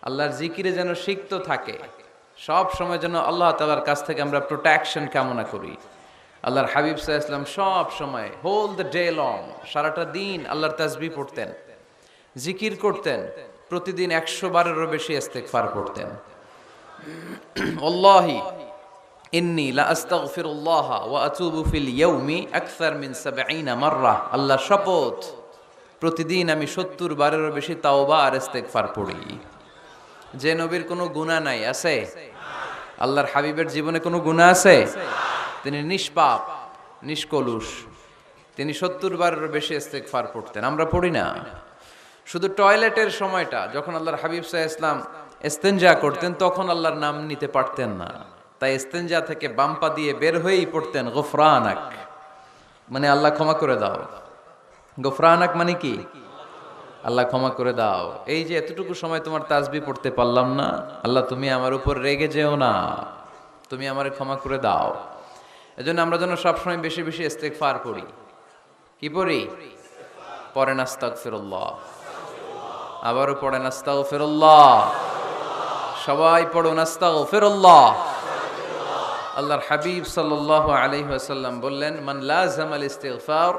আল্লাহর জিকিরে যেন সিক্ত থাকে, সব সময় যেন আল্লাহ তাআলার কাছ থেকে আমরা প্রোটেকশন কামনা করি। আল্লাহর হাবিব সাল্লাল্লাহু আলাইহি ওয়াসাল্লাম সব সময় হোল দ্য ডে লং, সারাটা দিন আল্লাহর তাসবিহ পড়তেন, জিকির করতেন, প্রতিদিন 100 বারেরও বেশি ইস্তেগফার পড়তেন। আল্লাহি ইন্নী লা আস্তাগফিরুল্লাহ ওয়া আতুবু ফিল ইয়াউমি আকসার মিন 70 মাররা। আল্লাহর শপথ, প্রতিদিন আমি 70 বারেরও বেশি তাওবা আর ইস্তেগফার পড়ি। যে নবীর কোনো গুনাহ নাই, আছে? আল্লাহর হাবিবের জীবনে কোনো গুনাহ আছে? তিনি নিষ্পাপ, নিষ্কলুষ, তিনি 70 বারেরও বেশি ইস্তেগফার পড়তেন। আমরা পড়ি না। শুধু টয়লেটের সময়টা যখন আল্লাহর হাবিব সাল্লাল্লাহু আলাইহি ওয়াসাল্লাম ইস্তেনজা করতেন, তখন আল্লাহর নাম নিতে পারতেন না। তাই ইস্তেনজা থেকে বাম পা দিয়ে বের হয়েই পড়তেন গফরানাক, মানে আল্লাহ ক্ষমা করে দাও। গফরানাক মানে কি? আল্লাহ ক্ষমা করে দাও। এই যে এতটুকু সময় তোমার তাসবিহ পড়তে পারলাম না, আল্লাহ তুমি আমার উপর রেগে যেও না, তুমি আমারে ক্ষমা করে দাও। এজন্য আমরা যেন সবসময় বেশি বেশি ইস্তেগফার পড়ি। কি পড়ি? পড়েন আস্তাগফিরুল্লাহ, আবারও পড়েন আস্তাগফিরুল্লাহ, সবাই পড়ুন আস্তাগফিরুল্লাহ। আল্লাহর হাবিব সাল্লাল্লাহু আলাইহি ওয়াসাল্লাম বললেন, মান লাযামাল ইস্তিগফার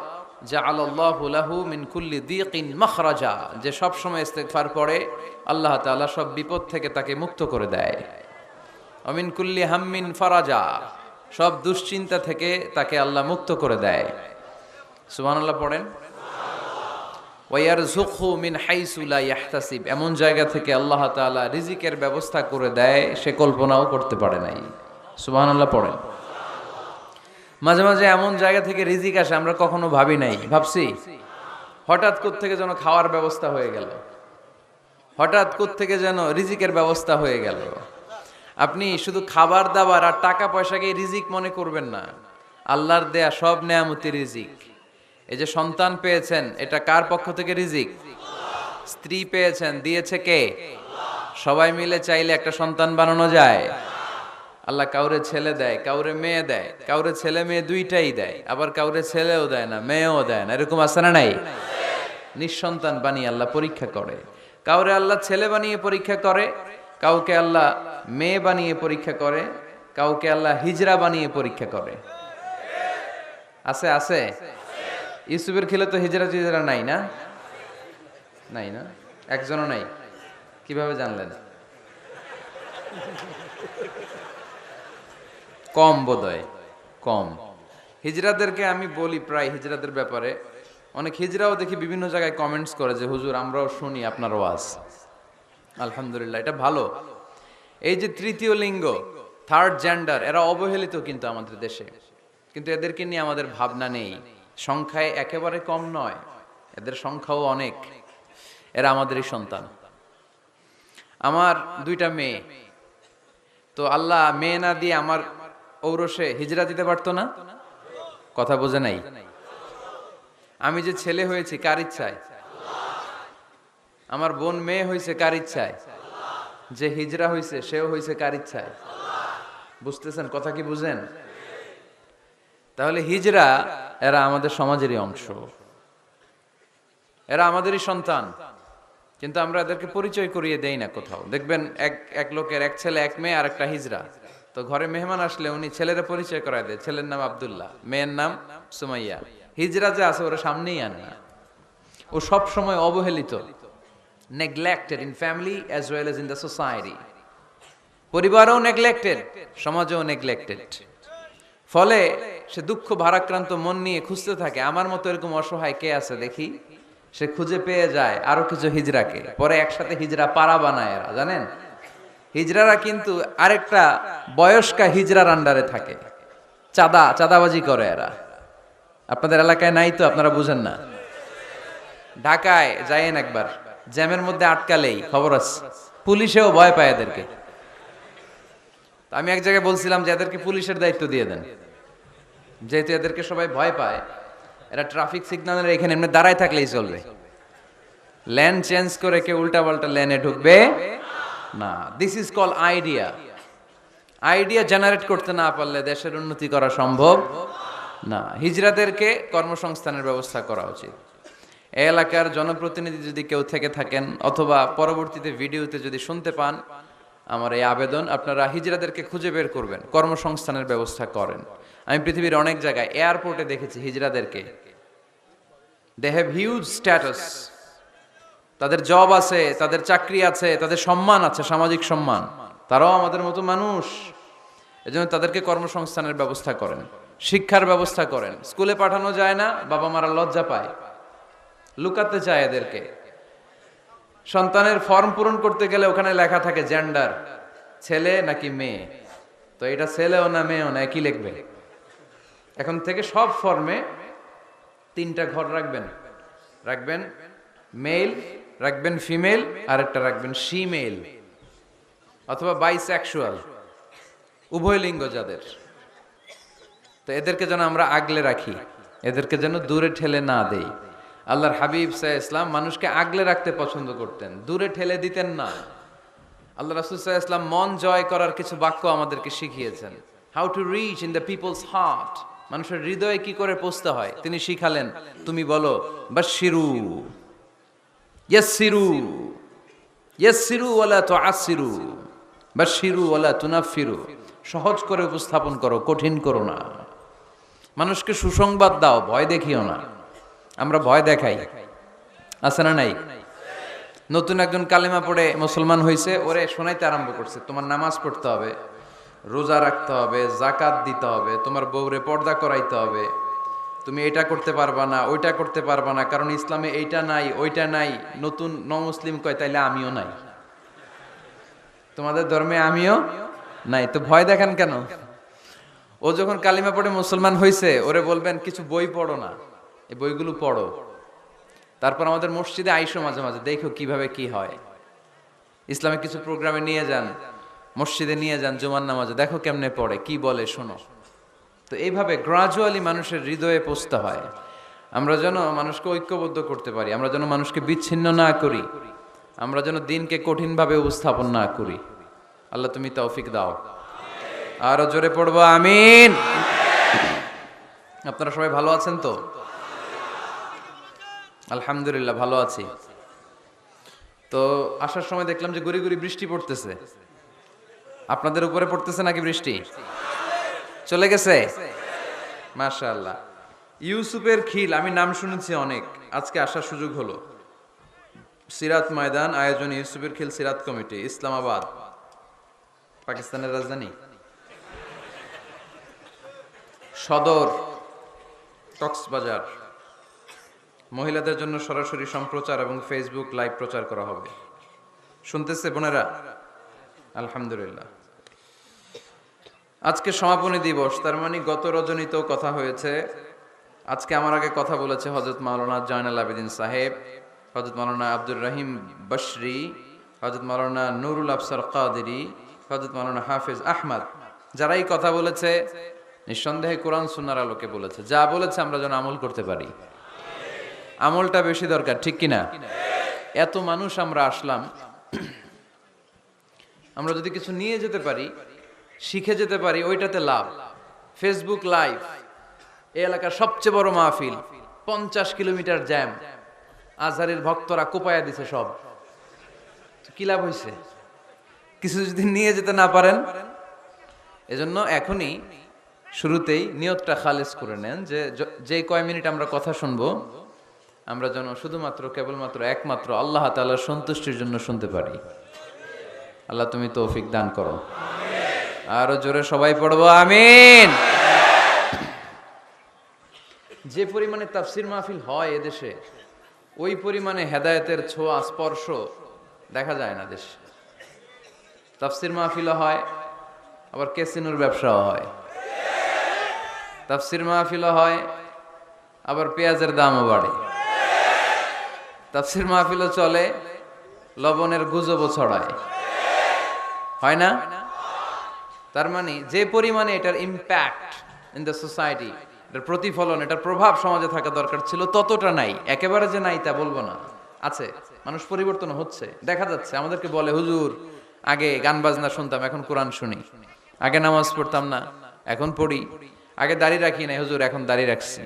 জাআলাল্লাহু লাহু মিন কুল্লি দীকিন মাখরাজা। যে সব সময় ইস্তিগফার পড়ে, আল্লাহ তাআলা সব বিপদ থেকে তাকে মুক্ত করে দেয়। ওয়া মিন কুল্লি হাম্মিন ফারাজা, সব দুশ্চিন্তা থেকে তাকে আল্লাহ মুক্ত করে দেয়। সুবহানাল্লাহ পড়েন। ওয়া ইয়ারযুকহু মিন হাইসু লা ইয়াহতাসিব, এমন জায়গা থেকে আল্লাহ তাআলা রিজিকের ব্যবস্থা করে দেয় সে কল্পনাও করতে পারে নাই। সুবহানাল্লাহ পড়েন। মাঝে মাঝে এমন জায়গা থেকে রিজিক আসে আমরা কখনো ভাবি নাই, ভাবছি? হঠাৎ কোত্থেকে যেন খাওয়ার ব্যবস্থা হয়ে গেল, হঠাৎ কোত্থেকে যেন রিজিকের ব্যবস্থা হয়ে গেল। আপনি শুধু খাবার দাবার আর টাকা পয়সাকে রিজিক মনে করবেন না, আল্লাহর দেয়া সব নেয়ামতি রিজিক। এই যে সন্তান পেয়েছেন, এটা কার পক্ষ থেকে রিজিক? স্ত্রী পেয়েছেন, দিয়েছে কে? সবাই মিলে চাইলে একটা সন্তান বানানো যায়। আল্লাহ কাউরে ছেলে দেয়, কাউরে মেয়ে দেয়, কাউরে ছেলে মেয়ে দুইটাই দেয়, আবার কাউরে ছেলেও দেয় না, মেয়েও দেয় না। এরকম আছে না নাই? নিঃসন্তান বানিয়ে আল্লাহ পরীক্ষা করে। কাউরে আল্লাহ ছেলে বানিয়ে পরীক্ষা করে, কাউকে আল্লাহ মেয়ে বানিয়ে পরীক্ষা করে, কাউকে আল্লাহ হিজরা বানিয়ে পরীক্ষা করে। আছে আছে? ইউসুফের খিলে তো হিজরা টিজরা নাই না? নাই না? একজনও নাই। কিভাবে জানলেন? কম বোধহয়, কম। হিজরাদেরকে আমি বলি প্রায় হিজরাদের ব্যাপারে, অনেক হিজরাও দেখি বিভিন্ন জায়গায় কমেন্টস করে যে হুজুর আমরাও শুনি আপনার ওয়াজ। আলহামদুলিল্লাহ, এটা ভালো। এই যে তৃতীয় লিঙ্গ, থার্ড জেন্ডার, এরা অবহেলিত কিন্তু আমাদের দেশে, কিন্তু এদেরকে নিয়ে আমাদের ভাবনা নেই। সংখ্যায় একেবারে কম নয়, এদের সংখ্যাও অনেক। এরা আমাদেরই সন্তান। আমার দুইটা মেয়ে, তো আল্লাহ মেয়ে না দিয়ে আমার ঔরসে হিজরা দিতে পারতো না? কথা বোঝে নাই? আমি যে ছেলে হয়েছি কার ইচ্ছায়? আমার বোন মেয়ে হয়েছে কার ইচ্ছায়? যে হিজরা হয়েছে সেও হয়েছে কার ইচ্ছায়? বুঝতেছেন কথা কি? বুঝেন? তাহলে হিজরা এরা আমাদের সমাজেরই অংশ, এরা আমাদেরই সন্তান, কিন্তু আমরা এদেরকে পরিচয় করিয়ে দেই না কোথাও। দেখবেন এক লোকের এক ছেলে এক মেয়ে আর একটা হিজরা, তো ঘরে মেহমান আসলে উনি ছেলেরা পরিচয় করায় দেয়, ছেলের নাম আব্দুল্লাহ, মেয়ের নাম সুমাইয়া। হিজরা যে আছে ওরা সামনেই আনে না। ও সব সময় অবহেলিত, neglected in family as well as in the society. পরিবারও নেগলেক্টেড, সমাজও নেগলেক্টেড। ফলে সে দুঃখ ভারাক্রান্ত মন নিয়ে খুঁজতে থাকে, আমার মতো এরকম অসহায় কে আছে দেখি। সে খুঁজে পেয়ে যায় আরো কিছু হিজরাকে, পরে একসাথে হিজরা পাড়া বানায় এরা, জানেন? হিজরারা কিন্তু আরেকটা বয়স্কা হিজরার আন্ডারে থাকে, চাঁদাবাজি করে এরা। আপনাদের এলাকায় নাই তো, আপনারা বুঝেন না। ঢাকায় যাইয়েন একবার, জ্যামের মধ্যে আটকালেই খবর আছে, পুলিশেও ভয় পায় এদেরকে। আমি এক জায়গায় বলছিলাম যে এদেরকে পুলিশের দায়িত্ব দিয়ে দেন, যেহেতু এদেরকে সবাই ভয় পায়। এরা ট্রাফিক সিগন্যালের এখানে এমনি দাঁড়ায় থাকলেই চলবে, লেন চেঞ্জ করে কেউ উল্টা পাল্টা লেনে ঢুকবে না। This is call idea. Idea generate করতে না পারলে দেশের উন্নতি করা সম্ভব না। হিজড়াদেরকে কর্মসংস্থানের ব্যবস্থা করা উচিত। এই এলাকার জনপ্রতিনিধি যদি কেউ থেকে থাকেন অথবা পরবর্তীতে ভিডিওতে যদি শুনতে পান, আমার এই আবেদন, আপনারা হিজড়াদেরকে খুঁজে বের করবেন, কর্মসংস্থানের ব্যবস্থা করেন। আমি পৃথিবীর অনেক জায়গায় এয়ারপোর্টে দেখেছি হিজড়াদেরকে, দে হ্যাভ হিউজ স্ট্যাটাস, তাদের জব আছে, তাদের চাকরি আছে, তাদের সম্মান আছে, সামাজিক সম্মান, তারাও আমাদের মতো মানুষ। এজন্য তাদেরকে কর্মসংস্থানের ব্যবস্থা করেন, শিক্ষার ব্যবস্থা করেন। স্কুলে পাঠানো যায় না, বাবা মারা লজ্জা পায়, লুকাতে চায় এদেরকে। সন্তানের ফর্ম পূরণ করতে গেলে ওখানে লেখা থাকে জেন্ডার, ছেলে নাকি মেয়ে, তো এটা ছেলেও না মেয়েও না, একই লিখবে। এখন থেকে সব ফর্মে 3টা ঘর রাখবেন মেল, রাখবেন ফিমেল, আর একটা রাখবেন শিমেল অথবা বাইসেক্সুয়াল, উভয় লিঙ্গ যাদের। তো এদেরকে যেন আমরা আগলে রাখি, এদেরকে যেন দূরে ঠেলে না দেই। আল্লাহর হাবিব সাল্লাল্লাহু আলাইহি ওয়াসাল্লাম মানুষকে আগলে রাখতে পছন্দ করতেন, দূরে ঠেলে দিতেন না। আল্লাহ রাসূল সাল্লাল্লাহু আলাইহি ওয়াসাল্লাম মন জয় করার কিছু বাক্য আমাদেরকে শিখিয়েছেন, how to reach in the people's heart, মানুষের হৃদয়ে কি করে পৌঁছতে হয় তিনি শিখালেন। তুমি বলো বাশশিরু ইয়াসসিরু, ইয়াসসিরু ওয়ালা তুআসসিরু, বাশশিরু ওয়ালা তুনাফফিরু, সহজ করে উপস্থাপন করো, কঠিন করো না। মানুষকে সুসংবাদ দাও, ভয় দেখিও না। আমরা ভয় দেখাই, আছে না নাই? নতুন একজন কালেমা পড়ে মুসলমান হয়েছে, ওরে শোনাইতে আরম্ভ করছে, তোমার নামাজ পড়তে হবে, রোজা রাখতে হবে, যাকাত দিতে হবে, তোমার বউরে পর্দা করাইতে হবে, তুমি এটা করতে পারবা না, ওইটা করতে পারবা না, কারণ ইসলামে এইটা নাই ওইটা নাই। নতুন মুসলিম কয় তাইলে আমিও নাই, তোমাদের ধর্মে আমিও নাই, তো ভয় দেখান কেন? ও যখন কালিমা পড়ে মুসলমান হয়েছে, ওরে বলবেন কিছু বই পড়ো না, এই বইগুলো পড়ো, তারপর আমাদের মসজিদে আইসো মাঝে মাঝে, দেখো কিভাবে কি হয়। ইসলামিক কিছু প্রোগ্রামে নিয়ে যান, মসজিদে নিয়ে যান, জুমার নামাজে দেখো কেমনে পড়ে, কি বলে শোনো। তো এইভাবে গ্রাজুয়ালি মানুষের হৃদয়ে পৌঁছতে হয়। আমরা যেন মানুষকে ঐক্যবদ্ধ করতে পারি, আমরা যেন মানুষকে বিচ্ছিন্ন না করি, আমরা যেন দিনকে কঠিনভাবে উপস্থাপন না করি। আল্লাহ তুমি তৌফিক দাও। আরো জোরে পড়বো আমিন। আপনারা সবাই ভালো আছেন তো? আলহামদুলিল্লাহ ভালো আছি। তো আসার সময় দেখলাম যে গুড়ি গুড়ি বৃষ্টি পড়তেছে। আপনাদের উপরে পড়তেছে নাকি বৃষ্টি? চলে গেছে? মাশাআল্লাহ। ইউসুফের খিল, আমি নাম শুনেছি অনেক, আজকে আসার সুযোগ হলো। সিরাত ময়দান আয়োজন ইউসুফের খিল সিরাত কমিটি, ইসলামাবাদ, পাকিস্তানের রাজধানী। সদর কক্সবাজার। মহিলাদের জন্য সরাসরি সম্প্রচার এবং ফেসবুক লাইভ প্রচার করা হবে। শুনতেছে বোনেরা? আলহামদুলিল্লাহ। আজকে সমাপনী দিবস, তার মানে গত রজনীতেও কথা হয়েছে। আজকে আমার আগে কথা বলেছে হযরত মাওলানা জয়নাল আবেদিন সাহেব, হযরত মাওলানা আব্দুর রহিম বশরি, হযরত মাওলানা নুরুল আফসার কাদেরী, হযরত মাওলানা হাফেজ আহমদ। যারাই কথা বলেছে নিঃসন্দেহে কোরআন সুন্নাহর আলোকে বলেছে। যা বলেছে আমরা যেন আমল করতে পারি, আমলটা বেশি দরকার, ঠিক কিনা? এত মানুষ আমরা আসলাম, আমরা যদি কিছু নিয়ে যেতে পারি, শিখে যেতে পারি, ওইটাতে লাভ। ফেসবুক লাইভ, এই এলাকার সবচেয়ে বড় মাহফিল, 50 কিলোমিটার জ্যাম, আজহারের ভক্তরা কোপায়া দিছে সব, কি লাভ হয়েছে? কিছু যদি নিয়ে যেতে না পারেন। এজন্য এখনই শুরুতেই নিয়তটা খালেস করে নেন যে যে কয় মিনিট আমরা কথা শুনবো, আমরা যেন শুধুমাত্র কেবলমাত্র একমাত্র আল্লাহ তাআলার সন্তুষ্টির জন্য শুনতে পারি। আল্লাহ তুমি তৌফিক দান করো। আরো জোরে সবাই পড়বো আমিন। যে পরিমাণে তাফসির মাহফিল হয় এদেশে, ওই পরিমাণে হেদায়েতের ছোঁয়া স্পর্শ দেখা যায় না দেশে। তাফসির মাহফিলও হয়, আবার ক্যাসিনোর ব্যবসাও হয়। তাফসির মাহফিলও হয়, আবার পেঁয়াজের দামও বাড়ে। তাফসির মাহফিলও চলে, লবণের গুজবও ছড়ায়, হয় না? তার মানে যে পরিমাণে এটার ইম্প্যাক্ট ইন দ্য সোসাইটি, এটার প্রতিফলন, এটার প্রভাব সমাজে থাকা দরকার ছিল, ততটা নাই। একেবারে যে নাই তা বলবো না, আছে। মানুষ পরিবর্তন হচ্ছে, দেখা যাচ্ছে। আমাদেরকে বলে হুজুর আগে গান বাজনা শুনতাম, এখন কোরআন শুনি। আগে নামাজ পড়তাম না, এখন পড়ি। আগে দাড়ি রাখি না হুজুর, এখন দাড়ি রাখছি।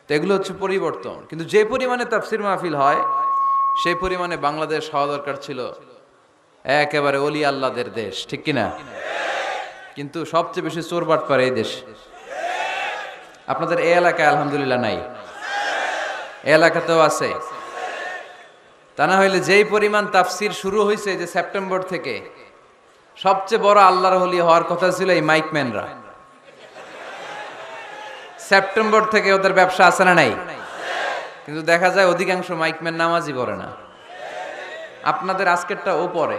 তো এগুলো হচ্ছে পরিবর্তন। কিন্তু যে পরিমাণে তাফসির মাহফিল হয় সেই পরিমাণে বাংলাদেশ হওয়া দরকার ছিল একেবারে অলি আল্লাহদের দেশ, ঠিক কিনা? কিন্তু সবচেয়ে বেশি চোর বাটপার এই দেশ। আপনাদের এই এলাকায় আলহামদুলিল্লাহ নাই? এই এলাকাতেও আছে। তা না হইলে যেই পরিমাণ তাফসির শুরু হয়েছে যে সেপ্টেম্বর থেকে, সবচেয়ে বড় আল্লাহর ওলি হওয়ার কথা ছিল এই মাইকম্যানরা। সেপ্টেম্বর থেকে ওদের ব্যবসা আছে না নাই? কিন্তু দেখা যায় অধিকাংশ মাইকম্যান নামাজই পড়ে না। আপনাদের আজকেরটা ও পড়ে,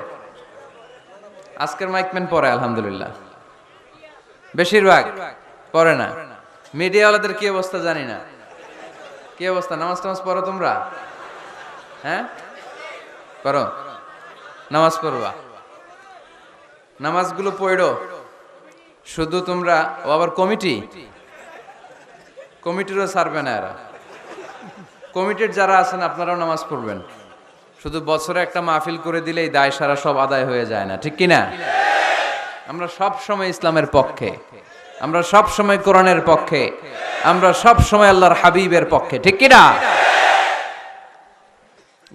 আজকের মাইকম্যান পড়ে আলহামদুলিল্লাহ, বেশিরভাগ পড়ে না। মিডিয়াওয়ালাদের কি অবস্থা জানি না, কি অবস্থা? নামাজ টামাজ পড়ো তোমরা? হ্যাঁ পড়ো, নামাজ পড়বা, নামাজগুলো পড়ো। শুধু তোমরা, ও আবার কমিটিরও ছাড়বে না এরা। কমিটির যারা আছেন আপনারাও নামাজ পড়বেন। শুধু বছরে একটা মাহফিল করে দিলেই দায় সারা সব আদায় হয়ে যায় না, ঠিক কিনা? আমরা সব সময় ইসলামের পক্ষে, আমরা সব সময় কোরআনের পক্ষে, আমরা সব সময় আল্লাহর হাবিবের পক্ষে, ঠিক কিনা?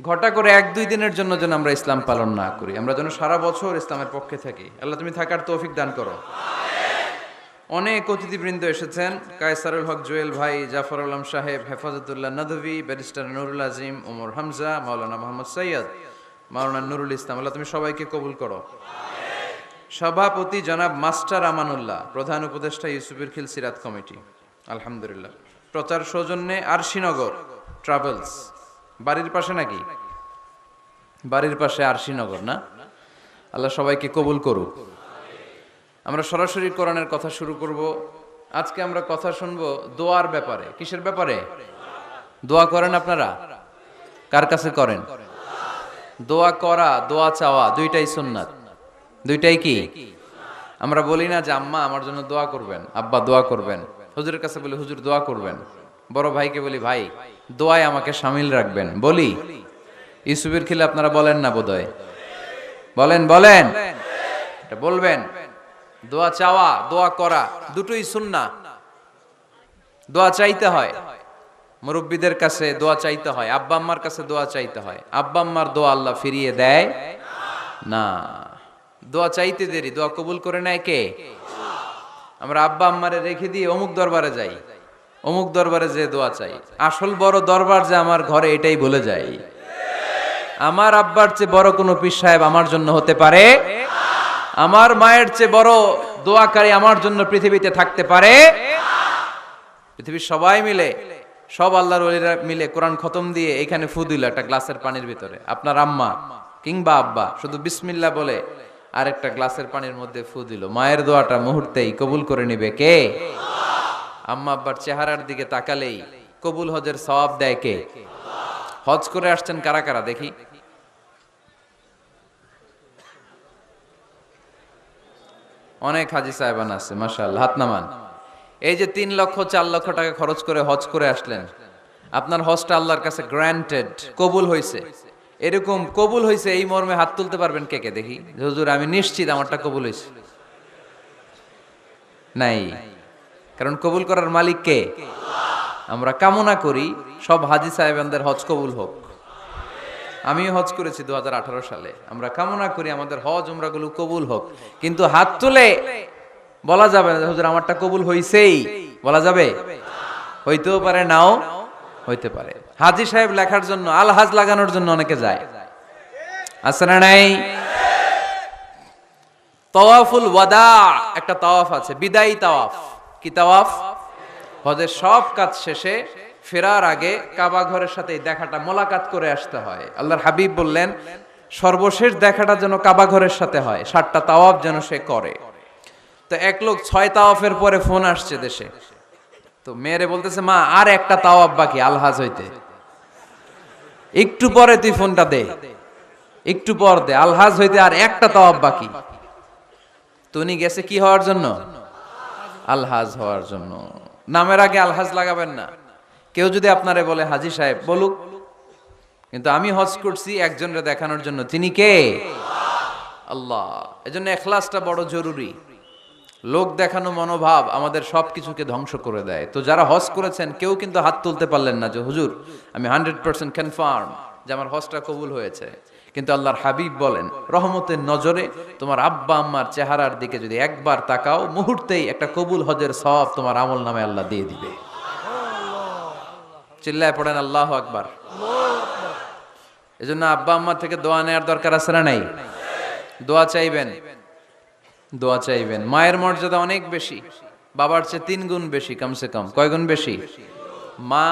ঘটা করে 1-2 দিনের জন্য যেন আমরা ইসলাম পালন না করি, আমরা যেন সারা বছর ইসলামের পক্ষে থাকি। আল্লাহ তুমি থাকার তৌফিক দান করো। অনেক অতিথিবৃন্দ এসেছেন, কায়সারুল হক জুয়েল ভাই, জাফর আলম সাহেব, হেফাজতুল্লাহ নদভী, ব্যারিস্টার নুরুল আজিম, ওমর হামজা, মাওলানা মোহাম্মদ সৈয়দ, মাওলানা নুরুল ইসলাম, আল্লাহ তুমি সবাইকে কবুল করো। সভাপতি জনাব মাস্টার আমানুল্লাহ, প্রধান উপদেষ্টা ইউসুফের খিল সিরাত কমিটি, আলহামদুলিল্লাহ। প্রচার সৌজন্যে আরশিনগর ট্রাভেলস, বাড়ির পাশে নাকি? বাড়ির পাশে আরশিনগর না? আল্লাহ সবাইকে কবুল করুক। আমরা সরাসরি কোরআনের কথা শুরু করব। আজকে আমরা কথা শুনবো দোয়ার ব্যাপারে। কিসের ব্যাপারে? দোয়া করেন আপনারা? কার কাছে করেন? দোয়া করা, দোয়া চাওয়া দুইটাই সুন্নাত। দুইটাই কি? আমরা বলি না যে আম্মা আমার জন্য দোয়া করবেন, আব্বা দোয়া করবেন। হুজুরের কাছে বলি হুজুর দোয়া করবেন। বড় ভাইকে বলি ভাই দোয়ায় আমাকে শামিল রাখবেন, বলি। ইউসুফের খিলে আপনারা বলেন না বোধহয়? বলেন বলেন, এটা বলবেন। দোয়া চাওয়া, দোয়া করা দুটোই সুন্নাহ। দোয়া চাইতে হয়, মুরব্বীদের কাছে দোয়া চাইতে হয়, আব্বা আম্মার কাছে দোয়া চাইতে হয়। আব্বা আম্মার দোয়া আল্লাহ ফিরিয়ে দেয় না। দোয়া চাইতে দেরি, দোয়া কবুল করে নেয় কে? আমরা আব্বা আম্মারে রেখে দিয়ে অমুক দরবারে যাই, অমুক দরবারে যে দোয়া চাই। আসল বড় দরবার যে আমার ঘরে, এটাই ভুলে যাই। আমার আব্বার চেয়ে বড় কোনো পীর সাহেব আমার জন্য হতে পারে? আমার মায়ের চেয়ে বড় দোয়াকারী আমার জন্য পৃথিবীতে থাকতে পারে? পৃথিবীর সবাই মিলে, সব আল্লাহর ওলিরা মিলে কোরআন খতম দিয়ে এখানে ফু দিল একটা গ্লাসের পানির ভিতরে। আপনার আম্মা কিংবা আব্বা শুধু বিসমিল্লাহ বলে আরেকটা গ্লাসের পানির মধ্যে ফু দিল, মায়ের দোয়াটা মুহূর্তেই কবুল করে নিবে কে? আম্মা আব্বার চেহারার দিকে তাকালেই কবুল হজের সওয়াব দেয় কে? হজ করে আসছেন কারা কারা দেখি? অনেক হাজি সাহেবান আছে, মাশাআল্লাহ, হাত নামান। এই যে 3 লক্ষ 4 লক্ষ টাকা খরচ করে হজ করে আসলেন, আপনার হজটা আল্লাহর কাছে গ্র্যান্টেড, কবুল হয়েছে। এরকম কবুল হয়েছে এই মর্মে হাত তুলতে পারবেন কে কে দেখি? হুজুর আমি নিশ্চিত আমারটা কবুল হয়েছে। নাই, কারণ কবুল করার মালিক কে? আমরা কামনা করি সব হাজি সাহেবানদের হজ কবুল হোক। আমিও হজ করেছি 2018 সালে। আমরা কামনা করি আমাদের হজ উমরাগুলো কবুল হোক। কিন্তু হাত তুলে বলা যাবে না হুজুর আমারটা কবুল হইছেই, বলা যাবে? হইতেও পারে, নাও হইতে পারে। হাজি সাহেব লেখার জন্য, আল হাজ লাগানোর জন্য অনেকে যায়, আছে না নাই? তাওয়াফুল ওয়াদা একটা তাওয়াফ আছে, বিদায়ী তাওয়াফ। কি তাওয়াফ? হজের সব কাজ শেষে ফেরার আগে কাবা ঘরের সাথে দেখাটা, মোলাকাত করে আসতে হয়। আল্লাহর হাবিব বললেন সর্বশেষ দেখাটা যেন কাবা ঘরের সাথে হয়, 7টা তাওয়াফ যেন সে করে। তো এক লোক 6 তাওয়াফের পরে ফোন আসছে দেশে, তো মেয়েরে বলতেছে মা আর একটা তাওয়াফ বাকি আলহাজ হইতে, একটু পরে তুই ফোনটা দে, একটু পর দে, আলহাজ হইতে আর একটা তাওয়াফ বাকি। তো উনি গেছে কি হওয়ার জন্য? আলহাজ হওয়ার জন্য। নামের আগে আলহাজ লাগাবেন না। কেউ যদি আপনারে বলে হাজি সাহেব, বলুক, কিন্তু আমি হজ করছি একজনরে দেখানোর জন্য। তিনি কে? আল্লাহ। এজন্য ইখলাসটা বড় জরুরি। লোক দেখানো মনোভাব আমাদের সব কিছুকে ধ্বংস করে দেয়। তো যারা হজ করেছেন কেউ কিন্তু হাত তুলতে পারলেন না যে হুজুর আমি 100% কনফার্ম যে আমার হজটা কবুল হয়েছে। কিন্তু আল্লাহর হাবিব বলেন, রহমতের নজরে তোমার আব্বা আম্মার চেহারার দিকে যদি একবার তাকাও, মুহূর্তেই একটা কবুল হজের সওয়াব তোমার আমল নামে আল্লাহ দিয়ে দিবে। চিল্লায় পড়েন আল্লাহু আকবার। এজন্য আব্বা আম্মা থেকে দোয়া নেওয়ার দরকার আছে না নাই? দোয়া চাইবেন, দোয়া চাইবেন। মায়ের মর্যাদা অনেক বেশি, বাবার চেয়ে 3 গুণ বেশি, কমসে কম। কয় গুণ বেশি? মা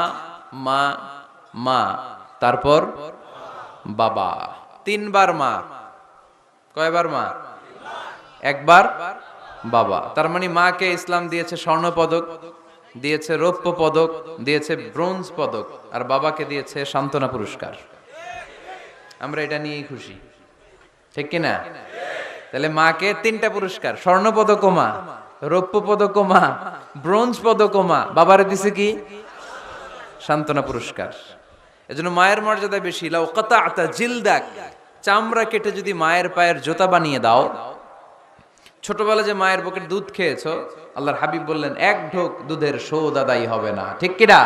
মা মা, তারপর বাবা। 3 বার মা। কয়বার মা? একবার বাবা। তার মানে মাকে ইসলাম দিয়েছে স্বর্ণ পদক, দিয়েছে রৌপ্য পদক, দিয়েছে ব্রোঞ্জ পদক, আর বাবাকে দিয়েছে সান্ত্বনা পুরস্কার। আমরা এটা নিয়েই খুশি, ঠিক কিনা? তাহলে মাকে 3টা পুরস্কার, স্বর্ণ পদকও মা, রৌপ্য পদকও মা, ব্রোঞ্জ পদকও মা, বাবারে দিছে কি? সান্ত্বনা পুরস্কার। এজন্য মায়ের মর্যাদা বেশি। লাউ কাতাআতা জিলদাক, চামড়া কেটে যদি মায়ের পায়ের জুতা বানিয়ে দাও। ছোটবেলা যে মায়ের বুকের দুধ খেয়েছো, আল্লাহর হাবিব বললেন 1 ঢোক দুধের শোধ আদায় হবে না, ঠিক কিনা?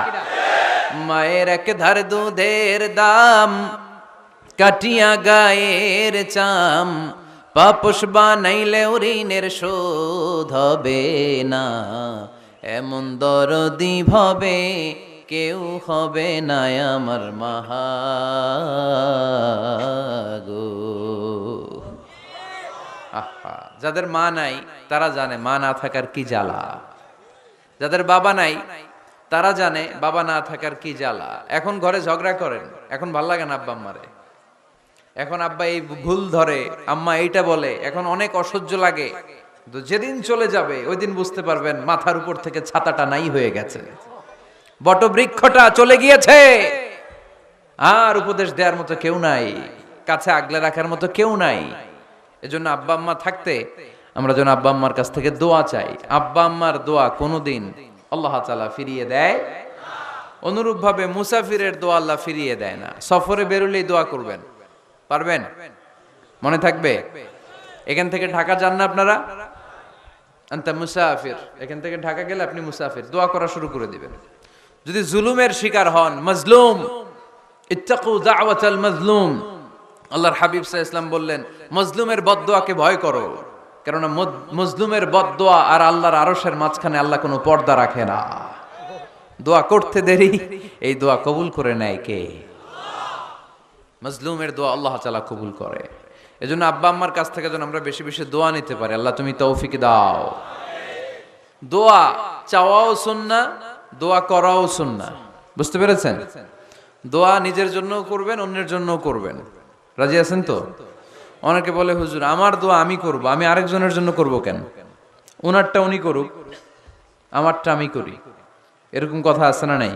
মায়ের এক ধার দুধের দাম, কাটিয়া গায়ের চাম, পাপস বানাইলে ঋণের শোধ হবে না। এমন দরদি ভাবে কেউ হবে না আমার মাহাগো। আহা, যাদের মা নাই তারা জানে মা না থাকার কি জ্বালা। যাদের বাবা নাই তারা জানে বাবা না থাকার কি জ্বালা। এখন ঘরে ঝগড়া করেন, এখন ভাল লাগে না আব্বা আম্মারে, এখন আব্বা এই ভুল ধরে, আম্মা এইটা বলে, এখন অনেক অসহ্য লাগে। তো যেদিন চলে যাবে ওই দিন বুঝতে পারবেন মাথার উপর থেকে ছাতাটা নাই হয়ে গেছে, বটবৃক্ষটা চলে গিয়েছে, আর উপদেশ দেওয়ার মতো কেউ নাই, কাছে আগলে রাখার মতো কেউ নাই। এজন্য আব্বা আম্মা থাকতে আমরা যেন আব্বা আম্মার কাছ থেকে দোয়া চাই। আব্বা আম্মার দোয়া কোনোদিন আল্লাহ তাআলা ফিরিয়ে দেয়। অনুরূপ ভাবে মুসাফিরের দোয়া আল্লাহ ফিরিয়ে দেয় না। সফরে বেরোলেই দোয়া করবেন, পারবেন? মনে থাকবে? এখান থেকে ঢাকা যান না আপনারা? আনতা মুসাফির, এখান থেকে ঢাকা গেলে আপনি মুসাফির, দোয়া করা শুরু করে দিবেন। যদি জুলুমের শিকার হন, মাজলুম, ইত্তাকু দাওয়াতাল মাজলুম, আল্লাহর হাবিব সাল্লাল্লাহু আলাইহি ওয়াসাল্লাম বললেন মাজলুমের বদদোয়াকে ভয় করো, কারণ মাজলুমের বদদোয়া আর আল্লাহর আরশের মাঝখানে আল্লাহ কোনো পর্দা রাখে না। দোয়া করতে দেরি, এই দোয়া কবুল করে নেয় কে? মাজলুমের দোয়া আল্লাহ তাআলা কবুল করে। এজন্য আব্বা আম্মার কাছ থেকে যেন আমরা বেশি বেশি দোয়া নিতে পারি। আল্লাহ তুমি তৌফিক দাও। দোয়া চাওয়াও সুন্নাহ, দোয়া করাও সুন্নাহ। বুঝতে পেরেছেন? দোয়া নিজের জন্যও করবেন, অন্যের জন্যও করবেন। রাজি আছেন তো? অনেকে বলে হুজুর আমার দোয়া আমি করব, আমি আরেকজনের জন্য করব কেন? ওনারটা উনি করুক, আমারটা আমি করি, এরকম কথা আছে না নাই?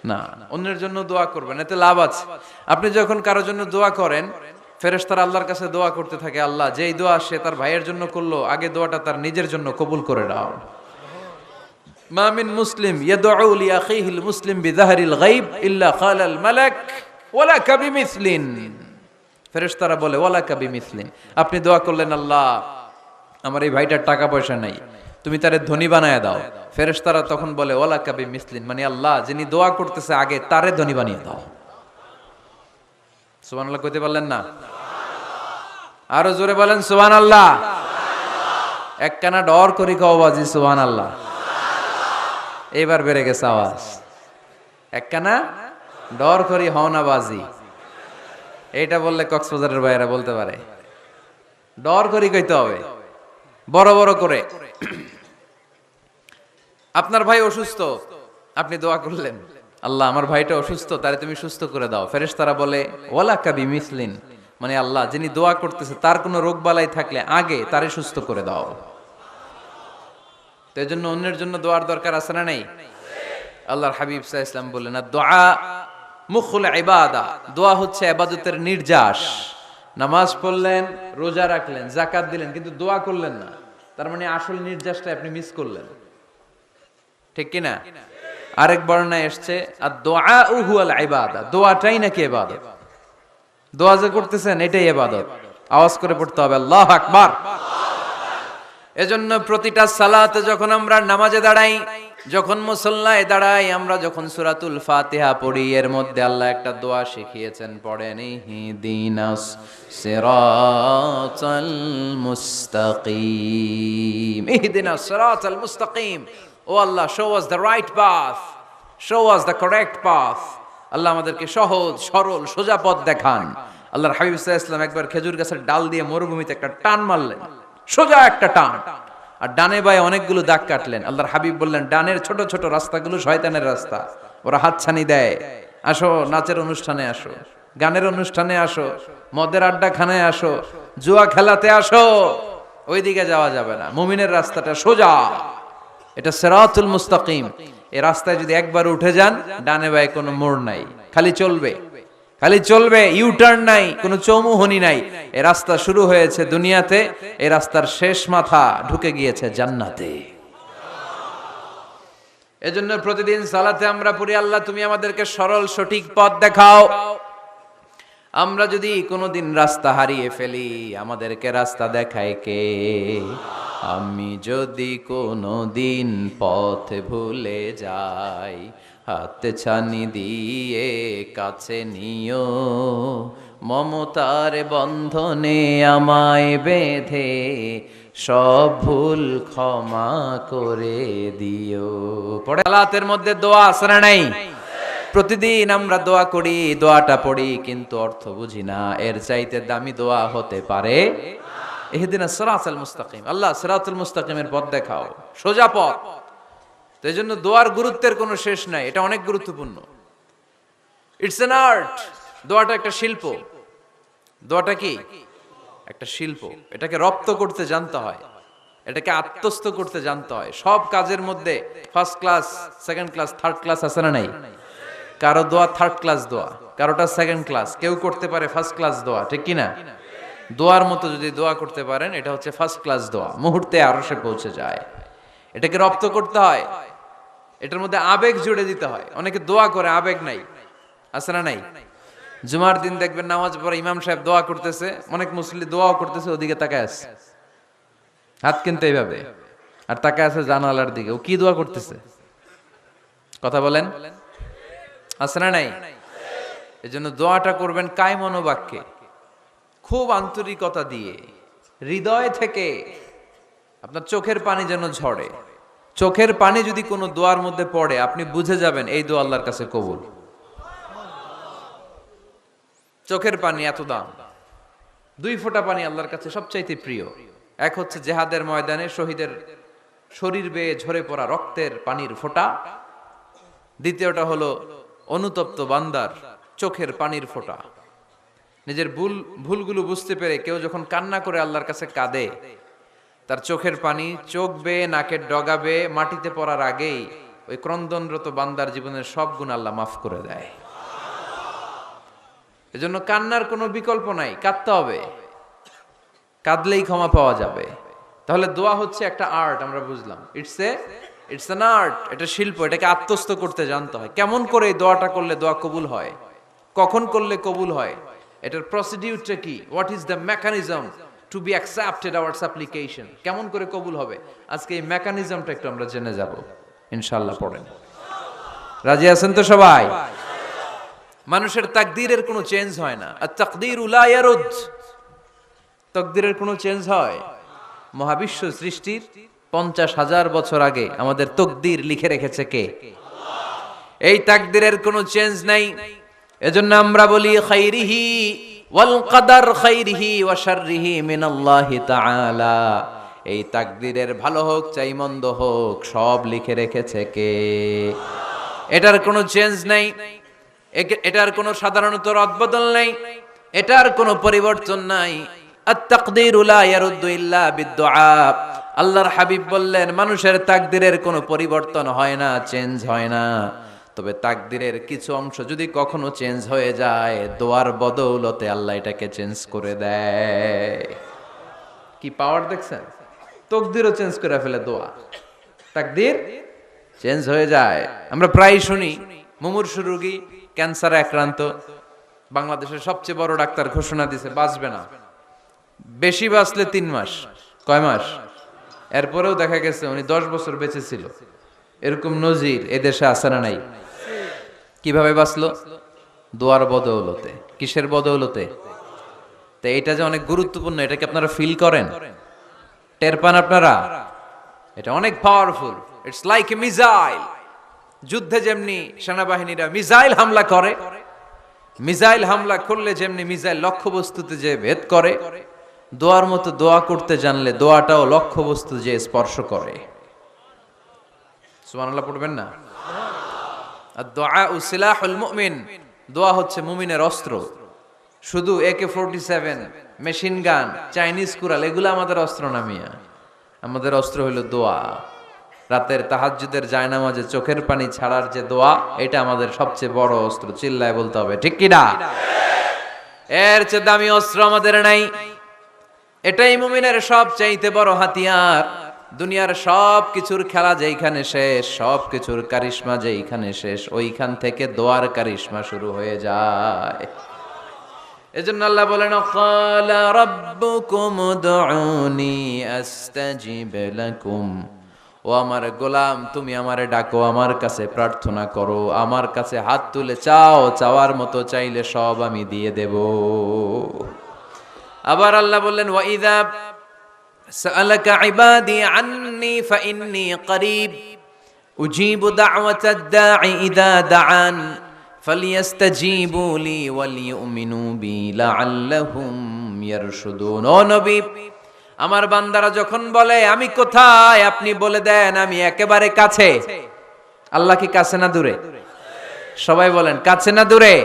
না, অন্যের জন্য দোয়া করবেন, এতে লাভ আছে। আপনি যখন কারোর জন্য দোয়া করেন, ফেরেশতারা আল্লাহর কাছে দোয়া করতে থাকে, আল্লাহ যেই দোয়া সে তার ভাইয়ের জন্য করলো, আগে দোয়াটা তার নিজের জন্য কবুল করে দাও। মা মিন মুসলিম ইয়াদউ লি আখিহিল মুসলিম বিযাহরিল গায়ব ইল্লা ক্বালাল মালাক ওয়ালাকা বিমিসলিন। ফেরেশতারা বলে ওয়ালাকা বিমিসলিন, আপনি দোয়া করলেন আল্লাহ আমার এই ভাইটার টাকা পয়সা নাই, তুমি তারে ধনী বানায় দাও। ফেরেশতারা তখন বলে ওয়ালাকা বিমিসলিন, মানে আল্লাহ যিনি দোয়া করতেছে আগে তারে ধনী বানিয়ে দাও। সুবহানাল্লাহ কইতে পারলেন না? আরো জোরে বলেন সুবহানাল্লাহ। এক কানা ডর করি কও বাজি সুবহানাল্লাহ। এবার বেড়ে গেছে আওয়াজ। এক কানা ডর করি হও না বাজি, এইটা বললে কক্সবাজারের ভাইয়েরা বলতে পারে। ডর করি কইতে হবে বড় বড় করে। আপনার ভাই অসুস্থ, আপনি দোয়া করলেন আল্লাহ আমার ভাইটা অসুস্থ, তারে তুমি সুস্থ করে দাও। ফেরেশতারা বলে ওয়ালাকা বিমিসলিন, মানে আল্লাহ যিনি দোয়া করতেছে তার কোনো রোগ বালাই থাকলে আগে তারে সুস্থ করে দাও। তো এই জন্য অন্যের জন্য দোয়ার দরকার আছে না নাই? আল্লাহর হাবিব সাল্লাল্লাহু আলাইহি ওয়াসাল্লাম বললেন দোয়া মুখুল ইবাদা, দোয়া হচ্ছে ইবাদতের নির্যাস। নামাজ পড়লেন, রোজা রাখলেন, যাকাত দিলেন, কিন্তু দোয়া করলেন না, তার মানে আসল নির্যাসটা আপনি মিস করলেন, ঠিক কি না? আরেক বর্ণনায় এসেছে আদ-দুআউ হুয়াল ইবাদা, দোয়াটাই নাকি ইবাদত। দোয়া যে করতেছেন এটাই ইবাদত। আওয়াজ করে পড়তে হবে আল্লাহু আকবার। এজন্য প্রতিটা সালাতে যখন আমরা নামাজে দাঁড়াই, যখন মুসল্লায় দাঁড়াই, আমরা যখন সূরাতুল ফাতিহা পড়ি, এর মধ্যে আল্লাহ একটা দোয়া শিখিয়েছেন, পড়েন ইহদিনাস সিরাতাল মুস্তাকিম। ইহদিনাস সিরাতাল মুস্তাকিম, O Allah, show us the right path, show us the correct path. আল্লাহ আমাদেরকে সহজ সরল সোজা পথ দেখান। আল্লাহর হাবিব সাল্লাল্লাহু আলাইহি ওয়াসাল্লাম একবার খেজুর গাছের ডাল দিয়ে মরুভূমিতে একটা টান মারলেন, সোজা একটা টান, আর ডানে বায়ে অনেকগুলো দাগ কাটলেন। আল্লাহর হাবিব বললেন, ডানের ছোট ছোট রাস্তাগুলো শয়তানের রাস্তা, ওরা হাতছানি দেয়। আসো নাচের অনুষ্ঠানে আসো, গানের অনুষ্ঠানে আসো, মদের আড্ডাখানায় আসো, জুয়া খেলাতে আসো, ওইদিকে যাওয়া যাবে না। মুমিনের রাস্তাটা সোজা, এটা সিরাতুল মুস্তাকিম। এই রাস্তায় যদি একবার উঠে যান, ডানে বায়ে কোনো মোড় নাই, খালি চলবে, খালি চলবে, ইউটার্ন নাই, কোনো চৌমুহনী নাই। এই রাস্তা শুরু হয়েছে দুনিয়াতে, এই রাস্তার শেষ মাথা ঢুকে গিয়েছে জান্নাতে। এজন্য প্রতিদিন সালাতে আমরা পড়ি, আল্লাহ তুমি আমাদেরকে সরল সঠিক পথ দেখাও। আমরা যদি কোনোদিন রাস্তা হারিয়ে ফেলি, আমাদেরকে রাস্তা দেখায় কে? আমি যদি কোনোদিন পথ ভুলে যাই, হাতে ছানি দিয়ে কাছে নিও, মমতার বন্ধনে আমায় বেঁধে সব ভুল ক্ষমা করে দিও। পড়ে সালাতের মধ্যে দোয়া আছে না নাই? প্রতিদিন আমরা দোয়া করি, দোয়াটা পড়ি, কিন্তু অর্থ বুঝি না। এর চাইতে দামি দোয়া হতে পারে ইহদিনাস সিরাতাল মুস্তাকিম। আল্লাহ সিরাতুল মুস্তাকিমের পথ দেখাও, সোজা পথ। তো এই জন্য দোয়ার গুরুত্বের কোনো শেষ নাই, এটা অনেক গুরুত্বপূর্ণ। ইটস অ্যান আর্ট, দোয়াটা একটা শিল্প। দোয়াটা কি? একটা শিল্প। এটাকে রপ্ত করতে জানতে হয়, এটাকে আত্মস্থ করতে জানতে হয়। সব কাজের মধ্যে first class, second class, third class আছে না নাই? কারো দোয়া থার্ড ক্লাস দোয়া, কারোটা সেকেন্ড ক্লাস, কেউ করতে পারে ফার্স্ট ক্লাস দোয়া, ঠিক কি না? দোয়ার মতো যদি দোয়া করতে পারেন, এটা হচ্ছে ফার্স্ট ক্লাস দোয়া, মুহূর্তে আরশে পৌঁছে যায়। এটাকে রপ্ত করতে হয়, এটার মধ্যে আবেগ জুড়ে দিতে হয়। অনেকে দোয়া করে আবেগ নাই, আছে না নাই? জুমার দিন দেখবেন নামাজ পড়ে ইমাম সাহেব দোয়া করতেছে, অনেক মুসল্লি দোয়াও করতেছে, ওদিকে তাকায় আছে, হাত কিন্তু এইভাবে, আর তাকায় আছে জানালার দিকে। ও কি দোয়া করতেছে? কথা বলেন, আছে না নাই? এই জন্য দোয়াটা করবেন কায় মনোবাক্যে, খুব আন্তরিকতা দিয়ে, হৃদয় থেকে। আপনার চোখের পানি যেন ঝরে। চোখের পানি যদি কোনো দোয়ার মধ্যে পড়ে, আপনি বুঝে যাবেন এই দোয়া আল্লাহর কাছে কবুল। চোখের পানি এত দাম। 2 ফোঁটা পানি আল্লাহর কাছে সবচাইতে প্রিয়। এক হচ্ছে জেহাদের ময়দানে শহীদের শরীর বেয়ে ঝরে পড়া রক্তের পানির ফোঁটা, দ্বিতীয়টা হলো অনুতপ্ত বান্দার চোখের পানির ফোঁটা। নিজের ভুলগুলো বুঝতে পেরে কেউ যখন কান্না করে আল্লাহর কাছে কাঁদে, তার চোখের পানি চোখ বেয়ে নাকের ডগা বেয়ে মাটিতে পড়ার আগেই ওই ক্রন্দনরত বান্দার জীবনের সব গুণ আল্লাহ মাফ করে দেয়। এজন্য কান্নার কোনো বিকল্প নাই, কাঁদতে হবে, কাঁদলেই ক্ষমা পাওয়া যাবে। তাহলে দোয়া হচ্ছে একটা আর্ট, আমরা বুঝলাম। ইটস অ্যান আর্ট, এটা শিল্প। এটাকে আত্মস্থ করতে জানতে হয়। কেমন করে এই দোয়াটা করলে দোয়া কবুল হয়, কখন করলে কবুল হয়, এটার প্রসিডিউরটা কি, what is the mechanism two be accepted hour সাপ্লিকেশন, কেমন করে কবুল হবে, আজকে এই মেকানিজমটা একটু আমরা জেনে যাব ইনশাআল্লাহ। পড়েন, রাজি আছেন তো সবাই? মানুষের তাকদীরের কোনো চেঞ্জ হয় না। আর তাকদীরু লা ইয়ারুদ, তাকদীরের কোনো চেঞ্জ হয়? মহাবিশ্ব সৃষ্টির 50,000 বছর আগে আমাদের তাকদীর লিখে রেখেছে কে? এই তাকদীরের কোনো চেঞ্জ নাই। এজন্য আমরা বলি খাইরিহি ওয়াল কদর খাইরিহি ওয়া শাররিহি মিনাল্লাহি তাআলা। এই তাকদীরের ভালো হোক চাই মন্দ হোক, সব লিখে রেখেছে কে? এটার কোনো চেঞ্জ নাই, এটার কোনো সাধারণত রদবদল নাই, এটার কোনো পরিবর্তন নাই। আত-তাকদীরু লা ইয়ারুদ্দু ইল্লা বিদ-দুআ। আল্লাহর হাবিব বললেন, মানুষের তাকদীরের কোনো পরিবর্তন হয় না, চেঞ্জ হয় না। তবে তাকদীরের কিছু অংশ যদি কখনো চেঞ্জ হয়ে যায়, দোয়ার বদৌলতে আল্লাহ এটাকে চেঞ্জ করে দেয়। কি পাওয়ার দেখছেন? তাকদীরও চেঞ্জ করে ফেলে দোয়া, তাকদীর চেঞ্জ হয়ে যায়। আমরা প্রায় শুনি মুমূর্ষু রোগী, ক্যান্সারে আক্রান্ত, বাংলাদেশের সবচেয়ে বড় ডাক্তার ঘোষণা দিয়েছে বাঁচবে না, বেশি বাঁচলে 3 মাস। কয় মাস? এরপরেও দেখা গেছে উনি 10 বছর বেঁচে ছিল। এরকম নজির এদেশে আছে না নাই? কিভাবে বাঁচলো? দোয়ার বদৌলতে। কিসের বদৌলতে? তো এটা যে অনেক গুরুত্বপূর্ণ, এটা কি আপনারা ফিল করেন? টের পান আপনারা? এটা অনেক powerful. It's like a missile. যুদ্ধে যেমনি সেনাবাহিনীরা মিসাইল হামলা করে, মিসাইল হামলা করলে যেমনি মিসাইল লক্ষ্যবস্তুতে যে ভেদ করে, দোয়ার মতো দোয়া করতে জানলে দোয়াটাও লক্ষ্যবস্তু যে স্পর্শ করে। সুবহানাল্লাহ পড়বেন না? আর-দুআউ সিলাহুল মুমিন, দোয়া হচ্ছে মুমিনের অস্ত্র। শুধু AK-47, machine gun, Chinese Corel এগুলো আমাদের অস্ত্র না মিয়া। আমাদের অস্ত্র হলো দোয়া। রাতের তাহাজ্জুদের জায়নামাজে চোখের পানি ছাড়ার যে দোয়া, এটা আমাদের সবচেয়ে বড় অস্ত্র। চিল্লায় বলতে হবে, ঠিক কি না? এর চেয়ে দামি অস্ত্র আমাদের নাই। এটাই মুমিনের সবচাইতে বড় হাতিয়ার। দুনিয়ার সব কিছুর খেলা যেইখানে শেষ, সব কিছুর কারিশমা যেইখানে শেষ, ওইখান থেকে দোয়ার কারিশমা শুরু হয়ে যায়। এজন্য আল্লাহ বলেন, ক্বালা রাব্বুকুম উদউনি আস্তাজিব লাকুম। ও আমার গোলাম, তুমি আমারে ডাকো, আমার কাছে প্রার্থনা করো, আমার কাছে হাত তুলে চাও, চাওয়ার মতো চাইলে সব আমি দিয়ে দেব। আবার আল্লাহ বললেন, ওয়া ইযা সাআলাকা ইবাদি আন্নী ফাইন্নী করিব উজিবু দাওয়াতাদ দাঈ ইযা দাআন ফালিয়াস্তাজিবু লি ওয়ালিউমিনু বি লাআল্লাহুম ইয়ারশুদুন। ও নবী, আমার বান্দারা যখন বলে আমি কোথায়, আপনি বলে দেন আমি একেবারে কাছে। আল্লাহ কি কাছে না দূরে? সবাই বলেন, কাছে না দূরে?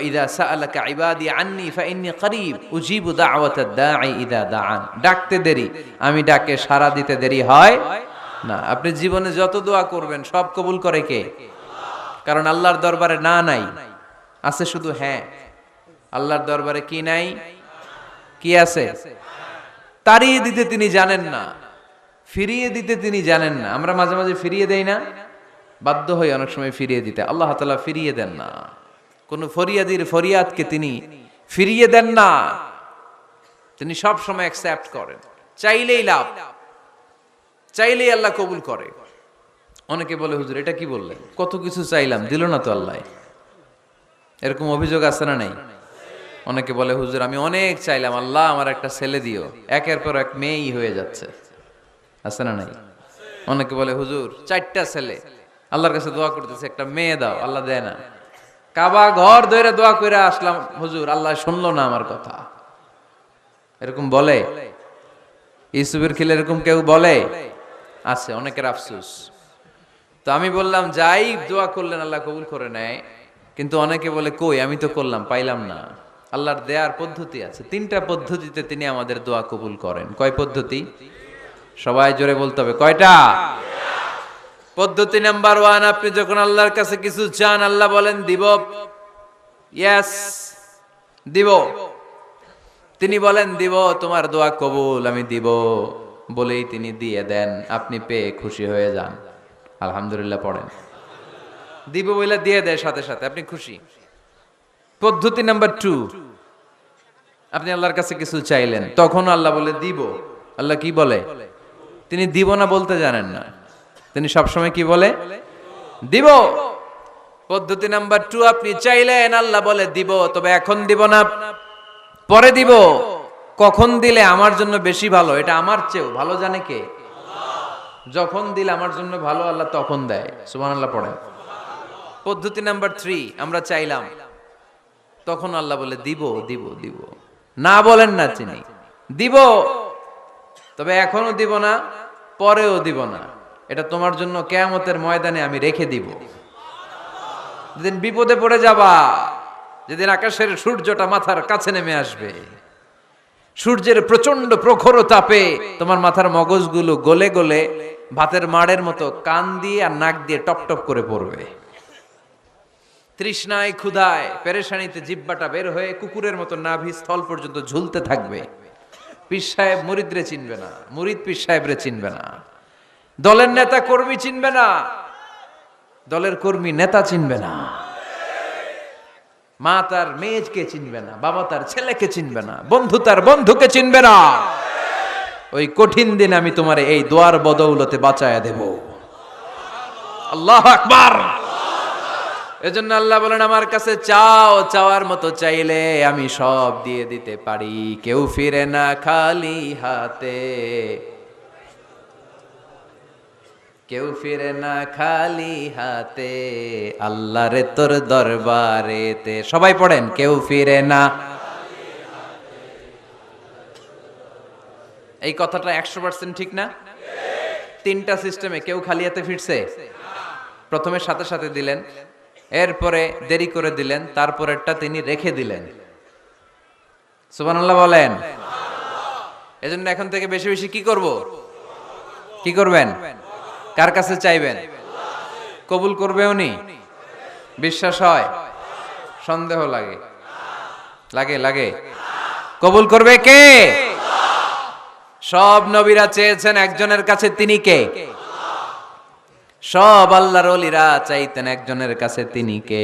ইযা সাআলাকা ইবাদি আন্নী ফাইন্নী করিব উজিবু দাওয়াতাদ দাঈ ইযা দাআন। ডাকতে দেরি, আমি ডাকে সাড়া দিতে দেরি হয় না। আপনি জীবনে যত দোয়া করবেন সব কবুল করে কে? কারণ আল্লাহর দরবারে না নাই, আছে শুধু হ্যাঁ। আল্লাহর দরবারে কি নাই? কি আছে? তাড়িয়ে দিতে তিনি জানেন না, ফিরিয়ে দিতে তিনি জানেন না। আমরা মাঝে মাঝে ফিরিয়ে দেই না? বাধ্য হই অনেক সময় ফিরিয়ে দিতে। আল্লাহ তাআলা ফিরিয়ে দেন না। কোন ফরিয়াদির ফরিয়াদকে তিনি ফিরিয়ে দেন না, তিনি সব সময় অ্যাকসেপ্ট করেন। চাইলেই লাভ, চাইলেই আল্লাহ কবুল করে। অনেকে বলে, হুজুর এটা কি বললেন, কত কিছু চাইলাম দিল না তো আল্লাহ। এরকম অভিযোগ আছে না নাই? অনেকে বলে, হুজুর আমি অনেক চাইলাম, আল্লাহ আমার একটা ছেলে দিও, একের পর এক মেয়েই হয়ে যাচ্ছে। আছে না নাই? অনেকে বলে, হুজুর 4টা ছেলে, আল্লাহর কাছে দোয়া করতেছে একটা মেয়ে দাও, আল্লাহ দেয় না। কাবা ঘর ধরে দোয়া করে আসলাম, হুজুর আল্লাহ শুনলো না আমার কথা। এরকম বলে? ইউসুফের খিলে এরকম কেউ বলে? আছে, অনেকের আফসোস। তো আমি বললাম, যাই দোয়া করলেন আল্লাহ কবুল করে নেয়, কিন্তু অনেকে বলে কই আমি তো করলাম পাইলাম না। আল্লাহর দেয়ার পদ্ধতি আছে, 3টা পদ্ধতিতে তিনি আমাদের দোয়া কবুল করেন। কয় পদ্ধতি? সবাই জোরে বলতে হবে, কয়টা? পদ্ধতি নাম্বার 1, আপনি যখন আল্লাহর কাছে কিছু চান, আল্লাহ বলেন দিব, ইয়েস দিব। তিনি বলেন দিব, তোমার দোয়া কবুল, আমি দিব বলেই তিনি দিয়ে দেন। আপনি পেয়ে খুশি হয়ে যান, আলহামদুলিল্লাহ পড়েন। দিব বলে দিয়ে দেয় সাথে সাথে, আপনি খুশি। পদ্ধতি নাম্বার 2, আপনি আল্লাহর কাছে কিছু চাইলেন, তখন আল্লাহ বলে দিব। আল্লাহ কি বলে? তিনি দিব না বলতে জানেন না, তিনি সবসময় কি বলে? দিব। পদ্ধতি নাম্বার 2, আপনি চাইলেন, আল্লাহ বলে দিব, তবে এখন দিব না, পরে দিব। কখন দিলে আমার জন্য বেশি ভালো, এটা আমার চেয়েও ভালো জানে কে? যখন দিলে আমার জন্য ভালো, আল্লাহ তখন দেয়। সুবহানাল্লাহ পড়েন। পদ্ধতি নাম্বার 3, আমরা চাইলাম, তখন আল্লাহ বলে দিব দিব দিব। না বলেন না চিনি, দিব, তবে এখনো দিব না, পরেও দিব না। এটা তোমার জন্য কিয়ামতের ময়দানে আমি রেখে দিব। যেদিন বিপদে পড়ে যাবা, যেদিন আকাশের সূর্যটা মাথার কাছে নেমে আসবে, সূর্যের প্রচন্ড প্রখর তাপে তোমার মাথার মগজগুলো গলে গলে ভাতের মাড়ের মতো কান দিয়ে আর নাক দিয়ে টপ টপ করে পড়বে। তৃষ্ণায় ক্ষুধায় পেরেশানিতে জিহ্বাটা বের হয়ে কুকুরের মতো নাভি স্থল পর্যন্ত ঝুলতে থাকবে। পীর সাহেব মুরিদরে চিনবে না, মুরিদ পীর সাহেবরে চিনবে না, দলের নেতা কর্মী চিনবে না, দলের কর্মী নেতা চিনবে না, মা তার মেয়েকে চিনবে না, বাবা তার ছেলেকে চিনবে না, বন্ধু তার বন্ধুকে চিনবে না। ওই কঠিন দিন আমি তোমার এই দোয়ার বদৌলতে বাঁচায়া দেব। আল্লাহু আকবার। এজন্য আল্লাহ বলেন আমার কাছে চাও, চাওয়ার মতো চাইলে আমি সব দিয়ে দিতে পারি। কেউ ফিরে না খালি হাতে, কেউ ফিরে না খালি হাতে, আল্লাহরে তোর দরবারেতে। সবাই পড়েন, কেউ ফিরে না। এই কথাটা 100% ঠিক না? তিনটা সিস্টেমে কেউ খালি হাতে ফিরছে? প্রথমে সাথে সাথে দিলেন, এরপরে দেরি করে দিলেন, তারপরেরটা তিনি রেখে দিলেন। সুবহানাল্লাহ বলেন। এজন্য এখন থেকে বেশি বেশি কি করব? কি করবেন? কার কাছে চাইবেন? কবুল করবে উনি? বিশ্বাস হয়? সন্দেহ লাগে? লাগে লাগে? কবুল করবে কে? সব নবীরা চেয়েছেন একজনের কাছে, তিনি কে? সব আল্লাহর ওলিরা চাইতেন একজনের কাছে, তিনি কে?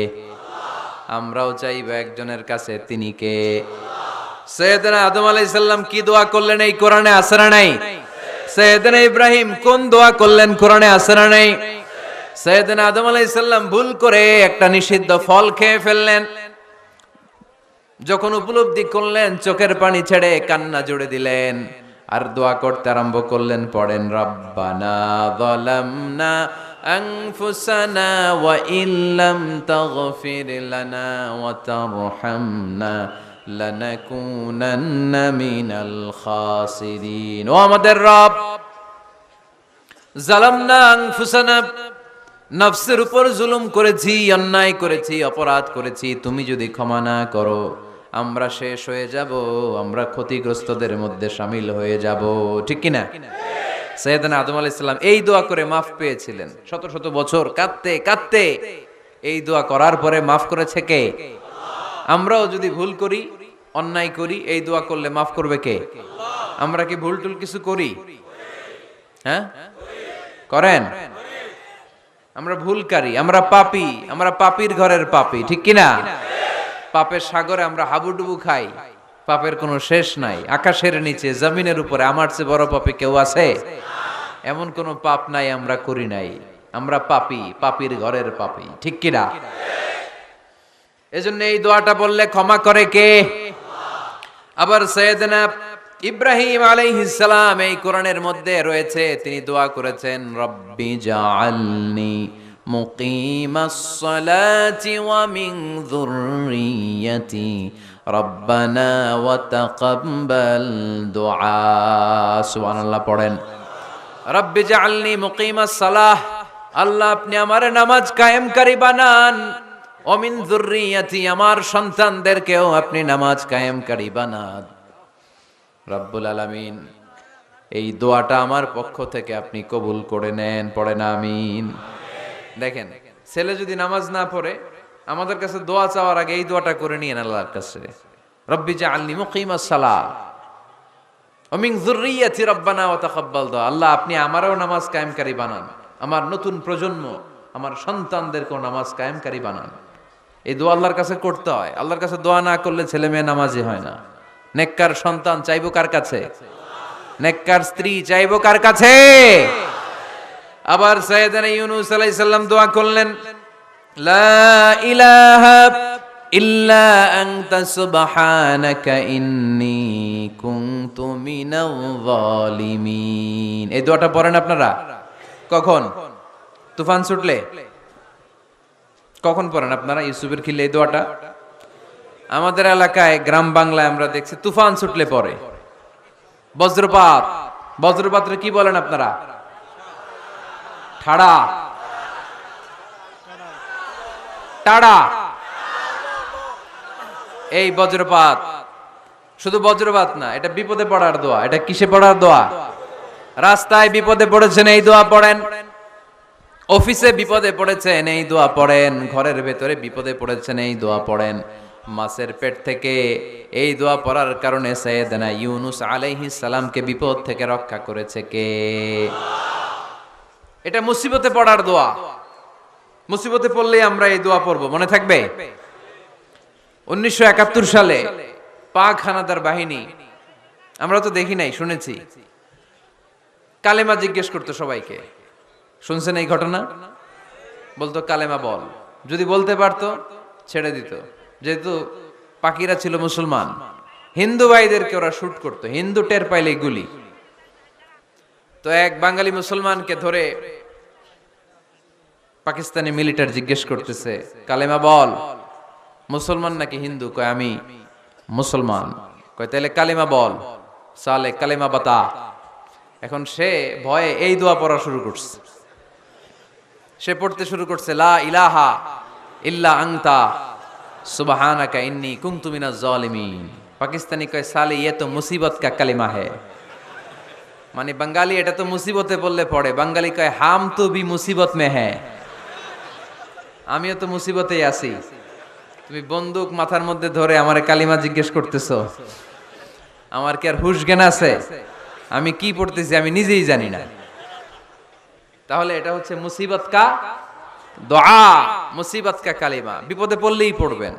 আমরাও চাইবো একজনের কাছে, তিনি কে? সাইয়েদনা আদম আলাইহিস সালাম কি দোয়া করলেন এই কোরআনে আছে না নাই? সাইয়েদনা ইব্রাহিম কোন দোয়া করলেন কোরআনে আছে না নাই? সাইয়েদনা আদম আলাইহিস সালাম ভুল করে একটা নিষিদ্ধ ফল খেয়ে ফেললেন, যখন উপলব্ধি করলেন চোখের পানি ছেড়ে কান্না জুড়ে দিলেন, আর দোয়া করতে আরম্ভ করলেন। পড়েন, রব্বানা যালামনা আনফুসানা ওয়া ইল্লাম তাগফির লানা ওয়া তারহামনা লানাকুনান্না মিনাল খাসিরিন। ও আমাদের রব, যালামনা আনফুসানা, নফসের উপর জুলুম করেছি, অন্যায় করেছি, অপরাধ করেছি, তুমি যদি ক্ষমা না করো আমরা শেষ হয়ে যাব, আমরা ক্ষতিগ্রস্তদের মধ্যে শামিল হয়ে যাব। ঠিক কিনা? সাইয়েদনা আদম আলাইহিস সালাম এই দোয়া করে মাফ পেয়েছিলেন। শত শত বছর কাঁদতে কাঁদতে এই দোয়া করার পরে মাফ করেছে কে? আমরাও যদি ভুল করি, অন্যায় করি, এই দোয়া করলে মাফ করবে কে? আমরা কি ভুল টুল কিছু করি? হ্যাঁ, করেন? আমরা ভুলকারী, আমরা পাপী, আমরা পাপীর ঘরের পাপী। ঠিক কিনা? পাপের সাগরে আমরা হাবুডুবু খাই, পাপের কোনো শেষ নাই। আকাশের নিচে, জমিনের উপরে আমার চেয়ে বড় পাপী কেউ আছে? এমন কোনো পাপ নাই আমরা করি নাই। আমরা পাপী, পাপীর ঘরের পাপী। ঠিক কিনা? এজন্য এই দোয়াটা বললে ক্ষমা করে কে? আবার সাইয়েদনা ইব্রাহিম আলাইহিস সালাম এই কোরআনের মধ্যে রয়েছে, তিনি দোয়া করেছেন, রব্বি জাআলনি মুকিমাস সালাতি ওয়া মিন যুররিয়্যাতি রব্বানা ওয়া তাকাব্বাল দুআ। সুবহানাল্লাহ পড়েন, রব্বি জাআলনি মুকিমাস সালাহ, আল্লাহ আপনি আমার নামাজ কায়েমকারী বানান, ওয়া মিন যুররিয়্যাতি, আমার সন্তানদেরকেও আপনি নামাজ কায়েমকারী বানান। রব্বুল আলামিন এই দোয়াটা আমার পক্ষ থেকে আপনি কবুল করে নেন। পড়েন আমিন। দেখেন, ছেলে যদি নামাজ না পড়ে আমাদের কাছে দোয়া চাওয়ার আগে এই দোয়াটা করে নিয়েন আল্লাহর কাছে, রব্বি জাআলনি মুকিমাস সালাহ ওয়া মিন যুররিয়্যাতি রব্বানা ওয়া তাকাব্বাল দুআ। আল্লাহ আপনি আমারও নামাজ কায়েমকারী বানান, আমার নতুন প্রজন্ম, আমার সন্তানদেরকেও নামাজ কায়েমকারী বানান। এই দোয়া আল্লাহর কাছে করতে হয়। আল্লাহর কাছে দোয়া না করলে ছেলে মেয়ে নামাজি হয় না। নেককার সন্তান চাইবো কার কাছে? নেককার স্ত্রী চাইবো কার কাছে? আবার সাইয়েদনা ইউনূস আলাইহিস সালাম দোয়া করলেন, লা ইলাহা ইল্লা আনতা সুবহানাকা ইন্নী কুনতু মিনাল যালিমিন। এই দোয়াটা পড়েন আপনারা কখন? তুফান ছুটলে? কখন পড়েন আপনারা ইউসুফের খিলে এই দোয়াটা? আমাদের এলাকায় গ্রাম বাংলায় আমরা দেখছি তুফান ছুটলে পড়ে। বজ্রপাত, বজ্রপাতরে কি বলেন আপনারা? ঠাড়া, টাড়া। এই বজ্রপাত, শুধু বজ্রপাত না, এটা বিপদে পড়ার দোয়া। এটা কিসে পড়ার দোয়া? রাস্তায় বিপদে পড়েছেন এই দোয়া পড়েন, অফিসে বিপদে পড়েছেন এই দোয়া পড়েন, ঘরের ভেতরে বিপদে পড়েছেন এই দোয়া পড়েন। মাছের পেট থেকে এই দোয়া পড়ার কারণে সাইয়েদনা ইউনূস আলাইহিস সালামকে বিপদ থেকে রক্ষা করেছে কে? এটা মুসিবতে পড়ার দোয়া। মুসিবতে পড়লেই আমরা এই দোয়া পড়ব, মনে থাকবে? 1971 সালে পাক হানাদার বাহিনী, আমরা তো দেখি নাই, শুনেছি, কালেমা জিজ্ঞেস করতো সবাইকে। শুনছেন এই ঘটনা? বলতো কালেমা বল, যদি বলতে পারতো ছেড়ে দিত। যেহেতু পাকিরা ছিল মুসলমান, হিন্দু ভাইদেরকে ওরা শুট করতো, হিন্দু টের পাইলে গুলি। তো এক বাঙালি মুসলমানকে ধরে পাকিস্তানি মিলিটারি জিজ্ঞেস করতেছে, কালেমা বল, মুসলমান নাকি হিন্দু? কয় আমি মুসলমান। কয় তাহলে কালেমা বল, সালে কালেমা বাতা। এখন সে ভয়ে এই দোয়া পড়া শুরু করছে। সে পড়তে শুরু করছে, লা ইলাহা ইল্লা আনতা সুবহানাকা ইন্নী কুনতু মিনাজ জালিমিন। পাকিস্তানি কয় সালে ये तो मुसीबत का कलिमा है। মানে বাঙালি এটা তো মুসিবতে বললে পড়ে, বাঙালি কয় হাম তো ভি মুসিবত মে হ্যায়, আমিও তো মুসিবতেই আছি। তুমি বন্দুক মাথার মধ্যে ধরে আমারে কালিমা জিজ্ঞেস করতেছো, আমার কি আর হুশ জ্ঞান আছে? আমি কি পড়তেছি আমি নিজেই জানি না। তাহলে এটা হচ্ছে মুসিবত কা দোয়া, মুসিবত কা কালিমা। বিপদে পড়লেই পড়বেন,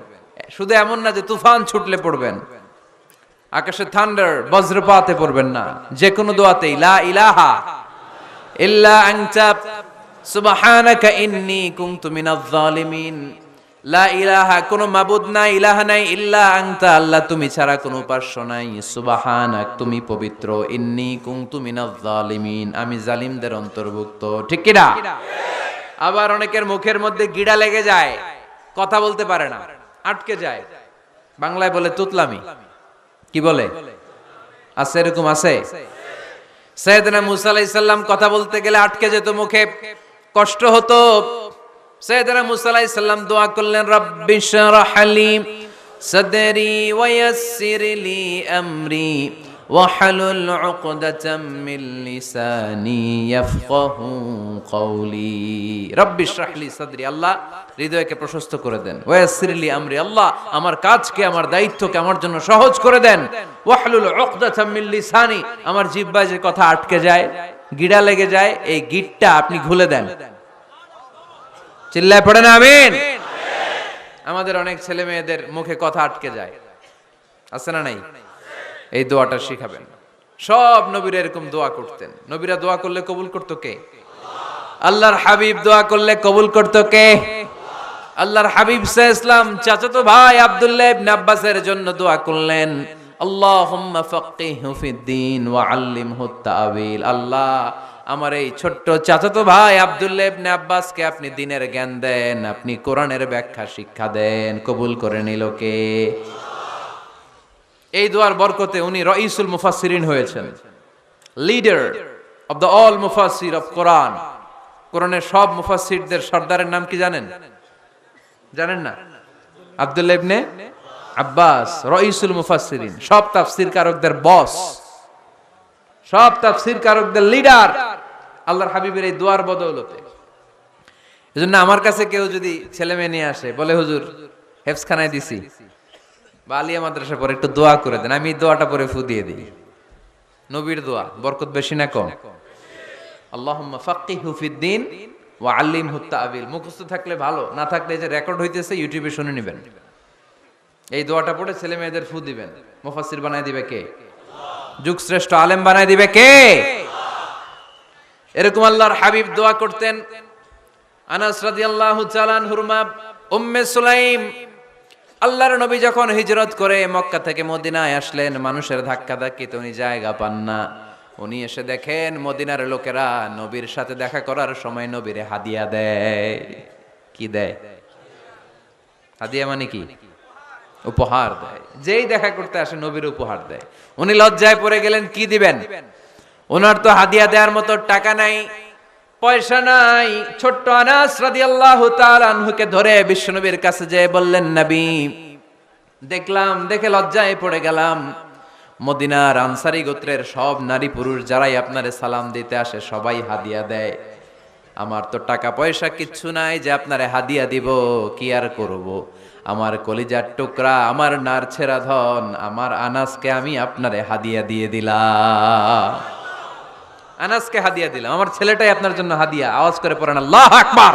শুধু এমন না যে তুফান ছুটলে পড়বেন, আকাশে থান্ডার বজ্রপাতে পড়বেন না। যে কোনো দোয়াতেই লা ইলাহা ইল্লা আনতা সুবহানাকা ইন্নী কুনতু মিনাজ জালিমিন। লা ইলাহা, কোনো মাবুদ নাই, ইলাহা নাই, ইল্লা আনতা, আল্লাহ তুমি ছাড়া কোনো উপাস্য নাই, সুবহানাক, তুমি পবিত্র, ইন্নী কুনতু মিনাজ জালিমিন, আমি জালিমদের অন্তর্ভুক্ত। ঠিক কি না? আবার অনেকের মুখের মধ্যে গিড়া লেগে যায়, কথা বলতে পারে না, আটকে যায়। বাংলায় বলে তুতলামি। কি বলে? আছে, এরকম আছে। সাইয়েদনা মুসা আলাইহিস সালাম কথা বলতে গেলে আটকে যেত, মুখে কষ্ট হতো। সাইয়েদনা মুসা আলাইহিস সালাম দোয়া করলেন, রাব্বিশ রাহ লি সাদরি ওয়া ইয়াসসির লি আমরি ওয়াহলুল উকদাতাম মিন লিসানি ইয়াফকাহু কওলি। রাব্বিশ রাহ লি সাদরি, আল্লাহ হৃদয়কে প্রশস্ত করে দেন। ওয়া ইয়াসসির লি আমরি, আল্লাহ আমার কাজকে, আমার দায়িত্বকে আমার জন্য সহজ করে দেন। ওয়াহলুল উকদাতাম মিন লিসানি, আমার জিহ্বায় যে কথা আটকে যায়, গিড়া লেগে যায়, এই গিটটা আপনি খুলে দেন। চিল্লায় পড়েন আমিন। আমাদের অনেক ছেলে মেয়েদের মুখে কথা আটকে যায়, আছে না নাই? এই দোয়াটা শিখাবেন। সব নবীরা এরকম দোয়া করতেন। নবীরা দোয়া করলে কবুল করতো কে? আল্লাহর হাবিব দোয়া করলে কবুল করতো কে? আল্লাহর হাবিব সাল্লাল্লাহু আলাইহি ওয়াসাল্লাম চাচাতো ভাই আব্দুল্লাহ ইবনে আব্বাসের জন্য দোয়া করলেন, আল্লাহুম্মা ফাক্কিহহু ফিদ্দীন ওয়া আল্লিমহু তা'ওয়িল। আল্লাহ আমার এই ছোট্ট চাচাতো ভাই আব্দুল্লাহ ইবনে আব্বাসকে আপনি দ্বীনের জ্ঞান দেন, আপনি কোরআনের ব্যাখ্যা শিক্ষা দেন। কবুল করে নিল কে? এই দোয়ার বরকতে উনি রাইসুল মুফাসসিরিন হয়েছেন, লিডার অফ দ্য অল মুফাসসির অফ কোরআন। কোরআনের সব মুফাসসিরদের সর্দারের নাম কি জানেন? জানেন না? আব্দুল্লাহ ইবনে আব্বাস রাইসুল মুফাসসিরিন, সব তাফসীর কারকদের বস, সব তাফসীর কারকদের লিডার আল্লাহর হাবিবের এই দোয়ার বদৌলতে। এজন্য আমার কাছে কেউ যদি ছেলে মেয়ে নিয়ে আসে, বলে হুজুর হেফজখানায় দিছি বা আলিয়া মাদ্রাসা পরে একটু দোয়া করে দেন, আমি দোয়াটা পরে ফু দিয়ে দিই। নবীর দোয়া, বরকত বেশি না কম? আল্লাহুম্মা ফাক্কিহহু ফিদ্দীন ওয়া আল্লিমহু তা'ওয়িল। মুখস্থ থাকলে ভালো, না থাকলে যে রেকর্ড হইতেছে ইউটিউবে শুনে নেবেন। এই দোয়াটা পড়ে ছেলে মেয়েদের ফু দিবেন। মুফাসসির বানায় দিবে কে? যুগ শ্রেষ্ঠ আলেম বানায় দিবে কে? এরকম আল্লাহর হাবিব দোয়া করতেন। আনাস রাদিয়াল্লাহু তাআলা আনহুর মা উম্মে সুলাইম, আল্লাহর নবী যখন হিজরত করে মক্কা থেকে মদিনায় আসলেন, মানুষের ধাক্কা ধাক্কিতে উনি জায়গা পান না। উনি এসে দেখেন মদিনার লোকেরা নবীর সাথে দেখা করার সময় নবীরে হাদিয়া দেয়। কি দেয়? হাদিয়া মানে কি? উপহার দেয়। যেই দেখা করতে আসে নবীর উপহার দেয়। উনি লজ্জায় পড়ে গেলেন, কি দিবেন? ওনার তো হাদিয়া দেওয়ার মতো টাকা নাই, পয়সা নাই। ছোট্ট আনাস রাদিয়াল্লাহু তাআলা আনহুকে ধরে বিশ্বনবীর কাছে যেয়ে বললেন, নবী দেখলাম, দেখে লজ্জায় পড়ে গেলাম, মদিনার আনসারী গোত্রের সব নারী পুরুষ যারাই আপনারে সালাম দিতে আসে সবাই হাদিয়া দেয়। আমার তো টাকা পয়সা কিচ্ছু নাই যে আপনারে হাদিয়া দিব, কি আর করব। আমার কলিজার টুকরা, আমার নারছেরা ধন, আমার আনাসকে আমি আপনারে হাদিয়া দিয়ে দিলাম। আনাসকে হাদিয়া দিলাম, আমার ছেলেটাই আপনার জন্য হাদিয়া। আওয়াজ করে পড়েন আল্লাহু আকবার।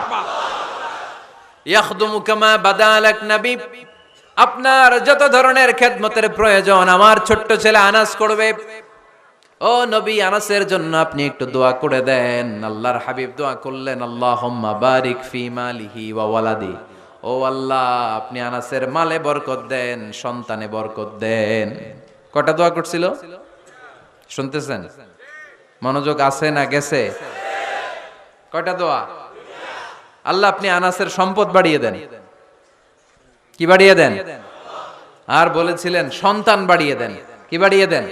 ইয়াখদুমু কামা বাদালাক নবী, আপনার যত ধরনের খেদমতের প্রয়োজন আমার ছোট্ট ছেলে আনাস করবে। ও নবী, আনাসের জন্য আপনি একটু দোয়া করে দেন। আল্লাহর হাবিব দোয়া করলেন, আল্লাহুম্মা বারিক ফি মালিহি ওয়া ওয়ালাদি। ও আল্লাহ, আপনি আনাসের মালে বরকত দেন, সন্তানে বরকত দেন। কটা দোয়া করছিল শুনতেছেন? মনোযোগ আছে না গেছে? কয়টা দোয়া? আল্লাহ আপনি আনাসের সম্পদ বাড়িয়ে দেন। কি বাড়িয়ে দেন? আর বলেছিলেন সন্তান বাড়িয়ে দেন। কি বাড়িয়ে দেন?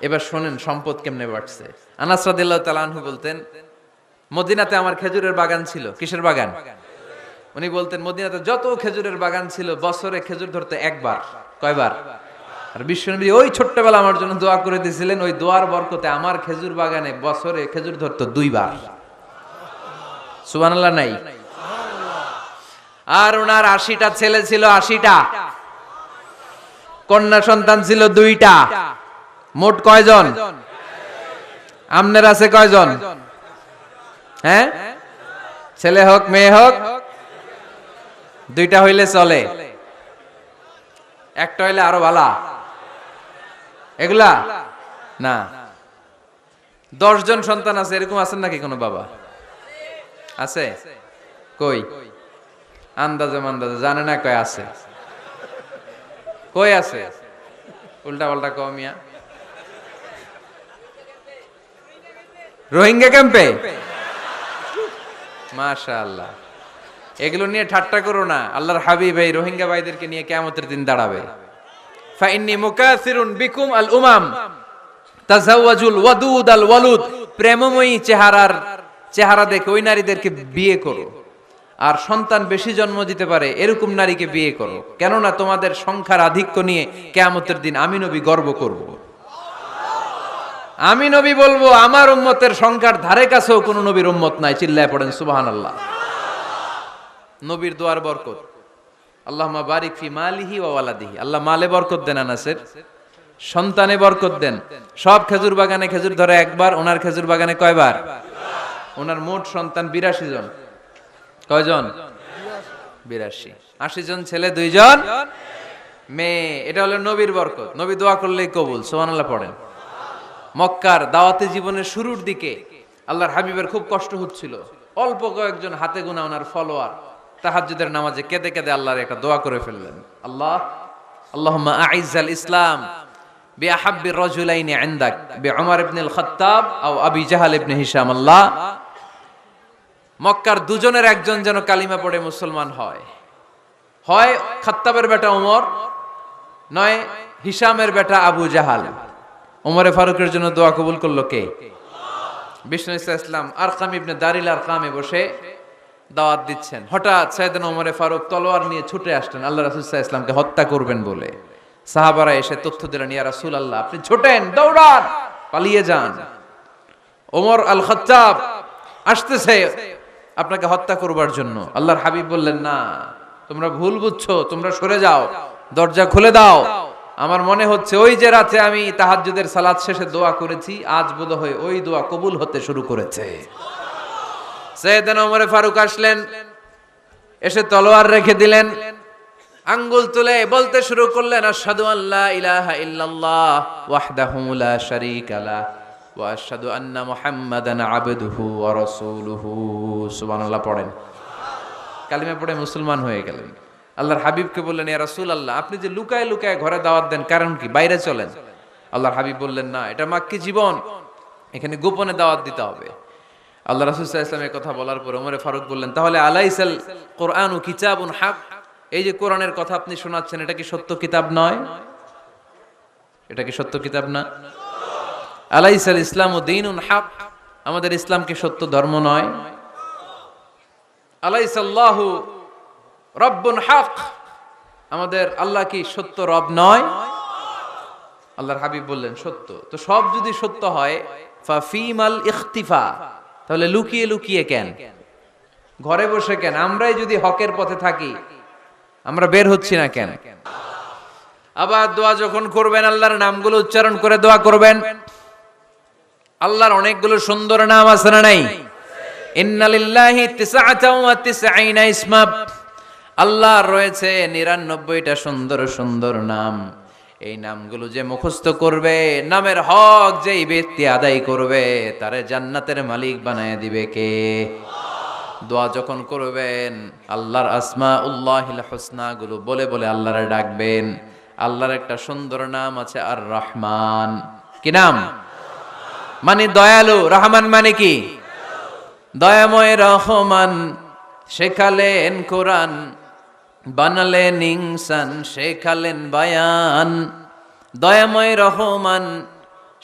এবার শোনেন সম্পদ কেমনে বাড়ছে। আনাস রাদিয়াল্লাহু তাআলা আনহু বলতেন, মদিনাতে আমার খেজুরের বাগান ছিল। কিসের বাগান? উনি বলতেন মদিনাতে যত খেজুরের বাগান ছিল বছরে খেজুর ধরতে একবার। কয়বার? আর বিশ্বনবী ওই ছোট্টবেলা আমার জন্য দোয়া করে দিয়েছিলেন, ওই দোয়ার বরকতে আমার খেজুর বাগানে বছরে খেজুর ধরতো 2 বার। সুবহানাল্লাহ নাই? আর ওনার 80টা ছেলে ছিল, 80টা। কন্যা সন্তান ছিল 2টা। মোট কয়জন? আমনের আছে কয়জন? হ্যাঁ, ছেলে হোক মেয়ে হোক 2টা হইলে চলে, একটা হইলে আরো ভালো। এগুলা না, 10 জন সন্তান আছে এরকম আছেন নাকি কোনো বাবা? আছে? কই? আন্দাজে মান্দাজে জানে না কয় আছে। কই আছে? উল্টা পাল্টা কমিয়া রোহিঙ্গা ক্যাম্পে। মাশাআল্লাহ, এগুলো নিয়ে ঠাট্টা করো না। আল্লাহর হাবিব এই রোহিঙ্গা ভাইদেরকে নিয়ে কিয়ামতের দিন দাঁড়াবে। ফা ইন্নী মুকাসিরুন বিকুম আল উমাম তাজাওয়াজুল ওয়াদুদ আল ওয়ালুদ। প্রেমময়ী চেহারা দেখে ওই নারীদেরকে বিয়ে করো, আর সন্তান বেশি জন্ম দিতে পারে এরকম নারীকে বিয়ে করো, কেননা তোমাদের সংখ্যার আধিক্য নিয়ে কিয়ামতের দিন আমি নবী গর্ব করব। আমি নবী বলবো আমার উম্মতের সংখ্যার ধারে কাছেও কোন নবীর উম্মত নাই। চিল্লায় পড়েন সুবহানাল্লাহ। নবীর দোয়ার বরকত। আল্লাহুম্মা বারিক ফি মালিহি ওয়া ওয়ালাদিহি। আল্লাহ মালে বরকত দেন আনাসের, সন্তানে বরকত দেন। সব খেজুর বাগানে খেজুর ধরে একবার, ওনার খেজুর বাগানে কয়বার? ওনার মোট সন্তান 82 জন। কয়জন? 82। 80 জন ছেলে, 2 জন মেয়ে। এটা হলো নবীর বরকত। নবী দোয়া করলেই কবুল। সুবহানাল্লাহ পড়েন। মক্কার দাওয়াতি জীবনের শুরুর দিকে আল্লাহর হাবিবের খুব কষ্ট হচ্ছিল। অল্প কয়েকজন হাতে গোনা ওনার ফলোয়ার তাহাজ্জুদের নামাজে কেঁদে কেঁদে আল্লাহর একটা দোয়া করে ফেললেন। আল্লাহুম্মা আইজ্জাল ইসলাম বিআহাব্বির রাজুলাইনি ইনদাক বিউমর ইবনুল খাত্তাব আও আবি জাহাল ইবনে হিশাম। আল্লাহ, মক্কার দুজনের একজন যেন কালিমা পড়ে মুসলমান হয়। হয় খাত্তাবের বেটা ওমর, নয় হিশামের বেটা আবু জাহাল। ওমরে ফারুকের জন্য দোয়া কবুল করলো কে? বিষ্ণু ইসলাম আরকাম ইবনে দারিল আরকামে বসে দাওয়াত দিচ্ছেন। হঠাৎ সাইয়েদনা ওমরে ফারুক তলোয়ার নিয়ে ছুটে আসলেন আল্লাহ রাসূল সাল্লাল্লাহু আলাইহি ওয়াসাল্লামকে হত্যা করবেন বলে। সাহাবারা এসে তথ্য দিলেন, ইয়া রাসূলুল্লাহ আপনি ছোটেন, দৌড়ান, পালিয়ে যান। ওমর আল খাত্তাব আসতেছে আপনাকে হত্যা করবার জন্য। আল্লাহর হাবিব বললেন, না, তোমরা ভুল বুঝছো, তোমরা সরে যাও, দরজা খুলে দাও। আমার মনে হচ্ছে ওই যে রাতে আমি তাহাজ্জুদের সালাত শেষে দোয়া করেছি, আজ বোধহয় ওই দোয়া কবুল হতে শুরু করেছে। সাইয়েদনা ওমরে ফারুক আসলেন, এসে তলোয়ার রেখে দিলেন, আঙ্গুল তুলে বলতে শুরু করলেন, আশহাদু আল্লা ইলাহা ইল্লাল্লাহ ওয়াহদাহু লা শারীকা লা ওয়া আশহাদু আন্না মুহাম্মাদান আবদুহু ওয়া রাসূলুহু। সুবহানাল্লাহ পড়েন। কালিমা পড়ে মুসলমান হয়ে গেলেন। আল্লাহর হাবিবকে বললেন, ইয়া রাসূলুল্লাহ আপনি যে লুকায় লুকায় ঘরে দাওয়াত দেন, কারণ কি? বাইরে চলেন। আল্লাহর হাবিব বললেন, না, এটা মাক্কি জীবন, এখানে গোপনে দাওয়াত দিতে হবে। আল্লাহ রাসূল সাল্লাল্লাহু আলাইহি ওয়াসাল্লামের কথা বলার পর ওমরে ফারুক বললেন, তাহলে আলাইসাল কোরআনু কিতাবুন হক, এই যে কোরআনের কথা আপনি শোনাচ্ছেন এটা কি সত্য কিতাব নয়? এটা কি সত্য কিতাব না? আলাইসাল ইসলামু দীনুন হক, আমাদের ইসলাম কি সত্য ধর্ম নয়? আলাইসাল্লাহু রব্বুন হক, আমাদের আল্লাহ কি সত্য রব নয়? আল্লাহর হাবিব বললেন, সত্য। তো সব যদি সত্য হয়, ফাফিমাল ইখতিফা, তাহলে লুকিয়ে লুকিয়ে কেন, ঘরে বসে কেন? আমরাই যদি হকের পথে থাকি, আমরা বের হচ্ছি না কেন? আবার দোয়া যখন করবেন আল্লাহর নামগুলো উচ্চারণ করে দোয়া করবেন। আল্লাহর অনেকগুলো সুন্দর নাম আছে না নাই? ইন্নালিল্লাহি 99 ইসমা, আল্লাহর রয়েছে 99টা সুন্দর সুন্দর নাম। এই নামগুলো যে মুখস্থ করবে, নামের হক যেই ব্যক্তি আদায় করবে, তারে জান্নাতের মালিক বানায় দিবে কে? দোয়া যখন করবেন আল্লাহর আসমাউল্লাহিল হুসনা গুলো বলে বলে আল্লাহরে ডাকবেন। আল্লাহর একটা সুন্দর নাম আছে আর রহমান। কি নাম? মানে দয়ালু। রহমান মানে কি? দয়াময়। রহমান শেখালেন কোরআন, বানালেন ইনসান, শেখালেন বায়ান। দয়াময় রহমান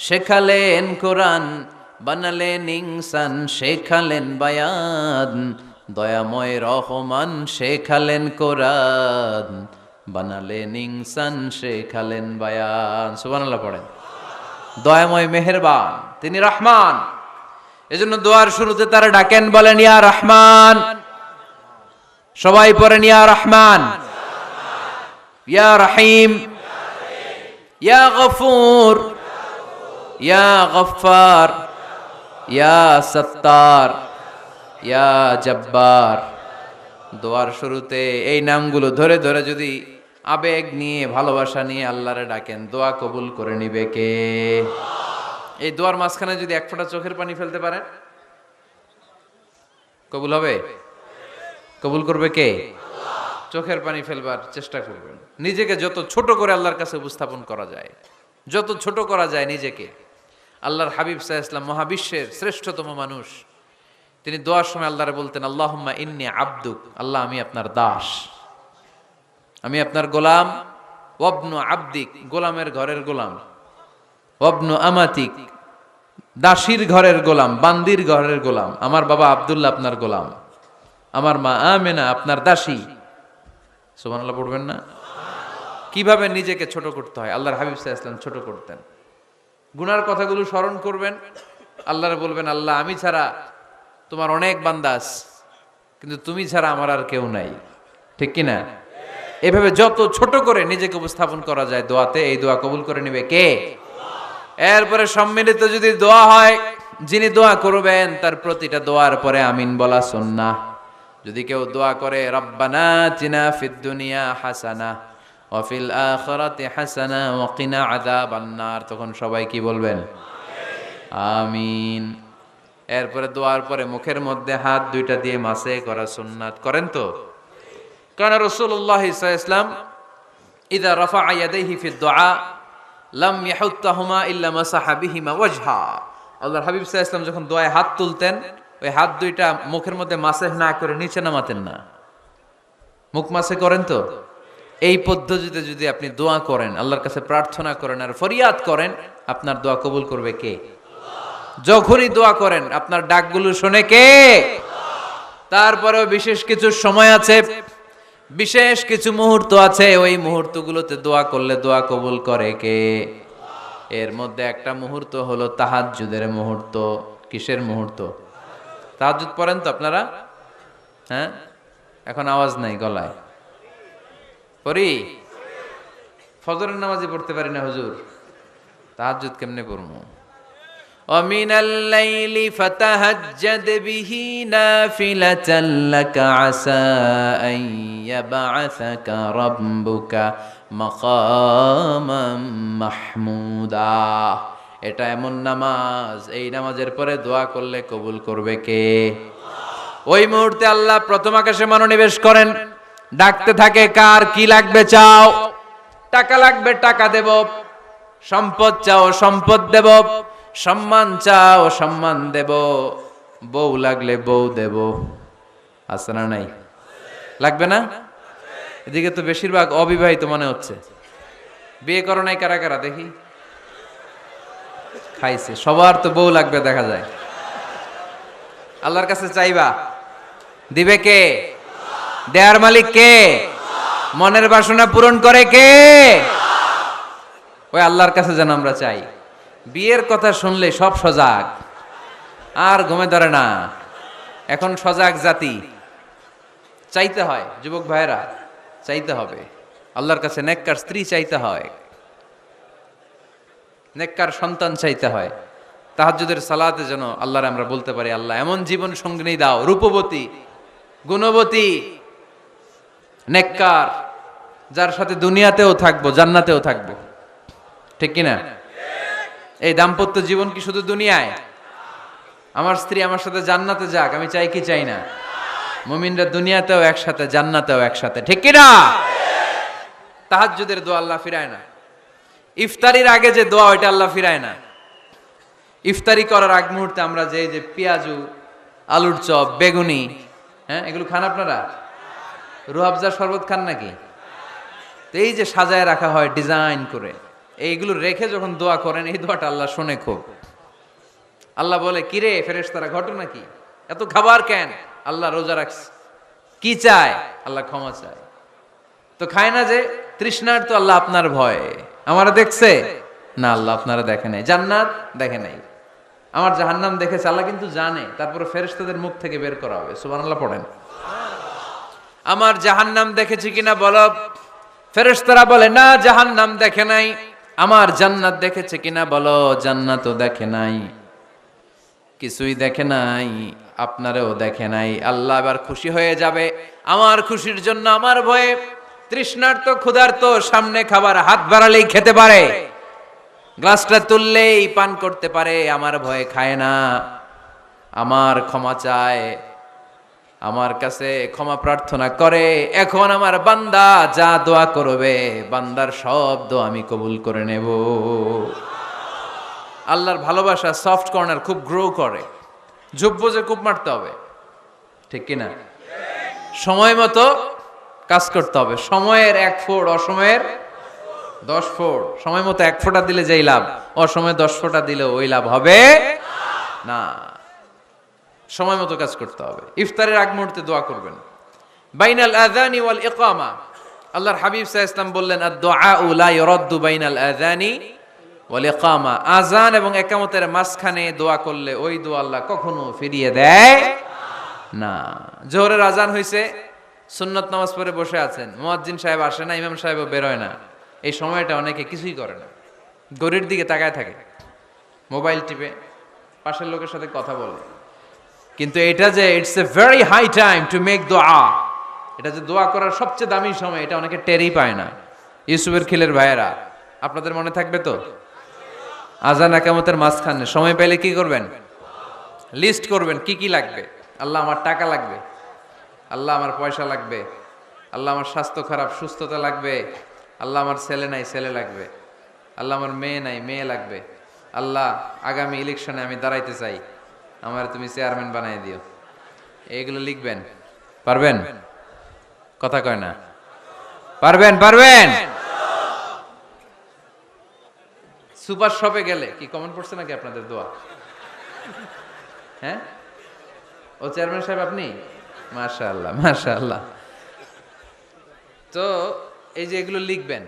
শেখালেন কোরআন, বানালেন ইনসান, শেখালেন বায়ান। দয়াময় রহমান শেখালেন কোরআন, বানালেন ইনসান, শেখালেন বায়ান। সুবহানাল্লাহ পড়েন। দয়াময় মেহেরবান, তিনি রহমান। এজন্য দোয়ার শুরুতে তারা ডাকেন, বলেন ইয়া রহমান। সবাই পড়েন ইয়া রহমান, ইয়া রহিম, ইয়া গফুর, ইয়া গফফার, ইয়া সত্তার, ইয়া জব্বার। দোয়ার শুরুতে এই নামগুলো ধরে ধরে যদি আবেগ নিয়ে, ভালোবাসা নিয়ে আল্লাহরে ডাকেন, দোয়া কবুল করে নিবে কে? এই দোয়ার মাঝখানে যদি এক ফোঁটা চোখের পানি ফেলতে পারেন, কবুল হবে? কবুল করবে কে? চোখের পানি ফেলবার চেষ্টা করবেন। নিজেকে যত ছোট করে আল্লাহর কাছে উপস্থাপন করা যায়, যত ছোট করা যায় নিজেকে। আল্লাহর হাবিব সাল্লাল্লাহু আলাইহি ওয়াসাল্লাম, মহাবিশ্বের শ্রেষ্ঠতম মানুষ, তিনি দোয়ার সময় আল্লাহরে বলতেন, আল্লাহুম্মা ইন্নী আবদুক, আল্লাহ আমি আপনার দাস, আমি আপনার গোলাম। ওয়াবনু আবদিক, গোলামের ঘরের গোলাম। ওয়াবনু আমাতিক, দাসীর ঘরের গোলাম, বান্দির ঘরের গোলাম। আমার বাবা আব্দুল্লাহ আপনার গোলাম, আমার মা আমেনা আপনার দাসী। সুবহানাল্লাহ পড়বেন না? কিভাবে নিজেকে ছোট করতে হয় আল্লাহর হাবিব সাল্লাল্লাহু আলাইহি ওয়াসাল্লাম ছোট করতেন। গুনার কথাগুলো স্মরণ করবেন, আল্লাহরে বলবেন, আল্লাহ আমি ছাড়া তোমার অনেক বান্দা আছে, কিন্তু তুমি ছাড়া আমার আর কেউ নাই। ঠিক কিনা? এভাবে যত ছোট করে নিজেকে উপস্থাপন করা যায় দোয়াতে, এই দোয়া কবুল করে নেবে কে? এরপরে সম্মিলিত যদি দোয়া হয়, যিনি দোয়া করবেন তার প্রতিটা দোয়ার পরে আমিন বলা সুন্নাহ। যদি কেউ দোয়া করে রব্বানা আতিনা ফিদ দুনিয়া হাসানা ওয়া ফিল আখিরাতি হাসানা ওয়া কিনা আযাবান নার, তখন সবাই কি বলবেন? আমিন। এরপরে দোয়ার পরে মুখের মধ্যে হাত দুইটা দিয়ে মাসে করা সুন্নাত। করেন তো? কারণ রাসূলুল্লাহ সাল্লাল্লাহু আলাইহি ওয়াসাল্লাম ইযা রাফা'a ইয়াদাইহি ফিদ দুআ লাম ইয়াহুত্তাহুমা ইল্লা মাসাহা বিহিমা ওয়াজহা। আল্লাহর হাবিব সাল্লাল্লাহু আলাইহি ওয়াসাল্লাম যখন দোয়ায় হাত তুলতেন, ওই হাত দুইটা মুখের মধ্যে মাসেহ না করে নিচে নামাতেন না। মুখ মাসে করেন তো? এই পদ্ধতিতে যদি আপনি দোয়া করেন, আল্লাহর কাছে প্রার্থনা করেন আর ফরিয়াদ করেন, আপনার দোয়া কবুল করবে কে? যখনই দোয়া করেন আপনার ডাকগুলো শোনে কে? তারপরেও বিশেষ কিছু সময় আছে, বিশেষ কিছু মুহূর্ত আছে, ওই মুহূর্তগুলোতে দোয়া করলে দোয়া কবুল করে কে? এর মধ্যে একটা মুহূর্ত হলো তাহাজ্জুদের মুহূর্ত। কিসের মুহূর্ত? তাহাজ্জুদ পড়েন তো আপনারা? হ্যাঁ, এখন আওয়াজ নাই গলায়। পড়ি? ফজরের নামাজই পড়তে পারি না হুজুর, তাহাজ্জুদ কেমনে পড়বো? ومن الليل فتهجد به نافلة لك عسى أن يبعثك ربك مقاما محمودا। এটা এমন নামাজ, এই নামাজের পরে দোয়া করলে কবুল করবে কে? ওই মুহূর্তে আল্লাহ প্রথম আকাশে মনোনিবেশ করেন, ডাকতে থাকে, কার কি লাগবে চাও? টাকা লাগবে টাকা দেব, সম্পদ চাও সম্পদ দেব, সম্মান চাও সম্মান দেব, বউ লাগলে বউ দেব। আছে না নাই? লাগবে না? এদিকে তো বেশিরভাগ অবিবাহিত মনে হচ্ছে। বিয়ে করো নাই কারা কারা দেখি? খাইছে। সবার তো বউ লাগবে দেখা যায়। আল্লাহর কাছে চাইবা, দিবে কে? দেয়ার মালিক কে? মনের বাসনা পূরণ করে কে? ওই আল্লাহর কাছে যেন আমরা চাই। বিয়ের কথা শুনলে সব সজাগ, আর ঘুমে ধরে না। এখন সজাগ জাতি, চাইতে হয়। যুবক ভাইরা চাইতে হবে আল্লাহর কাছে, নেককার স্ত্রী চাইতে হয়, নেককার সন্তান চাইতে হয়। তাহাজ্জুদের সালাতে যেন আল্লাহর আমরা বলতে পারি, আল্লাহ এমন জীবন সঙ্গিনী দাও, রূপবতী, গুণবতী, নেককার, যার সাথে দুনিয়াতেও থাকবো জান্নাতেও থাকবো। ঠিক কিনা? এই দাম্পত্য জীবন কি শুধু দুনিয়ায়? আমার স্ত্রী আমার সাথে জান্নাতে যাক, আমি চাই কি চাই না? মুমিনরা দুনিয়াতেও একসাথে, জান্নাতেও একসাথে, ঠিক কিনা? তাহাজ্জুদের দোয়া আল্লাহ ফিরায় না। ইফতারির আগে যে দোয়া, ওইটা আল্লাহ ফিরায় না। ইফতারি করার আগ মুহূর্তে আমরা যে পেঁয়াজু, আলুর চপ, বেগুনি, হ্যাঁ, এগুলো খান আপনারা? রুহাবজা শরবত খান নাকি? তো এই যে সাজায় রাখা হয় ডিজাইন করে, এইগুলো রেখে যখন দোয়া করেন, এই দোয়াটা আল্লাহ শোনে খুব। আল্লাহ বলে, কিরে ফেরেশতারা, ঘটনা কি? এত খাবার কেন? আল্লাহ রোজা রাখছে। কি চায়? আল্লাহ ক্ষমা চায়। তো খায় না যে তৃষ্ণার, তো আল্লাহ আপনার ভয়। আমারা দেখছে না, আল্লাহ আপনারা দেখে নাই। জান্নাত দেখে নাই, আমার জাহান্নাম দেখেছে আল্লাহ কিন্তু জানে। তারপরে ফেরেশতাদের মুখ থেকে বের করা হবে। সুবহানাল্লাহ পড়েন। আমার জাহান্নাম দেখেছি কিনা বলো। ফেরেশতারা বলে, না জাহান্নাম দেখে নাই। আমার জান্নাত দেখেছে কিনা বলো। জান্নাতও দেখে নাই, কিছুই দেখে নাই, আপনারেও দেখে নাই। আল্লাহ এবার খুশি হয়ে যাবে। আমার খুশির জন্য আমার ভয়ে তৃষ্ণার্ত ক্ষুধার্ত সামনে খাবার হাত বাড়ালেই খেতে পারে, গ্লাসটা তুললেই পান করতে পারে, আমার ভয়ে খায় না। আমার ক্ষমা চায়, আমার কাছে ক্ষমা প্রার্থনা করে। এখন আমার বান্দা যা দোয়া করবে, বান্দার সব দোয়া আমি কবুল করে নেব। আল্লাহর ভালোবাসা সফট কর্নার খুব গ্রো করে। যোগ্য যে কূপ মারতে হবে, ঠিক কিনা? সময় মতো কাজ করতে হবে। সময়ের 1 ফোঁট, অসময়ের 10 ফোঁট। সময় মতো 1 ফোঁটা দিলে যেই লাভ, অসময়ে 10 ফোঁটা দিলে ওই লাভ হবে না। সময় মতো কাজ করতে হবে। ইফতারের আগ মুহূর্তে দোয়া করবেন। বাইনাল আযানি ওয়াল ইকামা, আল্লাহর হাবিব সাল্লাল্লাহু আলাইহি ওয়াসাল্লাম বললেন, আদ-দুআউ লা ইউরাদ্দু বাইনাল আযানি ওয়াল ইকামা। আযান এবং ইকামতের মাঝখানে দোয়া করলে ওই দোয়া আল্লাহ কখনো ফিরিয়ে দেয় না। জোহরের আযান হইছে, সুন্নত নামাজ পড়ে বসে আছেন, মুয়াজ্জিন সাহেব আসে না, ইমাম সাহেবও বের হয় না। এই সময়টা অনেকে কিছুই করে না, ঘড়ির দিকে তাকায় থাকে, মোবাইল টিপে, পাশের লোকের সাথে কথা বলে। কিন্তু এটা যে it's a very high time to make দোয়া, এটা যে দোয়া করার সবচেয়ে দামি সময়, এটা অনেকে টেরই পায় না। ইউসুফের খিলের ভাইয়েরা, আপনাদের মনে থাকবে তো? আযান ইকামতের মাঝখানে সময় পেলে কি করবেন? লিস্ট করবেন কি কি লাগবে। আল্লাহ আমার টাকা লাগবে, আল্লাহ আমার পয়সা লাগবে, আল্লাহ আমার স্বাস্থ্য খারাপ, সুস্থতা লাগবে, আল্লাহ আমার ছেলে নাই, ছেলে লাগবে, আল্লাহ আমার মেয়ে নাই, মেয়ে লাগবে, আল্লাহ আগামী ইলেকশনে আমি দাঁড়াইতে চাই, আমার তুমি চেয়ারম্যান বানাই দিও। এইগুলো লিখবেন। পারবেন? কথা কয় না। পারবেন? পারবেন? সুপার শপে গেলে কি কমেন্ট পড়ছে নাকি আপনাদের দোয়া? হ্যাঁ, ও চেয়ারম্যান সাহেব আপনি? মাশাআল্লাহ, মাশাআল্লাহ। তো এই যে এগুলো লিখবেন।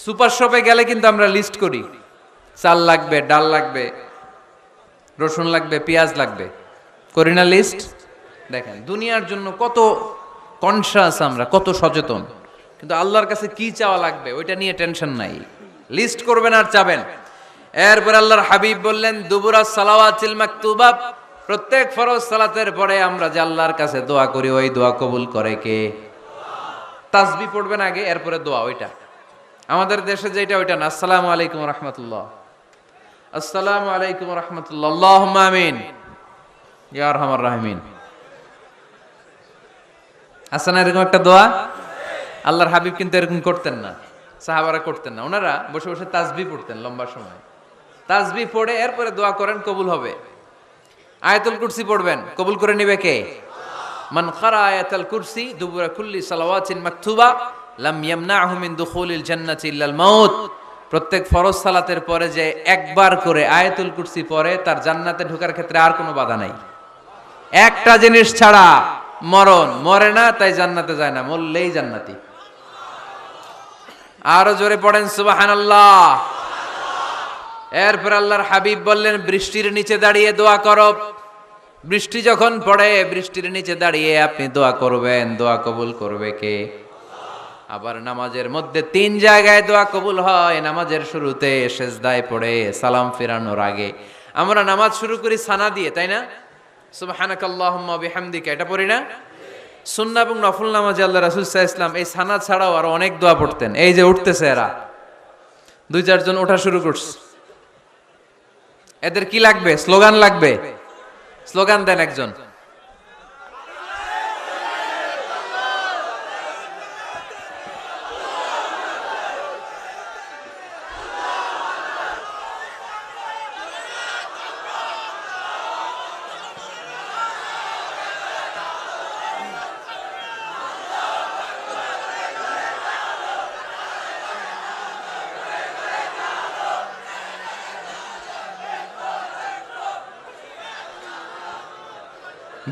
সুপার শপে গেলে কিন্তু আমরা লিস্ট করি, চাল লাগবে, ডাল লাগবে, রসুন লাগবে, পেঁয়াজ লাগবে, করি না লিস্ট? দেখেন দুনিয়ার জন্য কত কনসাস আমরা, কত সচেতন, কিন্তু আল্লাহর কাছে কি চাওয়া লাগবে ওইটা নিয়ে টেনশন নাই। লিস্ট করবেন আর চাবেন। এরপর আল্লাহর হাবিব বললেন, দুবুরা সালাওয়াতিল মাকতুবা, প্রত্যেক ফরজ সালাতের পরে আমরা যে আল্লাহর কাছে দোয়া করি, ওই দোয়া কবুল করে কে? তাসবিহ পড়বেন আগে, এরপরে দোয়া। ওইটা আমাদের দেশে যেটা, ওইটা না। আসসালামু আলাইকুম ওয়া রাহমাতুল্লাহ, আসসালামু আলাইকুম ওয়া রাহমাতুল্লাহ, আল্লাহুম্মা আমিন ইয়া আরহামার রাহিমিন। আছে না এরকম একটা দোয়া? আল্লাহর হাবিব কিন্তু এরকম করতেন না, সাহাবারা করতেন না। ওনারা বসে বসে তাসবিহ পড়তেন লম্বা সময়। তাসবিহ পড়ে এরপরে দোয়া করেন, কবুল হবে। আয়াতুল কুরসি পড়বেন, কবুল করে নিবে কে? মান ক্বারা আয়াতুল কুরসি দুবুরা কুল্লি সালাওয়াতিন মাকতুবা লাম ইয়ামনাহু মিন দুখুলিল জান্নাতি ইল্লাল মাউত। প্রত্যেক ফরজ সালাতের পরে যে একবার করে আয়াতুল কুরসি পড়ে, তার জান্নাতে ঢোকার ক্ষেত্রে আর কোনো বাধা নাই। একটা জিনিস ছাড়া, মরণ। মরে না তাই জান্নাতে যায় না, মরলেই জান্নাতি। আরো জোরে পড়েন সুবহানাল্লাহ। এরপর আল্লাহর হাবিব বললেন, বৃষ্টির নিচে দাঁড়িয়ে দোয়া করো। বৃষ্টি যখন পড়ে, বৃষ্টির নিচে দাঁড়িয়ে আপনি দোয়া করবেন, দোয়া কবুল করবে কে? আবার নামাজের মধ্যে 3 জায়গায় দোয়া কবুল হয়। নামাজের শুরুতে, সেজদায় পড়ে, সালাম ফেরানোর আগে। আমরা নামাজ শুরু করি সানা দিয়ে, তাই না? সুবহানাকাল্লাহুম্মা বিহামদিকা, এটা পড়ি না? সুন্নাহ এবং নফল নামাজে আল্লাহ রাসূল সাল্লাল্লাহু আলাইহি ওয়াসাল্লাম এই সানা ছাড়াও আরো অনেক দোয়া পড়তেন। এই যে উঠতেছে এরা, দুই চারজন ওঠা শুরু করছে। এদের কি লাগবে? স্লোগান লাগবে। স্লোগান দেন একজন।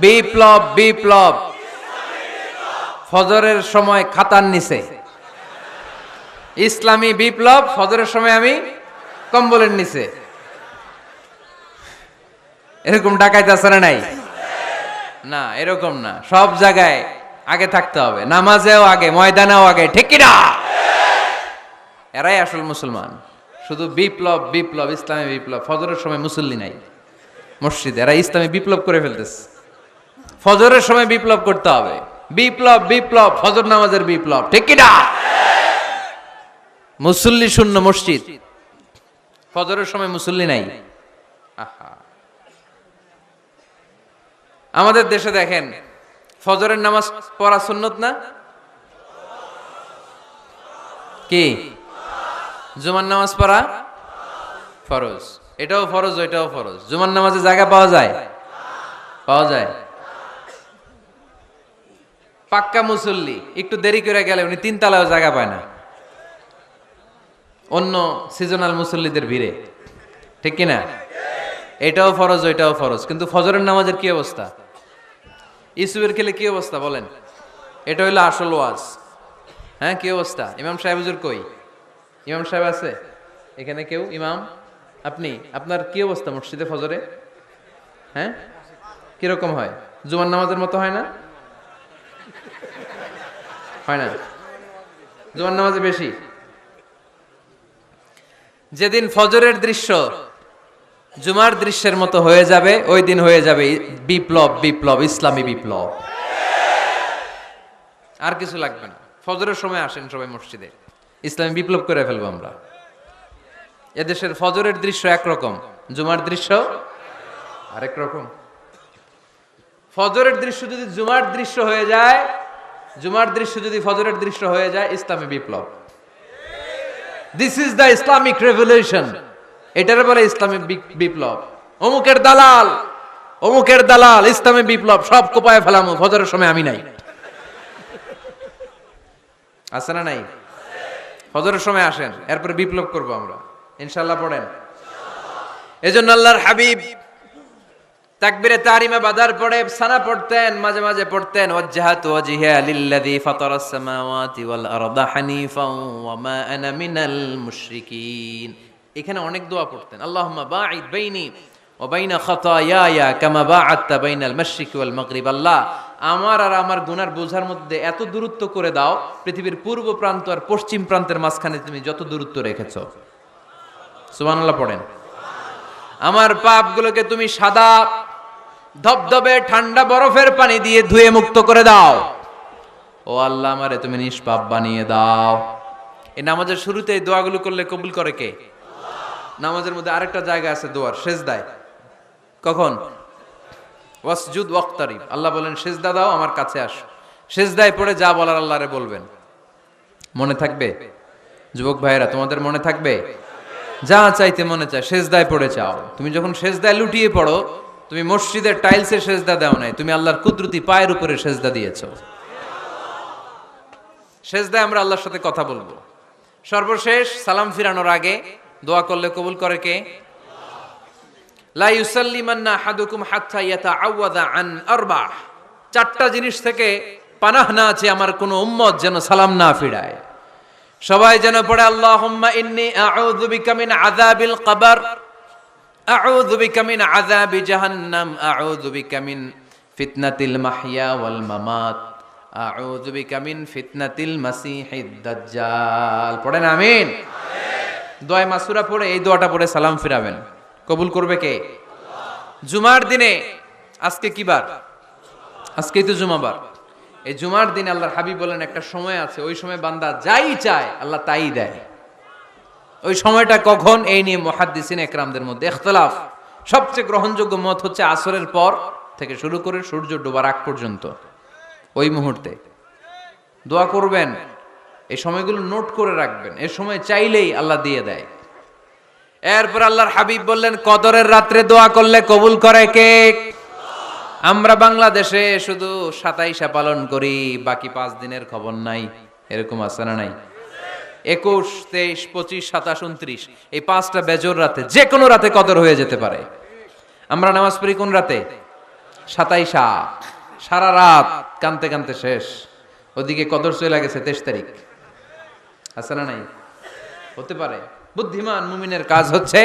বিপ্লব বিপ্লব, ফজরের সময় খাতার নিচে। ইসলামী বিপ্লব, ফজরের সময় আমি কম্বলের নিচে। এরকম ডাকাইতে আছে না নাই? না, এরকম না। সব জায়গায় আগে থাকতে হবে, নামাজেও আগে, ময়দানেও আগে, ঠিক কি না? এরাই আসল মুসলমান। শুধু বিপ্লব বিপ্লব, ইসলামী বিপ্লব, ফজরের সময় মুসল্লি নাই মসজিদে। এরা ইসলামী বিপ্লব করে ফেলতেছে। ফজরের সময় বিপ্লব করতে হবে। বিপ্লব বিপ্লব, ফজর নামাজের বিপ্লব, ঠিক কি না? মুসল্লি শূন্য মসজিদ, ফজরের সময় মুসল্লি নাই। আহা, আমাদের দেশে দেখেন, ফজরের নামাজ পড়া সুন্নত না? কি? জুমার নামাজ পড়া ফরজ। এটাও ফরজ, ওইটাও ফরজ। জুমার নামাজে জায়গা পাওয়া যায়? পাওয়া যায়। পাক্কা মুসল্লি একটু দেরি করে গেলে উনি 3 তলায়ও জায়গা পায় না, অন্য সিজনাল মুসল্লিদের ভিড়ে, ঠিক কিনা? এটাও ফরজ, ওইটাও ফরজ। কিন্তু ফজরের নামাজের কি অবস্থা? ইসুবের খেলে কি অবস্থা বলেন? এটা হইলো আসল ওয়াজ। হ্যাঁ, কি অবস্থা? ইমাম সাহেব হুজুর কই? ইমাম সাহেব আছে এখানে কেউ? ইমাম আপনি, আপনার কি অবস্থা মসজিদে ফজরে? হ্যাঁ, কিরকম হয়? জুমার নামাজের মতো হয় না? হয় না? জুমার নামাজে বেশি। যেদিন ফজরের দৃশ্য জুমার দৃশ্যের মতো হয়ে যাবে, ওই দিন হয়ে যাবে বিপ্লব বিপ্লব, ইসলামী বিপ্লব। আর কিছু লাগবে না। ফজরের সময় আসেন সবাই মসজিদে, ইসলামী বিপ্লব করে ফেলবো আমরা। এদেশের ফজরের দৃশ্য একরকম, জুমার দৃশ্য আরেক রকম। ফজরের দৃশ্য যদি জুমার দৃশ্য হয়ে যায়, জুমার দৃশ্য যদি ফজরের দৃশ্য হয়ে যায়, ইসলামী বিপ্লব। This is the Islamic revolution. এটারে বলে ইসলামী বিপ্লব। অমুকের দালাল, অমুকের দালাল, ইসলামী বিপ্লব সব কোপায় ফেলামু, ফজরের সময় আমি নাই। আছে না নাই? ফজরের সময় আসেন, এরপরে বিপ্লব করব আমরা ইনশাআল্লাহ। পড়েন। এজন্য আল্লাহর হাবিব তাকবীরে তাহরিমা বাদার পড়ে সানা পড়তেন, মাঝে মাঝে পড়তেন ওয়াজহাতু ওয়াজহিয়া লিল্লাযী ফাতারাস সামাওয়াতি ওয়াল আরদা হানিফাও ওয়া মা আনা মিনাল মুশরিকিন। এখানে অনেক দোয়া পড়তেন। আল্লাহুম্মা বাঈদ বাইনি ওয়া বাইনা খাতায়ায়া কামা বাআদতা বাইনাল মাশরিকি ওয়াল মাগরিব। আল্লাহ, আমার আর আমার গুনার বোঝার মধ্যে এত দূরত্ব করে দাও, পৃথিবীর পূর্ব প্রান্ত আর পশ্চিম প্রান্তের মাঝখানে তুমি যত দূরত্ব রেখেছো। সুবহানাল্লাহ পড়েন। আমার পাপগুলোকে তুমি সাদা ধবধবে ঠান্ডা বরফের পানি দিয়ে ধুয়ে মুক্ত করে দাও। ও আল্লাহ, আমারে তুমি নিষ্পাপ বানিয়ে দাও। এই নামাজের শুরুতে এই দোয়াগুলো করলে কবুল করে কে? নামাজের মধ্যে আরেকটা জায়গা আছে দোয়ার, সেজদায়। কখন? ওয়াসজুদ ওয়াক্তারিব। আল্লাহ বলেন সেজদা দাও, আমার কাছে আসো। সেজদায় পড়ে যা বলার আল্লাহরে বলবেন। মনে থাকবে? যুবক ভাইয়েরা, তোমাদের মনে থাকবে? যা চাইতে মনে চায় সেজদায় পড়ে চাও। তুমি যখন সেজদায় লুটিয়ে পড়ো, তুমি মসজিদের টাইলসে সেজদা দাও নাই, তুমি আল্লাহর কুদরতি পায়ের উপরে সেজদা দিয়েছো। সেজদায় আমরা আল্লাহর সাথে কথা বলবো। সর্বশেষ সালাম ফিরানোর আগে দোয়া করলে কবুল করে কে? লা ইউসাল্লিমান্না আহাদুকুম হাত্তা ইয়াতাআওয়াযা আন আরবা। 4টা জিনিস থেকে পানাহ না আছে আমার কোন উম্মত যেন সালাম না ফিরায়। সবাই যেন পড়ে আল্লাহুম্মা ইন্নী আউযু বিকা মিন আযাবিল কবর, আউযু বিকা মিন আযাবি জাহান্নাম, আউযু বিকা মিন ফিতনাতিল মাহইয়া ওয়াল মামাত, আউযু বিকা মিন ফিতনাতিল মাসিহিদ দাজ্জাল। পড়েন আমিন। দোয়া মাসুরা পড়ে এই দোয়াটা পড়ে সালাম ফিরাবেন। কবুল করবে কে? জুমার দিনে, আজকে কি বার? আজকেই তো জুমাবার। এই জুমার দিনে আল্লাহর হাবিব বলেন একটা সময় আছে, ওই সময় বান্দা যাই চায় আল্লাহ তাই দেয়। ওই সময়টা কখন, এই নিয়ে মুহাদ্দিসিন একরামদের মধ্যে ইখতিলাফ। সবচেয়ে গ্রহণযোগ্য মত হচ্ছে আসরের পর থেকে শুরু করে সূর্য ডোবার আগ পর্যন্ত ওই মুহূর্তে দোয়া করবেন। এই সময়গুলো নোট করে রাখবেন, এই সময় চাইলেই আল্লাহ দিয়ে দেয়। এরপর আল্লাহর হাবিব বললেন, কদরের রাত্রে দোয়া করলে কবুল করে কে? আমরা বাংলাদেশে শুধু 27 পালন করি, বাকি 5 দিনের খবর নাই। এরকম আছে না নাই? 21, 23, 25, 27, 29 এই 5টা বেজর রাতে, যে কোনো রাতে কদর হয়ে যেতে পারে। আমরা নামাজ পড়ি কোন রাতে? 27। সারা রাত কানতে কানতে শেষ, ওদিকে কদর চলে গেছে 23 তারিখ। আছে না নাই? হতে পারে। বুদ্ধিমান মুমিনের কাজ হচ্ছে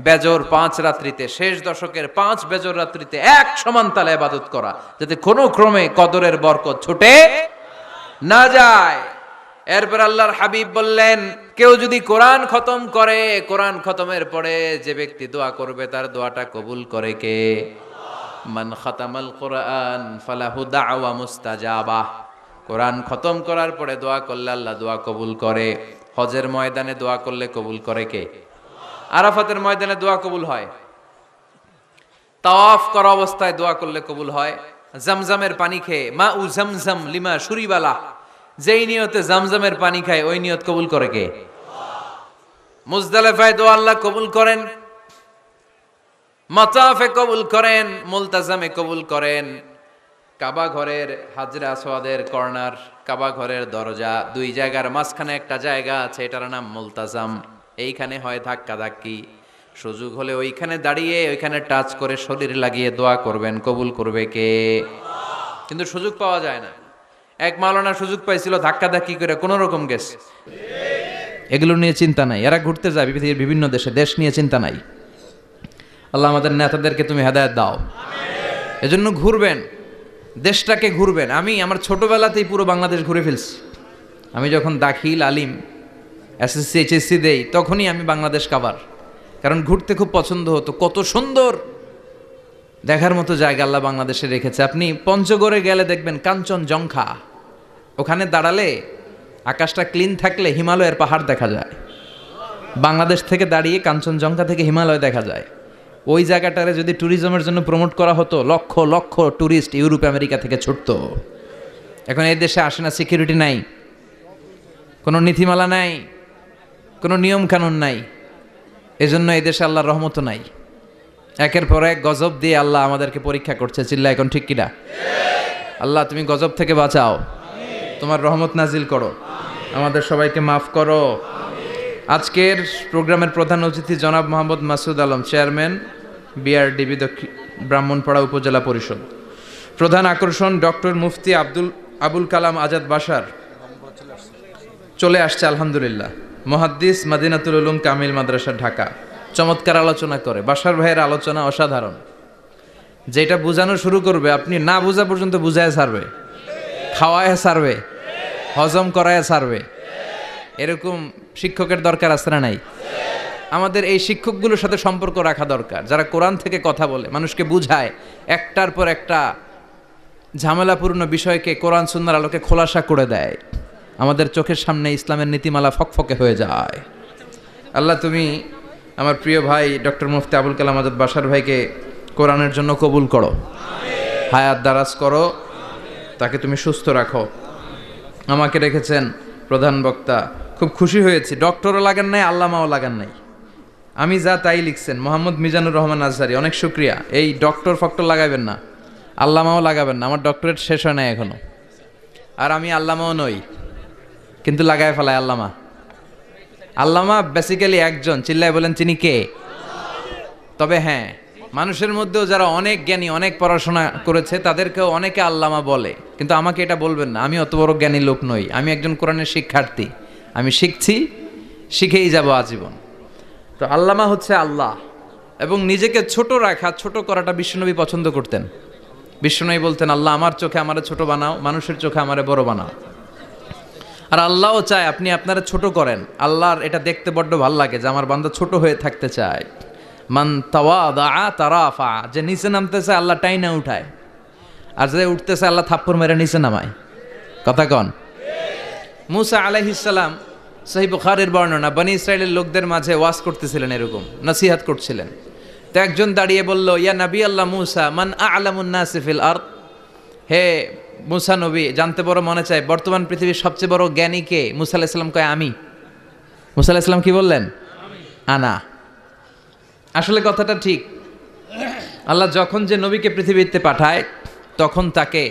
বেজর 5 রাত্রিতে, শেষ দশকের 5 বেজর রাত্রিতে এক সমান তালে ইবাদত করা, যাতে কোনো ক্রমে কদরের বরকত ছুটে না যায়। এরপর আল্লাহর হাবিব বললেন, কেউ যদি কোরআন খতম করে, কোরআন খতমের পরে যে ব্যক্তি দোয়া করবে তার দোয়াটা কবুল করে কে? মান খাতামাল কোরআন ফালাহু দাওয়া মুস্তাজাবা। কোরআন খতম করার পরে দোয়া করলে আল্লাহ দোয়া কবুল করে। হজের ময়দানে দোয়া করলে কবুল করে কে? আরাফাতের ময়দানে দোয়া কবুল হয়। তাওয়াফ করা অবস্থায় দোয়া করলে কবুল হয়। জামজামের পানি খেয়ে, মা উ জামজাম লিমা শুরিবালা, যেই নিয়তে জামজামের পানি খায় ওই নিয়ত কবুল করে কে? মুজদালিফায় দোয়া আল্লাহ কবুল করেন, মাতাফে কবুল করেন, মুলতাজামে কবুল করেন। কাবা ঘরের হাজরে আসওয়াদের কর্নার, কাবা ঘরের দরজা, 2 জায়গার মাঝখানে একটা জায়গা আছে, এটার নাম মুলতাজাম। এইখানে হয় ধাক্কা ধাক্কি, সুযোগ হলে ওইখানে দাঁড়িয়ে ওইখানে টাচ করে শরীর লাগিয়ে দোয়া করবেন, কবুল করবে কে? কিন্তু সুযোগ পাওয়া যায় না। এক মাওলানা সুযোগ পাইছিল, ধাক্কা ধাক্কি করে কোন রকম গেছে। এগুলো নিয়ে চিন্তা নাই, এরা ঘুরতে যায় পৃথিবীর বিভিন্ন দেশে, দেশ নিয়ে চিন্তা নাই। আল্লাহ আমাদের নেতাদেরকে তুমি হেদায়েত দাও। এজন্য ঘুরবেন, দেশটাকে ঘুরবেন। আমি আমার ছোটবেলাতেই পুরো বাংলাদেশ ঘুরে ফেলছি। আমি যখন দাখিল আলিম এসএসসি এইচএসসি দেই, তখনই আমি বাংলাদেশ কাভার, কারণ ঘুরতে খুব পছন্দ হতো। কত সুন্দর দেখার মতো জায়গা আল্লাহ বাংলাদেশে রেখেছে। আপনি পঞ্চগড়ে গেলে দেখবেন কাঞ্চনজঙ্ঘা, ওখানে দাঁড়ালে আকাশটা ক্লিন থাকলে হিমালয়ের পাহাড় দেখা যায়। বাংলাদেশ থেকে দাঁড়িয়ে কাঞ্চনজঙ্ঘা থেকে হিমালয় দেখা যায়। ওই জায়গাটারে যদি ট্যুরিজমের জন্য প্রমোট করা হতো, lakh lakh tourist Europe America থেকে ছুটতো। এখন এই দেশে আসে না, সিকিউরিটি নাই, কোনো নীতিমালা নাই, কোনো নিয়ম কানুন নাই। এজন্য এই দেশে আল্লাহর রহমত নাই। একের পর এক গজব দিয়ে আল্লাহ আমাদেরকে পরীক্ষা করছে। চিল্লা এখন ঠিক কিনা? আল্লাহ তুমি গজব থেকে বাঁচাও, তোমার রহমত নাজিল করো, আমাদের সবাইকে মাফ করো। আজকের প্রোগ্রামের প্রধান অতিথি জনাব মোহাম্মদ মাসুদ আলম, চেয়ারম্যান বিআরডিবি ব্রাহ্মণপাড়া উপজেলা পরিষদ। প্রধান আকর্ষণ ডক্টর মুফতি আবুল কালাম আজাদ বাশার চলে আসছে আলহামদুলিল্লাহ। মুহাদ্দিস মাদিনাতুল উলুম কামিল মাদ্রাসা ঢাকা। চমৎকার আলোচনা করে। বাশার ভাইয়ের আলোচনা অসাধারণ। যেটা বোঝানো শুরু করবে আপনি না বোঝা পর্যন্ত বুঝায় ছাড়বে, খাওয়ায় ছাড়বে, হজম করায় ছাড়বে। এরকম শিক্ষকের দরকার আছে না নাই? আমাদের এই শিক্ষকগুলোর সাথে সম্পর্ক রাখা দরকার, যারা কোরআন থেকে কথা বলে, মানুষকে বুঝায়, একটার পর একটা ঝামেলাপূর্ণ বিষয়কে কোরআন সুন্নাহর আলোকে খোলাসা করে দেয়। আমাদের চোখের সামনে ইসলামের নীতিমালা ফকফকে হয়ে যায়। আল্লাহ তুমি আমার প্রিয় ভাই ডক্টর মুফতি আবুল কালাম আজাদ বাশার ভাইকে কোরআনের জন্য কবুল করো, হায়াত দারাজ করো, তাকে তুমি সুস্থ রাখো। আমাকে রেখেছেন প্রধান বক্তা, খুব খুশি হয়েছি। ডক্টরও লাগান নাই, আল্লামাও লাগান নাই, আমি যা তাই লিখছেন। মোহাম্মদ মিজানুর রহমান আজহারি, অনেক শুক্রিয়া। এই ডক্টর ফক্টর লাগাবেন না, আল্লামাও লাগাবেন না। আমার ডক্টরেট শেষ হয় নাই এখনো, আর আমি আল্লামাও নই, কিন্তু লাগায় ফেলায় আল্লামা। আল্লামা বেসিক্যালি একজন, চিল্লায় বলেন তিনি কে? তবে হ্যাঁ, মানুষের মধ্যেও যারা অনেক জ্ঞানী, অনেক পড়াশোনা করেছে, তাদেরকেও অনেকে আল্লামা বলে, কিন্তু আমাকে এটা বলবেন না, আমি অত বড় জ্ঞানী লোক নই। আমি একজন কোরআনের শিক্ষার্থী, আমি শিখছি, শিখেই যাব আজীবন। তো আল্লামা হচ্ছে আল্লাহ। এবং নিজেকে ছোট রাখা, ছোট করাটা বিশ্বনবী পছন্দ করতেন। বিশ্বনবী বলতেন, আল্লাহ আমার চোখে আমারে ছোট বানাও, মানুষের চোখে আমারে বড় বানাও। আর আল্লাহও চায় আপনি আপনারা ছোট করেন। আল্লাহর এটা দেখতে বড্ড ভাল লাগে যে আমার বান্দা ছোট হয়ে থাকতে চায়। মান তাওয়াদা তারাফা, যে নিচে নামতেছে আল্লাহ টাইনা উঠায়, আর যে উঠতেছে আল্লাহ থাপ্পড় মেরে নিচে নামায়। কথা কন। মুসা আলাইহিস সালাম সহিহ বুখারীর বর্ণনা, বনি ইসরাইলের লোকদের মাঝে ওয়াজ করতেছিলেন, এরকম নসিহত করছিলেন। তো একজন দাঁড়িয়ে বলল, ইয়া নবী আল্লাহ মুসা, মান আ'লামুন নাসি ফিল আরদ, হে মুসা নবী, জানতে বড় মনে চায় বর্তমান পৃথিবীর সবচেয়ে বড় জ্ঞানী কে? মুসা আলাইহিস সালাম কয় আমি। মুসা আলাইহিস সালাম কি বললেন? আনা। আসলে কথাটা ঠিক। আল্লাহ যখন যে নবীকে পৃথিবীতে পাঠায় তখন তাকে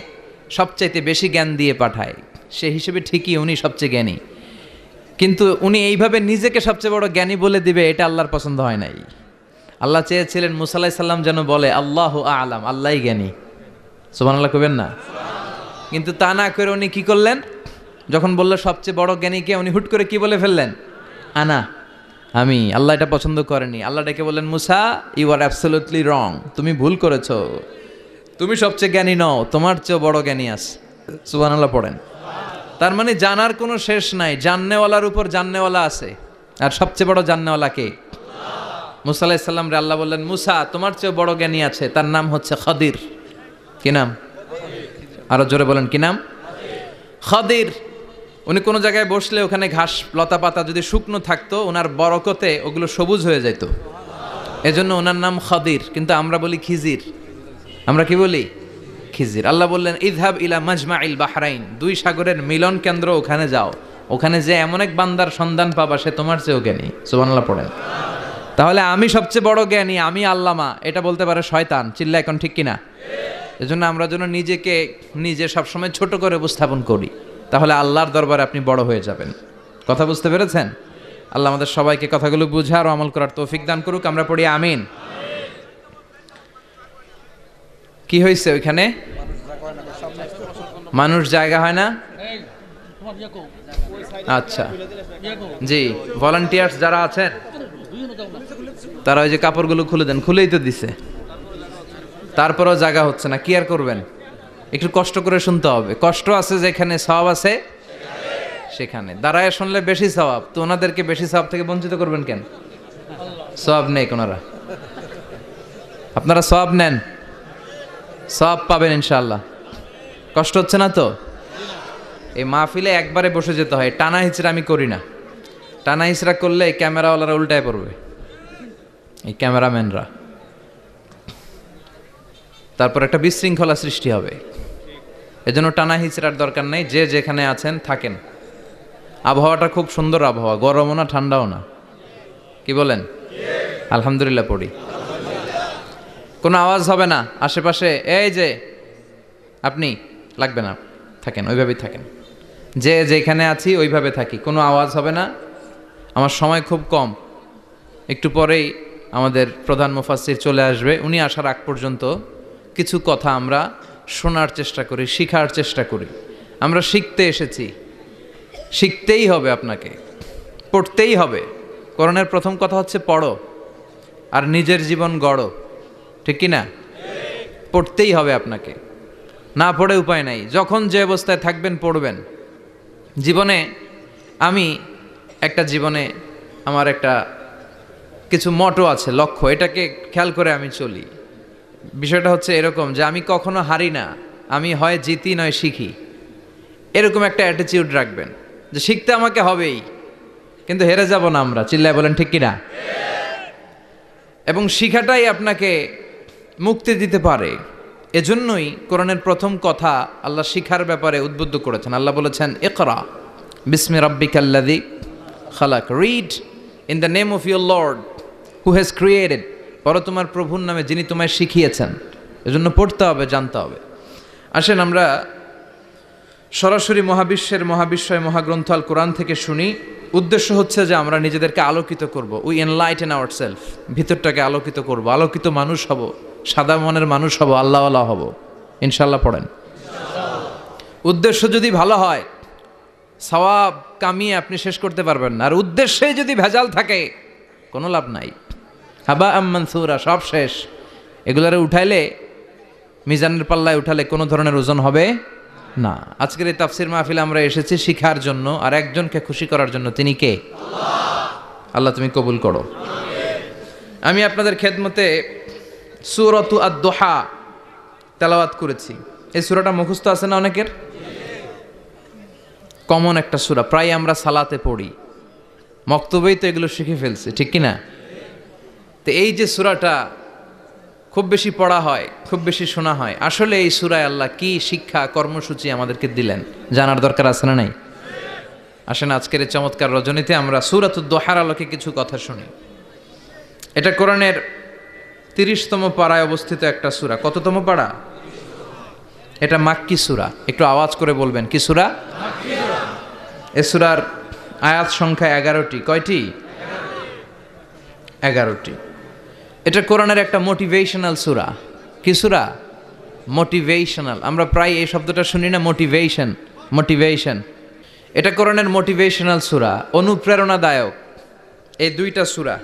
সবচাইতে বেশি জ্ঞান দিয়ে পাঠায়, সে হিসেবে ঠিকই উনি সবচেয়ে জ্ঞানী, কিন্তু উনি এইভাবে নিজেকে সবচেয়ে বড় জ্ঞানী বলে দিবে, এটা আল্লাহর পছন্দ হয় নাই। আল্লাহ চেয়েছিলেন মুসা আলাইহিস সালাম যেন বলে আল্লাহু আ'লাম, আল্লাহই জ্ঞানী। সুবহানাল্লাহ কইবেন না? কিন্তু তা না করে উনি কি করলেন? যখন বলল সবচেয়ে বড় জ্ঞানীকে, উনি হুট করে কি বলে ফেললেন? আনা, আমি। আল্লাহ এটা পছন্দ করেনি। আল্লাহ ডেকে বললেন, মুসা ইউ আর অ্যাবসলিউটলি রং, তুমি ভুল করেছো, তুমি সবচেয়ে জ্ঞানী নও, তোমার চেয়েও বড় জ্ঞানী আছে। সুবহানাল্লাহ পড়েন। তার মানে জানার কোনো শেষ নাই, জাননেওয়ালার উপর জাননেওয়ালা আছে, আর সবচেয়ে বড় জাননেওয়ালা কে? মুসা আলাইহিস সালাম রে আল্লাহ বললেন, মুসা তোমার চেয়েও বড় জ্ঞানী আছে, তার নাম হচ্ছে খাদির। কি নাম? আরো জোরে বলেন, কি নাম? খাদির। উনি কোনো জায়গায় বসলে ওখানে ঘাস লতা পাতা যদি শুকনো থাকতো, ওনার বরকতে ওগুলো সবুজ হয়ে যেত, এজন্য ওনার নাম খাদির। কিন্তু আমরা বলি খিজির। আমরা কি বলি? খিজির। আল্লাহ বললেন, ইযহাব ইলা মাজমাইল বাহরাইন, দুই সাগরের মিলন কেন্দ্র, ওখানে যাও, ওখানে যে এমন এক বান্দার সন্ধান পাবা সে তোমার চেয়েও জ্ঞানী। সুবহানাল্লাহ পড়েন। তাহলে আমি সবচেয়ে বড় জ্ঞানী, আমি আল্লামা, এটা বলতে পারে শয়তান। চিল্লা এখন ঠিক কিনা? এজন্য আমরা যেন নিজেকে নিজে সবসময় ছোট করে উপস্থাপন করি, তাহলে আল্লাহর দরবারে আপনি বড় হয়ে যাবেন। কথা বুঝতে পেরেছেন? আল্লাহ আমাদের সবাইকে কথাগুলো বুঝার ও আমল করার তৌফিক দান করুক। আমরা পড়ি আমিন। কি হয়েছে ওইখানে? মানুষ জায়গা হয় না? আচ্ছা জি, ভলান্টিয়ার্স যারা আছেন তারা ওই যে কাপড়গুলো খুলে দেন। খুলেই তো দিছে, তারপরেও জায়গা হচ্ছে না, কি আর করবেন? একটু কষ্ট করে শুনতে হবে। কষ্ট আছে যেখানে, সওয়াব আছে সেখানে। দাঁড়ায় শুনলে বেশি সওয়াব, তো ওনাদেরকে বেশি সওয়াব থেকে বঞ্চিত করবেন কেন? সওয়াব নেই ওনারা, আপনারা সওয়াব নেন, সওয়াব পাবেন ইনশাআল্লাহ। কষ্ট হচ্ছে না তো? এই মাহফিলে একবারে বসে যেতে হয়, টানা হিচড়া আমি করি না। টানা হিচড়া করলে এই ক্যামেরাওয়ালারা উল্টায় পড়বে, এই ক্যামেরাম্যানরা, তারপর একটা বিশৃঙ্খলা সৃষ্টি হবে। এজন্য টানা হিচড়ার দরকার নেই, যে যেখানে আছেন থাকেন। আবহাওয়াটা খুব সুন্দর আবহাওয়া, গরমও না ঠান্ডাও না। কি বলেন? আলহামদুলিল্লাহ পড়ি। কোনো আওয়াজ হবে না আশেপাশে, এই যে আপনি লাগবে না, থাকেন ওইভাবেই থাকেন, যে যেখানে আছি ওইভাবে থাকি, কোনো আওয়াজ হবে না। আমার সময় খুব কম, একটু পরেই আমাদের প্রধান মুফাসসির চলে আসবে। উনি আসার আগ পর্যন্ত কিছু কথা আমরা শোনার চেষ্টা করি, শিখার চেষ্টা করি। আমরা শিখতে এসেছি, শিখতেই হবে, আপনাকে পড়তেই হবে। কোরআনের প্রথম কথা হচ্ছে পড়ো আর নিজের জীবন গড়ো, ঠিক কি না? পড়তেই হবে আপনাকে, না পড়ে উপায় নাই। যখন যে অবস্থায় থাকবেন পড়বেন। জীবনে আমার একটা কিছু মটো আছে, লক্ষ্য, এটাকে খেয়াল করে আমি চলি। বিষয়টা হচ্ছে এরকম যে আমি কখনো হারি না, আমি হয় জিতি নয় শিখি, এরকম একটা অ্যাটিটিউড রাখবেন যে শিখতে আমাকে হবেই, কিন্তু হেরে যাব না আমরা। চিল্লায় বলেন ঠিক কিনা? এবং শিখাটাই আপনাকে মুক্তি দিতে পারে। এজন্যই কোরআনের প্রথম কথা আল্লাহ শিখার ব্যাপারে উদ্বুদ্ধ করেছেন। আল্লাহ বলেছেন, ইকরা বিসমি রাব্বিকাল্লাযী খালাক, read in the name of your lord who has created, পড়ো তোমার প্রভুর নামে যিনি তোমায় শিখিয়েছেন। এজন্য পড়তে হবে, জানতে হবে। আসেন আমরা সরাসরি মহাবিশ্বয় মহাগ্রন্থ আল কোরআন থেকে শুনি। উদ্দেশ্য হচ্ছে যে আমরা নিজেদেরকে আলোকিত করব, উই এনলাইটেন আওয়ারসেলফ, ভিতরটাকে আলোকিত করব, আলোকিত মানুষ হব, সাদা মনের মানুষ হব, আল্লাহওয়ালা হব ইনশাআল্লাহ। পড়েন। উদ্দেশ্য যদি ভালো হয়, সওয়াব কামিয়ে আপনি শেষ করতে পারবেন না। আর উদ্দেশ্যে যদি ভেজাল থাকে, কোনো লাভ নাই। হাবা মানসুরা, সব শেষ। এগুলারে উঠাইলে, মিজানের পাল্লায় উঠালে কোনো ধরনের ওজন হবে না। আজকের এই তাফসির মাহফিলে আমরা এসেছি শিখার জন্য আর একজনকে খুশি করার জন্য। তিনি কে? আল্লাহ তুমি কবুল করো। আমি আপনাদের খেদমতে সূরাতু আদ-দুহা তেলাওয়াত করেছি। এই সূরাটা মুখস্থ আছে না অনেকের? কমন একটা সূরা, প্রায় আমরা সালাতে পড়ি। মক্তবেই তো এগুলো শিখে ফেলছে, ঠিক কিনা? তো এই যে সূরাটা খুব বেশি পড়া হয়, খুব বেশি শোনা হয়, আসলে এই সূরায় আল্লাহ কি শিক্ষা কর্মসূচি আমাদেরকে দিলেন জানার দরকার আছে না নাই? আসেন আজকের এই চমৎকার রজনীতে আমরা সূরাতুদ দোহার আলোকে কিছু কথা শুনি। এটা কোরআনের 30তম পারায় অবস্থিত একটা সূরা। কততম পারা? এটা মাক্কি সূরা। একটু আওয়াজ করে বলবেন, কি সূরা? মাক্কি সূরা। এই সূরার আয়াত সংখ্যা 11টি। কয়টি? 11টি। এটা কোরআনের একটা মোটিভেশনাল সূরা। কি সূরা? মোটিভেশনাল। আমরা প্রায় এই শব্দটা শুনি না, মোটিভেশন। এটা কোরআনের মোটিভেশনাল সূরা, অনুপ্রেরণাদায়ক। এই দুইটা সূরা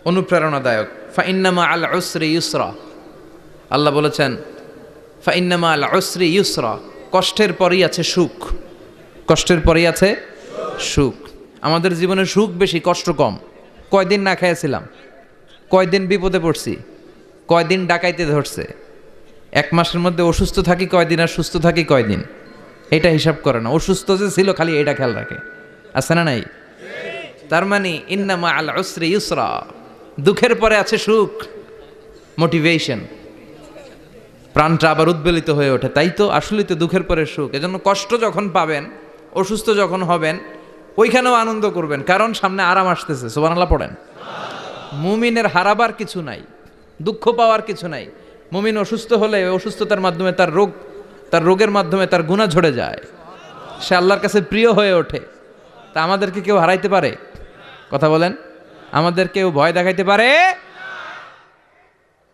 অনুপ্রেরণাদায়ক। ফাইন্নামা আল উসরি ইউসরা, আল্লাহ বলেছেন ফাইন্নামা আল উসরি ইউসরা, কষ্টের পরেই আছে সুখ। কষ্টের পরেই আছে সুখ। আমাদের জীবনে সুখ বেশি, কষ্ট কম। কয়দিন না খেয়েছিলাম, কয়দিন বিপদে পড়ছি, কয়দিন ডাকাইতে ধরছে, 1 মাসের মধ্যে অসুস্থ থাকি কয়দিন আর সুস্থ থাকি কয়দিন, এটা হিসাব করে না। অসুস্থ যে ছিল খালি এটা খেয়াল রাখে, আছে না নাই? তার মানে ইন্নামা আল উসরি ইউসরা, দুঃখের পরে আছে সুখ, মোটিভেশন। প্রাণটা আবার উদ্বেলিত হয়ে ওঠে, তাই তো আসলেই তো দুঃখের পরে সুখ। এজন্য কষ্ট যখন পাবেন, অসুস্থ যখন হবেন, ওইখানেও আনন্দ করবেন, কারণ সামনে আরাম আসতেছে। সুবহানাল্লাহ পড়েন। মুমিনের হারাবার কিছু নাই, দুঃখ পাওয়ার কিছু নাই। মুমিন অসুস্থ হলে অসুস্থতার মাধ্যমে তার রোগের মাধ্যমে তার গুনাহ ঝরে যায়, সে আল্লাহর কাছে প্রিয় হয়ে ওঠে। তা আমাদেরকে কেউ হারাইতে পারে? কথা বলেন, আমাদের কেউ ভয় দেখাইতে পারে?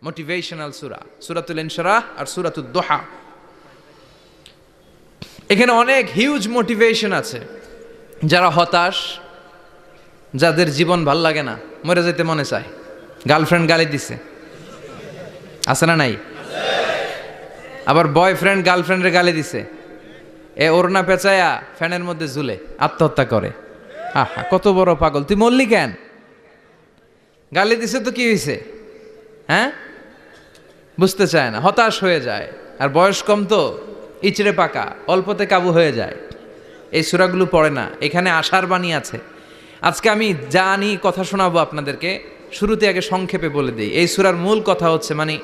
মোটিভেশনাল সূরা, সূরাতুল ইনশিরাহ আর সূরাতুদ দোহা। এখানে অনেক হিউজ মোটিভেশন আছে। যারা হতাশ, যাদের জীবন ভাল লাগে না, মরে যেতে মনে চায়, গার্লফ্রেন্ড গালি দিছে, আছে না নাই? আবার বয়ফ্রেন্ড গার্লফ্রেন্ডের গালি দিছে, এ ওড়না পেঁচায়া ফ্যানের মধ্যে ঝুলে আত্মহত্যা করে। আহা, কত বড় পাগল, তুই মরলি কেন? গালি দিছে তো কি হয়েছে? হ্যাঁ, বুঝতে চায় না, হতাশ হয়ে যায়। আর বয়স কম তো, ইচড়ে পাকা, অল্পতে কাবু হয়ে যায়। এই সূরাগুলো পড়ে না। এখানে আশার বাণী আছে। আজকে আমি জানি কথা শোনাবো আপনাদেরকে, শুরুতে আগে সংক্ষেপে বলে দিই। এই সূরার মূল কথা হচ্ছে, মানে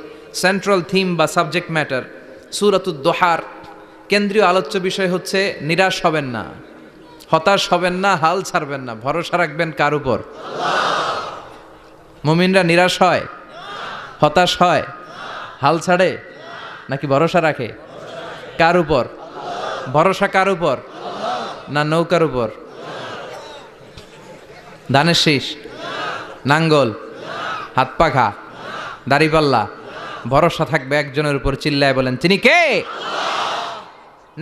সেন্ট্রাল থিম বা সাবজেক্ট ম্যাটার, সূরাতুদ দোহার কেন্দ্রীয় আলোচ্য বিষয় হচ্ছে নিরাশ হবেন না, হতাশ হবেন না, হাল ছাড়বেন না। ভরসা রাখবেন কার উপর? মুমিনরা নিরাশ হয়, হতাশ হয়, হাল ছাড়ে নাকি ভরসা রাখে? কার উপর ভরসা? কার উপর? না নৌকার উপর, ধানের শীষ, নাঙ্গল, হাত পাখা, দাড়িপাল্লা? ভরসা থাকবে একজনের উপর। চিল্লায় বলেন, তিনি কে?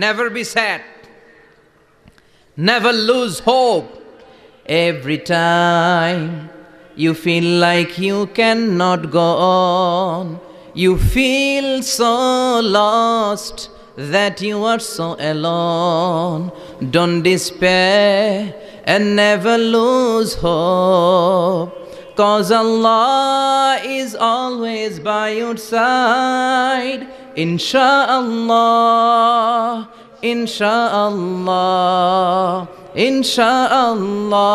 Never be sad, never lose hope. Every time you feel like you cannot go on, you feel so lost that you are so alone. Don't despair and never lose hope, 'cause Allah is always by your side. Insha'Allah, Insha'Allah, Insha'Allah,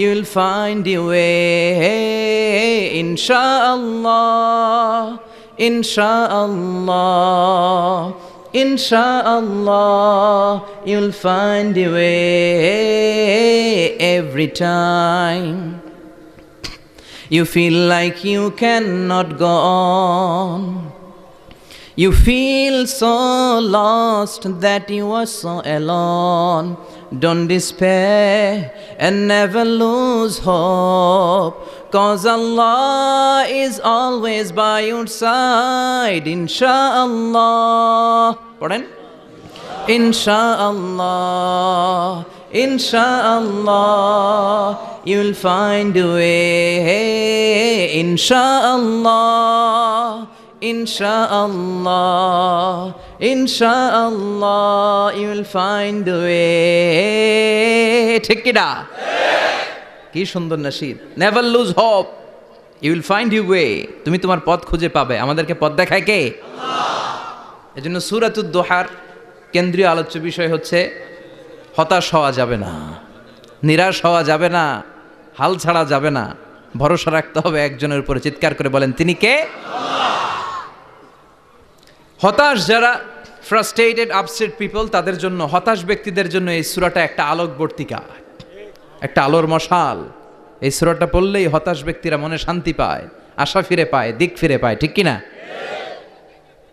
you'll find your way. Insha'Allah, Insha'Allah, Insha'Allah, you'll find your way. Every time you feel like you cannot go on, you feel so lost that you are so alone. Don't despair and never lose hope, 'cause Allah is always by your side. Insha'Allah, পড়েন, Insha'Allah, Insha'Allah, you'll find a way. Insha'Allah, Insha'Allah, Insha'Allah, you'll find a way. ঠিক কি না? কি সুন্দর নাশিদ। Never lose hope, you will find you way. তুমি তোমার পথ খুঁজে পাবে। আমাদেরকে পথ দেখায় কে? আল্লাহ। এজন্য সূরাতুদ দোহার কেন্দ্রীয় আলোচ্য বিষয় হচ্ছে হতাশ হওয়া যাবে না, নিরাশ হওয়া যাবে না, হাল ছাড়া যাবে না, ভরসা রাখতে হবে একজনের উপরে। চিৎকার করে বলেন, তিনি কে? হতাশ যারা, ফ্রাস্ট্রেটেড আপসেট পিপল, তাদের জন্য, হতাশ ব্যক্তিদের জন্য এই সূরাটা একটা আলোকবর্তিকা, একটা আলোর মশাল। এই সূরাটা পড়লেই হতাশ ব্যক্তিরা মনে শান্তি পায়, আশা ফিরে পায়, দিক ফিরে পায়, ঠিক কিনা?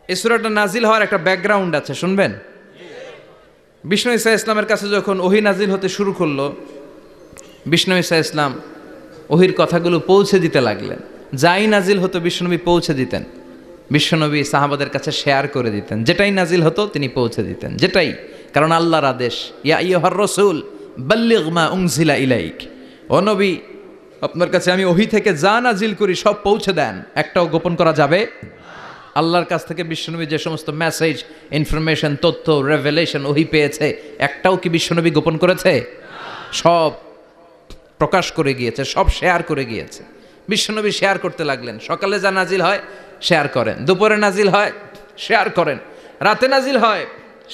এই সূরাটা নাজিল হওয়ার একটা ব্যাকগ্রাউন্ড আছে, শুনবেন। বিষ্ণু ঈসা ইসলামের কাছে যখন ওহী নাজিল হতে শুরু করলো, বিষ্ণু ঈসা ইসলাম ওহির কথাগুলো পৌঁছে দিতে লাগলেন। যাই নাজিল হতো বিশ্বনবী পৌঁছে দিতেন, বিশ্বনবী সাহাবাদের কাছে শেয়ার করে দিতেন। যেটাই নাজিল হতো তিনি পৌঁছে দিতেন, যেটাই, কারণ আল্লাহর আদেশ, ইয়া আইয়ুহার রাসূল বাল্লিগ মা উনজিলা ইলাইক, ও নবী আপনার কাছে আমি ওহী থেকে যা নাজিল করি সব পৌঁছে দেন, একটাও গোপন করা যাবে। আল্লাহর কাছ থেকে বিশ্বনবী যে সমস্ত মেসেজ, ইনফরমেশন, তথ্য, রেভেলেশন ওহী পেয়েছে, একটাও কি বিশ্বনবী গোপন করেছে? সব প্রকাশ করে গিয়েছে, সব শেয়ার করে গিয়েছে। বিশ্বনবী শেয়ার করতে লাগলেন। সকালে যা নাজিল হয় শেয়ার করেন, দুপুরে নাজিল হয় শেয়ার করেন, রাতে নাজিল হয়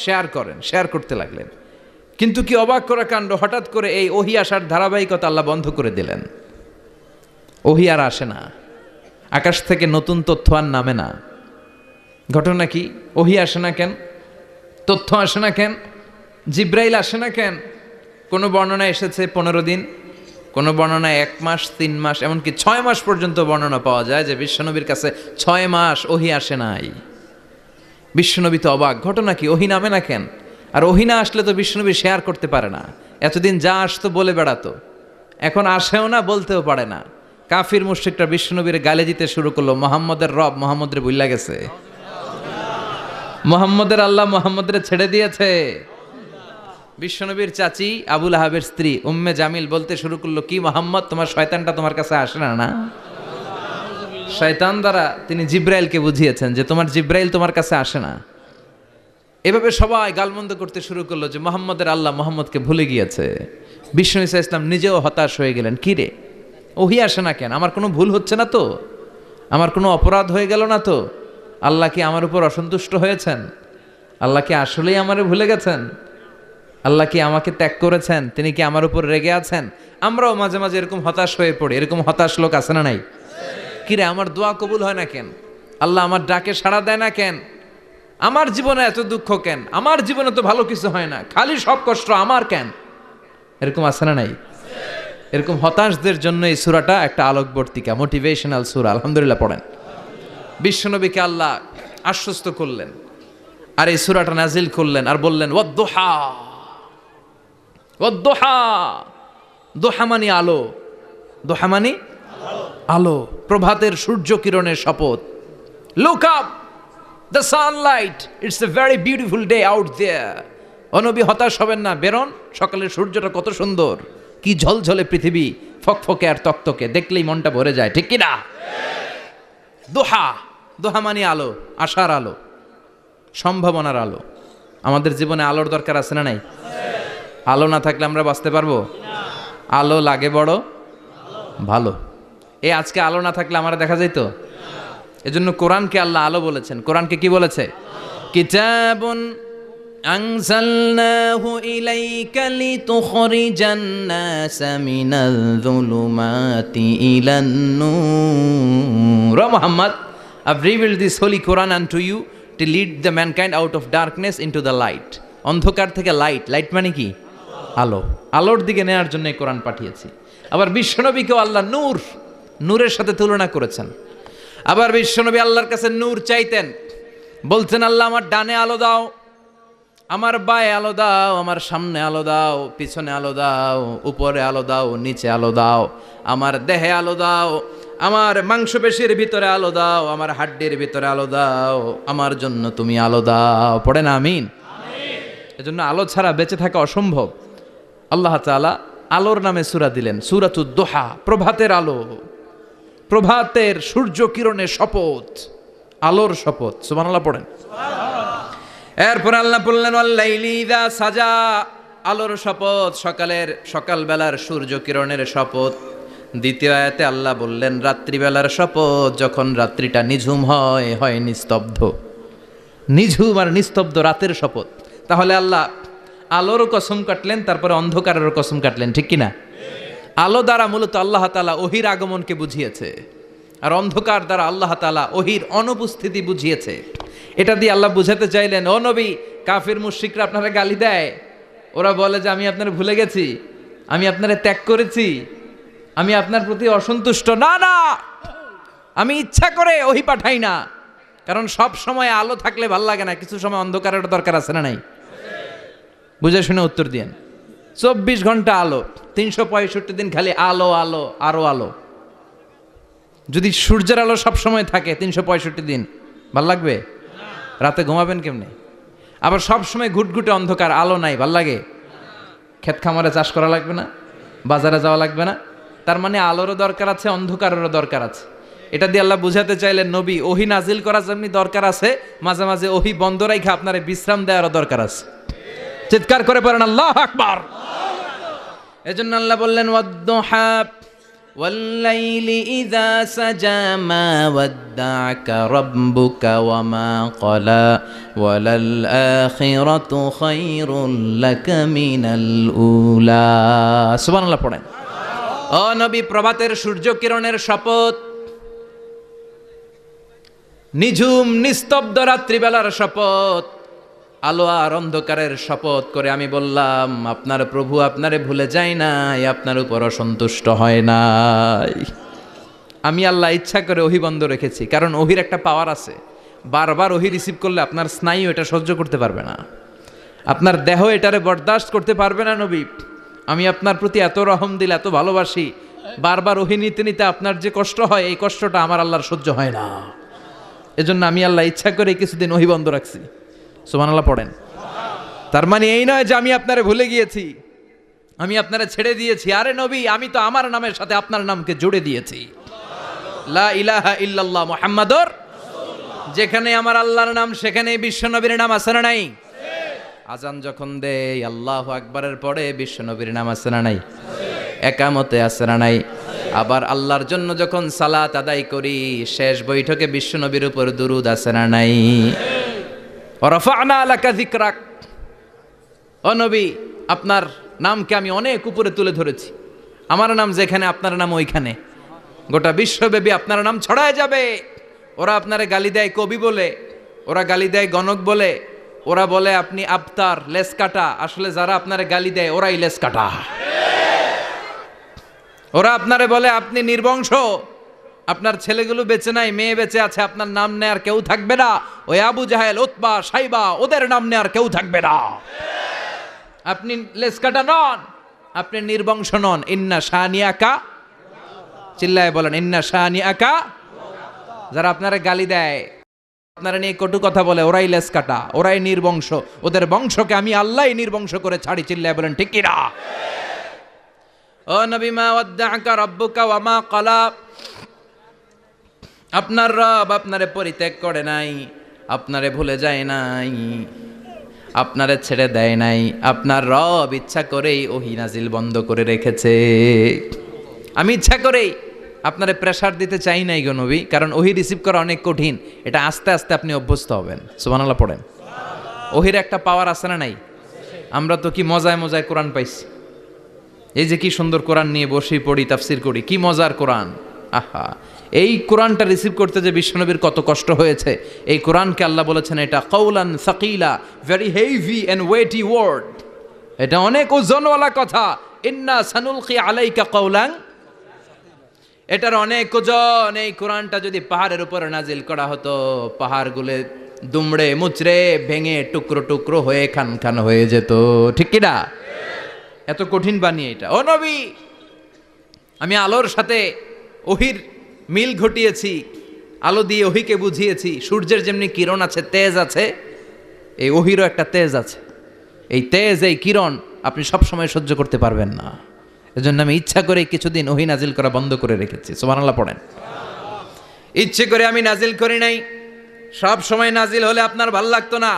শেয়ার করেন, শেয়ার করতে লাগলেন। কিন্তু কি অবাক করা কাণ্ড, হঠাৎ করে এই ওহী আসার ধারাবাহিকতা আল্লাহ বন্ধ করে দিলেন। ওহী আর আসে না, আকাশ থেকে নতুন তথ্য আর নামে না। ঘটনা কি? ওহী আসে না কেন? তথ্য আসে না কেন? জিব্রাইল আসে না কেন? কোনো বর্ণনা এসেছে 15 দিন, কোনো বর্ণনায় 1 মাস, 3 মাস, এমনকি 6 মাস পর্যন্ত বর্ণনা পাওয়া যায় যে বিশ্বনবীর কাছে 6 মাস ওহী আসে নাই। বিশ্বনবী তো অবাক, ঘটনা কি? ওহী নামে না কেন? আর ওহী না আসলে তো বিশ্বনবী শেয়ার করতে পারে না। এতদিন যা আসতো বলে বেড়াতো, এখন আসেও না, বলতেও পারে না। কাফির মুশরিকরা বিশ্বনবীর গালে দিতে শুরু করলো, মুহাম্মদের রব মুহাম্মদরে ভুইলা গেছে, মুহাম্মদের আল্লাহ মুহাম্মদরে ছেড়ে দিয়েছে। বিশ্বনবীর চাচি আবু লাহাবের স্ত্রী উম্মে জামিল বলতে শুরু করলো, কি মুহাম্মদ, তোমার শয়তানটা তোমার কাছে আসে না? না, শয়তান দ্বারা তিনি জিব্রাইলকে বুঝিয়েছেন যে তোমার জিব্রাইল তোমার কাছে আসে না। এভাবে সবাই গালমন্দ করতে শুরু করলো যে মুহাম্মদের আল্লাহ মুহাম্মদকে ভুলে গিয়েছে। বিষ্ণু ঈসা ইসলাম নিজেও হতাশ হয়ে গেলেন। কি রে, ওহী আসে না কেন? আমার কোনো ভুল হচ্ছে না তো? আমার কোনো অপরাধ হয়ে গেল না তো? আল্লাহ কি আমার উপর অসন্তুষ্ট হয়েছেন? আল্লাহ কি আসলেই আমারে ভুলে গেছেন? আল্লাহ কি আমাকে ত্যাগ করেছেন? তিনি কি আমার উপর রেগে আছেন? আমরাও মাঝে মাঝে এরকম হতাশ হয়ে পড়ি। এরকম হতাশ লোক আছে না নাই? কিরে, আমার দোয়া কবুল হয় না কেন? আল্লাহ আমার ডাকে সাড়া দেয় না কেন? আমার জীবনে এত দুঃখ কেন? আমার জীবনে তো ভালো কিছু হয় না, খালি সব কষ্ট আমার কেন? এরকম আছে না নাই? এরকম হতাশদের জন্য এই সূরাটা একটা আলোকবর্তিকা, মোটিভেশনাল সূরা। আলহামদুলিল্লাহ পড়েন। বিশ্বনবীকে আল্লাহ আশ্বস্ত করলেন আর এই সূরাটা নাজিল করলেন আর বললেন, ওয়াদ-দুহা, ওয়াদ-দুহা। দুহা মানে আলো, দুহা মানে আলো, প্রভাতের সূর্য কিরণের শপথ। Look up, the sunlight, it's a very beautiful day out there. ও নবী, হতাশ হবেন না, বেরোন, সকালের সূর্যটা কত সুন্দর, কি ঝলঝলে পৃথিবী, ফকফকে আর তকতকে, দেখলেই মনটা ভরে যায়, ঠিক কি না? দোহা, দোহা মানে আলো, আশার আলো, সম্ভাবনার আলো। আমাদের জীবনে আলোর দরকার আছে না নাই? আলো না থাকলে আমরা বাঁচতে পারবো? আলো লাগে বড় ভালো। এই আজকে আলো না থাকলে আমরা দেখা যাইতো? এজন্য কোরআনকে আল্লাহ আলো বলেছেন। কোরআনকে কি বলেছে? কিতাবুন আনজালনাহু ইলাইকা লিতুখরিজান নাসা মিনাল যুলুমাতি ইলান নূর। ও Muhammad, I've revealed this holy Quran unto you to lead the mankind out of darkness into the light. অন্ধকার থেকে লাইট, লাইট মানে কি? আলো, আলোর দিকে নেওয়ার জন্য এই কোরআন পাঠিয়েছি। আবার বিশ্বনবীকেও আল্লাহ নূর, নূরের সাথে তুলনা করেছেন। আবার বিশ্বনবী আল্লাহর কাছে নূর চাইতেন, বলতেন, আল্লাহ আমার ডানে আলো দাও, আমার বায়ে আলো দাও, আমার সামনে আলো দাও, পিছনে আলো দাও, উপরে আলো দাও, নিচে আলো দাও, আমার দেহে আলো দাও, আমার মাংসপেশির ভিতরে আলো দাও, আমার হাড্ডির ভিতরে আলো দাও, আমার জন্য তুমি আলো দাও। পড়ে না আমিন? এজন্য আলো ছাড়া বেঁচে থাকা অসম্ভব। আল্লাহ তাআলা আলোর নামে সূরা দিলেন, সূরাতুদ দুহা, প্রভাতের আলো, প্রভাতের সূর্য কিরণের শপথ, আলোর শপথ। সুবহানাল্লাহ পড়েন। এরপর আল্লাহ বললেন, ওয়াল্লাইলি ইযা সাজা, আলোর শপথ, সকালবেলার সূর্য কিরণের শপথ। দ্বিতীয় আয়াতে আল্লাহ বললেন, রাত্রিবেলার শপথ, যখন রাত্রিটা নিঝুম হয় নিস্তব্ধ, নিঝুম আর নিস্তব্ধ রাতের শপথ। তাহলে আল্লাহ আলোরও কসম কাটলেন, তারপরে অন্ধকারেরও কসম কাটলেন, ঠিক কিনা? আলো দ্বারা মূলত আল্লাহ তাআলা ওহির আগমনকে বুঝিয়েছে, আর অন্ধকার দ্বারা আল্লাহ তাআলা ওহির অনুপস্থিতি বুঝিয়েছে। এটা দিয়ে আল্লাহ বুঝাতে চাইলেন, ও নবী, কাফির মুশরিকরা আপনারা গালি দেয়, ওরা বলে যে আমি আপনার ভুলে গেছি, আমি আপনারে ত্যাগ করেছি, আমি আপনার প্রতি অসন্তুষ্ট। না না, আমি ইচ্ছা করে ওহি পাঠাই না, কারণ সব সময় আলো থাকলে ভাল লাগে না, কিছু সময় অন্ধকারের দরকার আছে না নাই? বুঝে শুনে উত্তর দিয়েন। 24 ঘন্টা আলো, 365 দিন খালি আলো আলো আরো আলো। যদি সূর্যের আলো সব সময় থাকে 365 দিন, ভাল লাগবে? রাতে ঘুমাবেন কেমনে? আবার সব সময় ঘুটঘুটে অন্ধকার, আলো নাই, ভাল লাগে? ক্ষেত খামারে চাষ করা লাগবে না, বাজারে যাওয়া লাগবে না। তার মানে আলোরও দরকার আছে, অন্ধকারেরও দরকার আছে। এটা দিয়ে আল্লাহ বুঝাতে চাইলেন, নবী, ওহি নাজিল করা যেমনি দরকার আছে, মাঝে মাঝে ওহি বন্ধ রাইখা আপনারে বিশ্রাম দেওয়ারও দরকার আছে। চিৎকার করে পড়েন আল্লাহু আকবার। এজন্য আল্লাহ বললেন, ওয়াদ-দুহা ওয়াল-লাইলি ইযা সাজা মা ওয়াদ্দা'আকা রাব্বুকা ওয়া মা ক্বালা ওয়ালাল আখিরাতু খায়রুল লাকা মিনাল উলা। সুবহানাল্লাহ পড়েন। ও নবী, প্রভাতের সূর্য কিরণের শপথ, নিঝুম নিস্তব্ধ রাত্রিবেলার শপথ, আলো আর অন্ধকারের শপথ করে আমি বললাম, আপনার প্রভু আপনারে ভুলে যায় নাই, আপনার উপর অসন্তুষ্ট হয় নাই। আমি আল্লাহ ইচ্ছা করে ওহি বন্ধ রেখেছি, কারণ ওহির একটা পাওয়ার আছে। বারবার ওহি রিসিভ করলে আপনার স্নায়ু এটা সহ্য করতে পারবে না, আপনার দেহ এটারে বরদাস্ত করতে পারবে না। নবী, আমি আপনার প্রতি এত রহম দিল, এত ভালোবাসি, বারবার ওহি নিতে নিতে আপনার যে কষ্ট হয়, এই কষ্টটা আমার আল্লাহর সহ্য হয় না। এজন্য আমি আল্লাহ ইচ্ছা করে কিছুদিন ওহি বন্ধ রাখছি। সুবহানাল্লাহ পড়েন। তার মানে এই নয় যে আমি আপনারে ভুলে গিয়েছি, আমি আপনারে ছেড়ে দিয়েছি। আরে নবী, আমি তো আমার নামের সাথে আপনার নামকে জুড়ে দিয়েছি। লা ইলাহা ইল্লাল্লাহ মুহাম্মাদুর রাসূলুল্লাহ। যেখানে আমার আল্লাহর নাম, সেখানে বিশ্ব নবীর নাম আছে না নাই? আজান যখন দেই আল্লাহু আকবারের পরে বিশ্ব নবীর নাম আছে না নাই? একামতে আছে না নাই? আবার আল্লাহর জন্য যখন সালাত আদায় করি, শেষ বৈঠকে বিশ্ব নবীর উপর দুরূদ আছে না নাই? রাফা'না লাকা যিকরাক। ও নবী, আপনার নামকে আমি অনেক উপরে তুলে ধরেছি। আমার নাম যেখানে, আপনার নাম ওইখানে। গোটা বিশ্বব্যাপী আপনার নাম ছড়ায় যাবে। ওরা আপনারে গালি দেয় কবি বলে, ওরা গালি দেয় গণক বলে, ওরা বলে আপনি আবতার, লেস কাটা। আসলে যারা আপনারে গালি দেয় ওরাই লেস কাটা। ওরা আপনারে বলে আপনি নির্বংশ, আপনার ছেলেগুলো বেঁচে নাই, মেয়ে বেঁচে আছে, আপনার নাম নেয়ার কেউ থাকবে না। ওই আবু জাহেল, উতবা, সাইবা, ওদের নাম নেয়ার কেউ থাকবে না। আপনি লেসকাটা নন, আপনি নির্বংশ নন। ইন্না শানিয়াকা, চিল্লায় বলেন, ইন্না শানিয়াকা। যারা আপনারা গালি দেয়, আপনারা নিয়ে কটু কথা বলে, ওরাই লেসকাটা, ওরাই নির্বংশ। ওদের বংশকে আমি আল্লাহই নির্বংশ করে ছাড়ি। চিল্লায় বলেন ঠিক কিনা? ও নবী, মা ওয়াদ্দা'আকা রাব্বুকা ওয়া মা ক্বালা। আপনার রব আপনারে পরিত্যাগ করে নাই, আপনারে ভুলে যায় নাই, আপনারে ছেড়ে দেয় নাই। আপনার রব ইচ্ছা করেই ওহি নাজিল বন্ধ করে রেখেছে। আমি ইচ্ছা করেই আপনারে প্রেসার দিতে চাই নাই গো নবী, কারণ ওহি রিসিভ করা অনেক কঠিন। এটা আস্তে আস্তে আপনি অভ্যস্ত হবেন। সুবহানাল্লাহ পড়েন। ওহির একটা পাওয়ার আছে না নাই? আমরা তো কি মজায় মজায় কোরআন পাইছি। এই যে কি সুন্দর কোরআন নিয়ে বসে পড়ি, তাফসির করি, কি মজার কোরআন। আহা, এই কোরআনটা রিসিভ করতে যে বিশ্বনবীর কত কষ্ট হয়েছে। এই কোরআনকে আল্লাহ বলেছেন এটা কওলান সাকিলা, very heavy and weighty word. এটা অনেক ওজনওয়ালা কথা। ইন্না সানুলকি আলাইকা কওলান, এটার অনেক ওজন। এই কোরআনটা যদি পাহাড়ের উপরে নাজিল করা হতো, পাহাড়গুলো দুমড়ে মুচড়ে ভেঙে টুকরো টুকরো হয়ে খান খান হয়ে যেত। ঠিক কিনা? এত কঠিন বানিয়ে এটা। ও নবী, আমি আলোর সাথে ওহির মিল ঘটিয়েছি, আলো দিয়ে ওহিকে বুঝিয়েছি। সূর্যের যেমনি কিরণ আছে, তেজ আছে, এই ওহিরও একটা তেজ আছে। এই তেজ, এই কিরণ আপনি সব সময় সহ্য করতে পারবেন না। এজন্য আমি ইচ্ছা করে কিছুদিন ওহি নাজিল করা বন্ধ করে রেখেছি। সুবহানাল্লাহ পড়েন। ইচ্ছে করে আমি নাজিল করি নাই। সব সময় নাজিল হলে আপনার ভাল লাগতো না।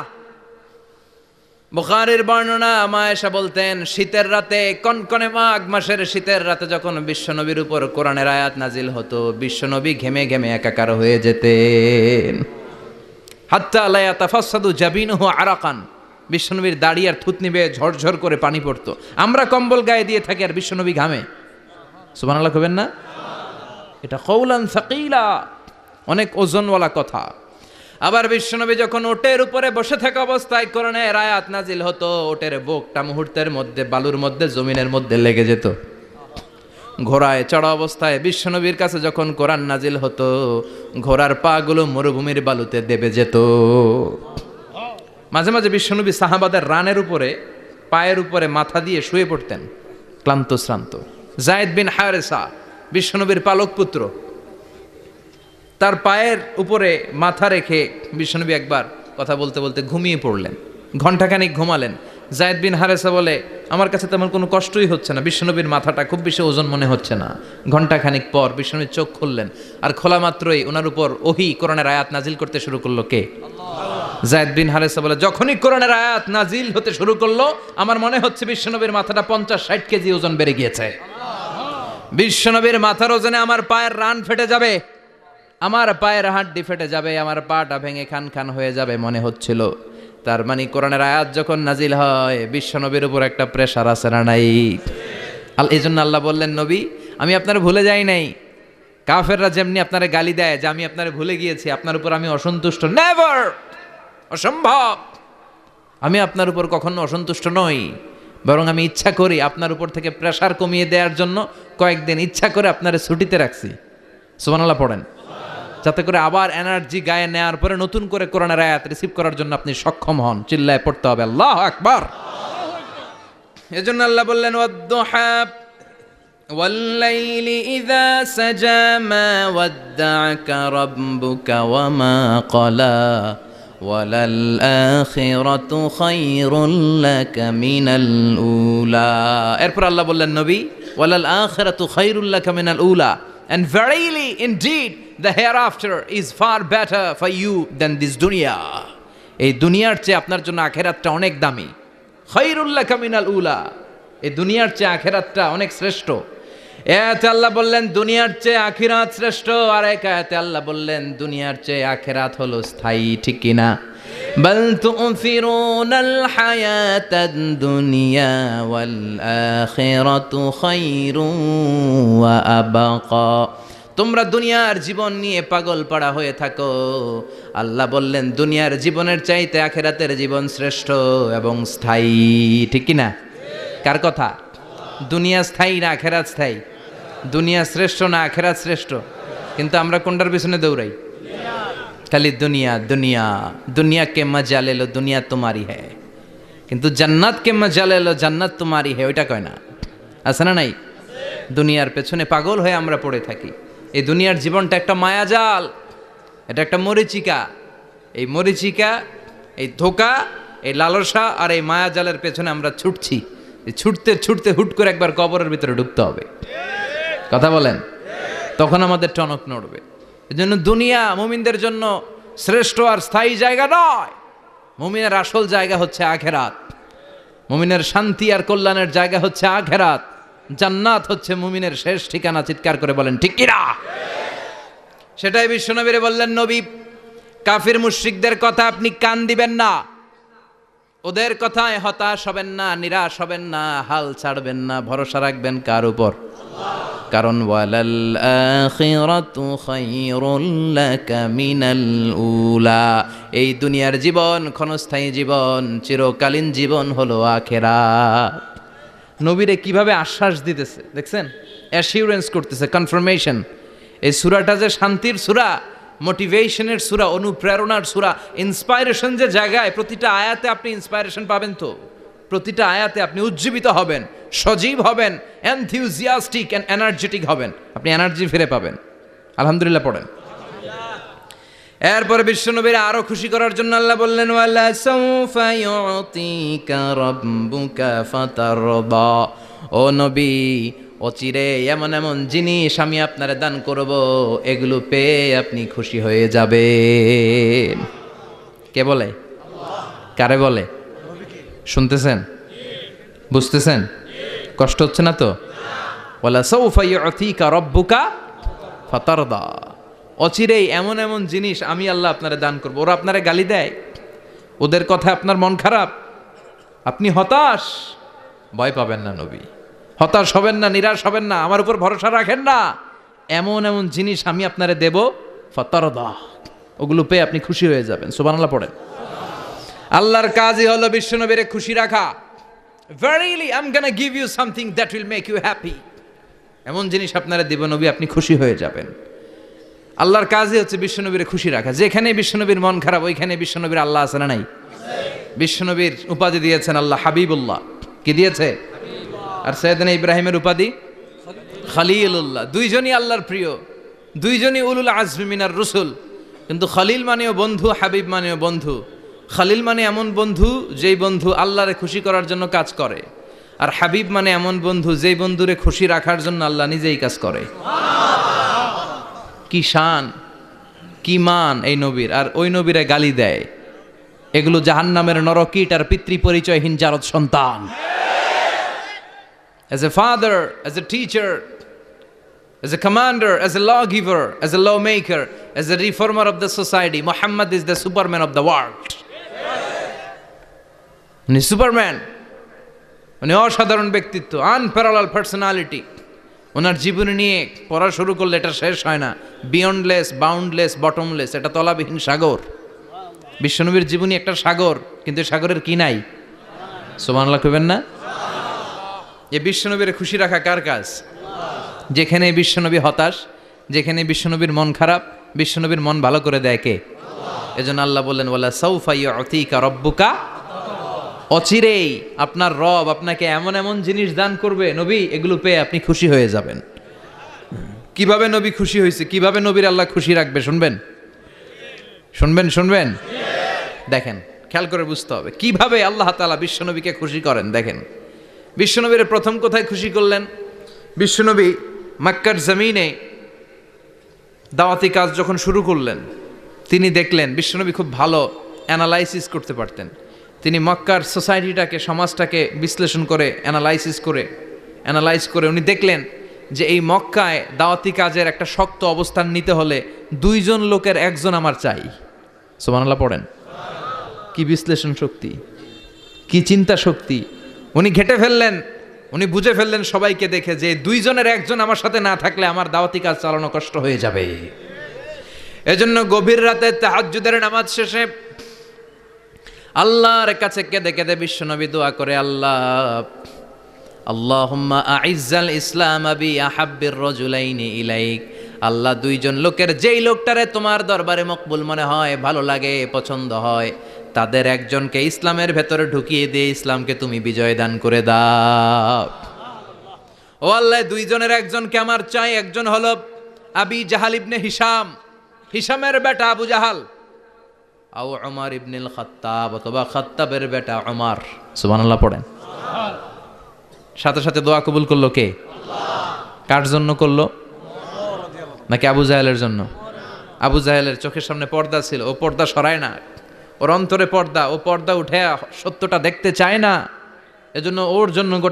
বুখারীর বর্ণনা, মা আয়েশা বলতেন, শীতের রাতে, কনকনে মাঘ মাসের শীতের রাতে যখন বিশ্বনবীর উপর কোরআনের আয়াত নাজিল হতো, বিশ্বনবী ঘেমে ঘেমে একাকার হয়ে যেতেন। হাত্তা লা ইয়াতাফাসসাদু জাবিনুহু আরাকান, বিশ্বনবীর দাড়ি আর থুতনি বেয়ে ঝরঝর করে পানি পড়তো। আমরা কম্বল গায়ে দিয়ে থাকি আর বিশ্বনবী ঘামে। সুবহানাল্লাহ কবেন না? এটা কওলান সাকিলা, অনেক ওজনওয়ালা কথা। আবার বিশ্বনবী যখন ওটের উপরে বসে থাকা অবস্থায় কোরআনের আয়াত নাজিল হতো, ওটের বুকটা মুহূর্তের মধ্যে বালুর মধ্যে জমিনের মধ্যে লেগে যেত। ঘোড়ায় চড়া অবস্থায় বিশ্বনবীর কাছে যখন কোরআন নাজিল হতো, ঘোড়ার পা গুলো মরুভূমির বালুতে দেবে যেত। মাঝে মাঝে বিশ্বনবী সাহাবাদের রানের উপরে, পায়ের উপরে মাথা দিয়ে শুয়ে পড়তেন ক্লান্ত শ্রান্ত। যায়েদ বিন হারেসা বিশ্বনবীর পালক পুত্র, তার পায়ের উপরে মাথা রেখে বিশ্বনবী একবার কথা বলতে বলতে ঘুমিয়ে পড়লেন, ঘণ্টাখানিক ঘুমালেন। যায়েদ বিন হারেসা বলে, আমার কাছে তেমন কোনো কষ্টই হচ্ছে না, বিশ্বনবীর মাথাটা খুব বেশি ওজন মনে হচ্ছে না। ঘণ্টাখানিক পর বিশ্বনবীর চোখ খুললেন, আর খোলা মাত্রই ওনার উপর ওহী কোরআনের আয়াত নাজিল করতে শুরু করলো। কে? যায়েদ বিন হারেসা বলে, যখনই কোরআনের আয়াত নাজিল হতে শুরু করলো, আমার মনে হচ্ছে বিশ্বনবীর মাথাটা 50-60 কেজি ওজন বেড়ে গিয়েছে। বিশ্বনবীর মাথার ওজনে আমার পায়ের রান ফেটে যাবে, আমার পায়ের হাড্ডি ফেটে যাবে, আমার পাটা ভেঙে খান খান হয়ে যাবে মনে হচ্ছিল। তার মানে কোরআনের আয়াত যখন নাজিল হয়, বিশ্বনবীর উপর একটা প্রেশার আছে না নাই? এই জন্য আল্লাহ বললেন, নবী আমি আপনার ভুলে যাই নাই। কাফেররা যেমনি আপনারা গালি দেয় যে আমি আপনার ভুলে গিয়েছি, আপনার উপর আমি অসন্তুষ্ট, নেভার, অসম্ভব। আমি আপনার উপর কখনো অসন্তুষ্ট নই, বরং আমি ইচ্ছা করি আপনার উপর থেকে প্রেশার কমিয়ে দেওয়ার জন্য কয়েকদিন ইচ্ছা করে আপনারা ছুটিতে রাখছি। সুবহানাল্লাহ পড়েন, যাতে করে আবার এনার্জি গায়ে নেওয়ার পরে নতুন করে কোরআনের আয়াত রিসিভ করার জন্য আপনি সক্ষম হন। চিল্লায় পড়তে হবে আল্লাহু আকবার। এজন্য আল্লাহ বললেন, ওয়াদ-দুহা ওয়াল-লাইলি ইযা সাজা মা ওয়াদ্দা'আকা রাব্বুকা ওয়া মা ক্বালা ওয়ালাল আখিরাতু খায়রুল লাকা মিনাল উলা। এরপর আল্লাহ বললেন, নবী ওয়ালাল আখিরাতু খায়রুল লাকা মিনাল উলা, and verily indeed the hereafter is far better for you than this dunya. এই দুনিয়ার চেয়ে আপনার জন্য আখিরাতটা অনেক দামি। খায়রুল লাকা মিনাল উলা, এই দুনিয়ার চেয়ে আখিরাতটা অনেক শ্রেষ্ঠ। এতে আল্লাহ বললেন দুনিয়ার চেয়ে আখিরাত শ্রেষ্ঠ, আর এক আয়াতে আল্লাহ বললেন দুনিয়ার চেয়ে আখিরাত হলো স্থায়ী। ঠিক কিনা? বাল তু'থিরুনাল হায়াতাদ দুনিয়া ওয়াল আখিরাতু খায়রুন ওয়া আবকা। তোমরা দুনিয়ার জীবন নিয়ে পাগল পাড়া হয়ে থাকো, আল্লাহ বললেন দুনিয়ার জীবনের চাইতে আখিরাতের জীবন শ্রেষ্ঠ এবং স্থায়ী। ঠিক কিনা? কার কথা? দুনিয়া স্থায়ী না আখিরাত স্থায়ী? দুনিয়া শ্রেষ্ঠ না আখিরাত শ্রেষ্ঠ? কিন্তু আমরা কোনটার পিছনে দৌড়াই? খালি দুনিয়া দুনিয়া। দুনিয়া কে মজা লে লো, দুনিয়া তোমারি হ্যায়, কিন্তু জান্নাত কে মজা লে লো, জান্নাত তোমারি হ্যায়, ওইটা কয় না? আছে না নাই? দুনিয়ার পেছনে পাগল হয়ে আমরা পড়ে থাকি। এই দুনিয়ার জীবনটা একটা মায়াজাল, এটা একটা মরিচিকা। এই মরিচিকা, এই ধোঁকা, এই লালসা আর এই মায়াজালের পেছনে আমরা ছুটছি। ছুটতে ছুটতে হুট করে একবার কবরের ভিতরে ঢুকতে হবে। কথা বলেন, তখন আমাদের টনক নড়বে। এই জন্য দুনিয়া মুমিনদের জন্য শ্রেষ্ঠ আর স্থায়ী জায়গা নয়। মুমিনের আসল জায়গা হচ্ছে আখিরাত। মুমিনের শান্তি আর কল্যাণের জায়গা হচ্ছে আখিরাত। জান্নাত হচ্ছে মুমিনের শেষ ঠিকানা। চিৎকার করে বলেন ঠিক কিনা? সেটাই বিশ্বনবীরে বললেন, নবী কাফির মুশরিকদের কথা আপনি কান দিবেন না, ওদের কথায় হতাশ হবেন না, নিরাশ হবেন না, হাল ছাড়বেন না, ভরসা রাখবেন কার উপর? কারণ ওয়ালাল আখিরাতু খায়রুল লাকা মিনাল উলা, এই দুনিয়ার জীবন ক্ষণস্থায়ী জীবন, চিরকালীন জীবন হলো আখিরাত। নবীরে কিভাবে আশ্বাস দিতেছে দেখছেন, অ্যাসিউরেন্স করতেছে, কনফার্মেশন। এই সূরাটা যে শান্তির সূরা, মোটিভেশনের সূরা, অনুপ্রেরণার সূরা, ইন্সপাইরেশন যে জায়গায়, প্রতিটা আয়াতে আপনি ইন্সপাইরেশন পাবেন। তো প্রতিটা আয়াতে আপনি উজ্জীবিত হবেন, সজীব হবেন, এনথিউজিয়াস্টিক এন্ড এনার্জেটিক হবেন, আপনি এনার্জি ফিরে পাবেন। আলহামদুলিল্লাহ পড়েন। এরপরে বিশ্বনবীর আরো খুশি করার জন্য আল্লাহ বললেন, ওয়ালা সাউফা ইউতিকা রাব্বুকা ফাতারদা। ও নবী, অচিরে এমন এমন জিনিস আমি আপনারে দান করব, এগুলো পেয়ে আপনি খুশি হয়ে যাবেন। কে বলে? কারে বলে? শুনতেছেন? বুঝতেছেন? কষ্ট হচ্ছে না তো? ওয়ালা সাউফা ইউতিকা রাব্বুকা ফাতারদা। অচিরেই এমন এমন জিনিস আমি আল্লাহ আপনারে দান করবো। ওরা আপনারে গালি দেয়, ওদের কথা আপনার মন খারাপ, আপনি হতাশ, ভয় পাবেন না নবী, হতাশ হবেন না, নিরাশ হবেন না, আমার উপর ভরসা রাখেন না। এমন এমন জিনিস আমি আপনারে দেব, ফাতারদা, ওগুলো পেয়ে আপনি খুশি হয়ে যাবেন। সুবহানাল্লাহ পড়েন। আল্লাহর কাজই হলো বিশ্বনবীরে খুশি রাখা। Verily I'm gonna give you something that will make you happy. এমন জিনিস আপনারা দেব নবী, আপনি খুশি হয়ে যাবেন। আল্লাহর কাজই হচ্ছে বিশ্বনবীরে খুশি রাখা। যেখানে বিশ্বনবীর মন খারাপ, ওইখানে বিশ্বনবীর আল্লাহ আছে না নাই? বিশ্বনবীর উপাধি দিয়েছেন আল্লাহ হাবিবুল্লাহ। কি দিয়েছে? আর সাইয়েদনা ইব্রাহিমের উপাধি খলিলুল্লাহ। দুইজনই আল্লাহর প্রিয়, দুইজনই উলুল আজমি মিনার রসুল। কিন্তু খলিল মানেও বন্ধু, হাবিব মানেও বন্ধু। খলিল মানে এমন বন্ধু যেই বন্ধু আল্লাহরে খুশি করার জন্য কাজ করে, আর হাবিব মানে এমন বন্ধু যেই বন্ধুরে খুশি রাখার জন্য আল্লাহ নিজেই কাজ করে। কি শান, কি মান এই নবীর! আর ওই নবীরে গালি দেয়। এগুলো জাহান্নামের নরকীট আর পিতৃ পরিচয়হীন জারদ সন্তান। As a father, as a teacher, as a commander, as a lawgiver, as a lawmaker, as a reformer of the society, Muhammad is the Superman of the world. উনি সুপারম্যান, উনি অসাধারণ ব্যক্তিত্ব, আনপ্যারালাল পার্সোনালিটি। ওনার জীবনী নিয়ে পড়া শুরু করলে এটা শেষ হয় না। বিয়ন্ডলেস, বাউন্ডলেস, বটমলেস, এটা তলাবিহীন সাগর। বিশ্বনবীর জীবনী একটা সাগর, কিন্তু সাগরের কি নাই? সুবহানাল্লাহ কইবেন না? এই বিশ্বনবীর খুশি রাখা কার কাজ? যেখানে বিশ্বনবী হতাশ, যেখানে বিশ্বনবীর মন খারাপ, বিশ্বনবীর মন ভালো করে দেয় কে? এজন্য আল্লাহ বললেন, ওয়ালা সাউফা ইউতিকা রাব্বুকা, অচিরেই আপনার রব আপনাকে এমন এমন জিনিস দান করবে নবী, এগুলো পেয়ে আপনি খুশি হয়ে যাবেন। কিভাবে নবী খুশি হয়েছে, কিভাবে নবীর আল্লাহ খুশি রাখবে শুনবেন? শুনবেন? দেখেন, খেয়াল করে বুঝতে হবে কিভাবে আল্লাহ তাআলা বিশ্বনবীকে খুশি করেন। দেখেন, বিশ্বনবীর প্রথম কোথায় খুশি করলেন? বিশ্বনবী মক্কার জমিনে দাওয়াতি কাজ যখন শুরু করলেন, তিনি দেখলেন বিশ্বনবী খুব ভালো অ্যানালাইসিস করতে পারতেন। তিনি মক্কার সোসাইটিটাকে, সমাজটাকে বিশ্লেষণ করে অ্যানালাইজ করে উনি দেখলেন যে এই মক্কায় দাওয়াতি কাজের একটা শক্ত অবস্থান নিতে হলে দুইজন লোকের একজন আমার চাই। সুবহানাল্লাহ পড়েন। কি বিশ্লেষণ শক্তি, কি চিন্তা শক্তি! উনি ঘেটে ফেললেন, উনি বুঝে ফেললেন সবাইকে দেখে যে দুইজনের একজন আমার সাথে না থাকলে আমার দাওয়াতি কাজ চালানো কষ্ট হয়ে যাবে। এজন্য গভীর রাতে তাহাজ্জুদের নামাজ শেষে আল্লাহর কাছে কেঁদে কেঁদে বিশ্বনবী দোয়া করে, আল্লাহুম্মা আইজ্জাল ইসলাম বি আহাব্বির রাজুলাইনি ইলাইক। আল্লাহ, দুইজন লোকের যেই লোকটারে তোমার দরবারে মকবুল মনে হয়, ভালো লাগে, পছন্দ হয়, তাদের একজনকে ইসলামের ভেতরে ঢুকিয়ে দিয়ে ইসলামকে তুমি বিজয় দান করে দাও। ও আল্লাহ, দুইজনের একজনকে আমার চাই। একজন হলো আবি জাহাল ইবনে হিশাম, হিশামের বেটা আবু জাহাল, আও উমর ইবনুল খাত্তাব, অথবা খাত্তাবের বেটা উমর। সুবহানাল্লাহ পড়েন। সাথে সাথে দোয়া কবুল করলো কে? কার জন্য করলো? নাকি আবু জাহেলের জন্য? আবু জাহেলের চোখের সামনে পর্দা ছিল, ও পর্দা সরায় না। ওর অন্তরে পর্দা, ও পর্দা উঠে সত্যটা দেখতে চায় না। এজন্য ওর জন্য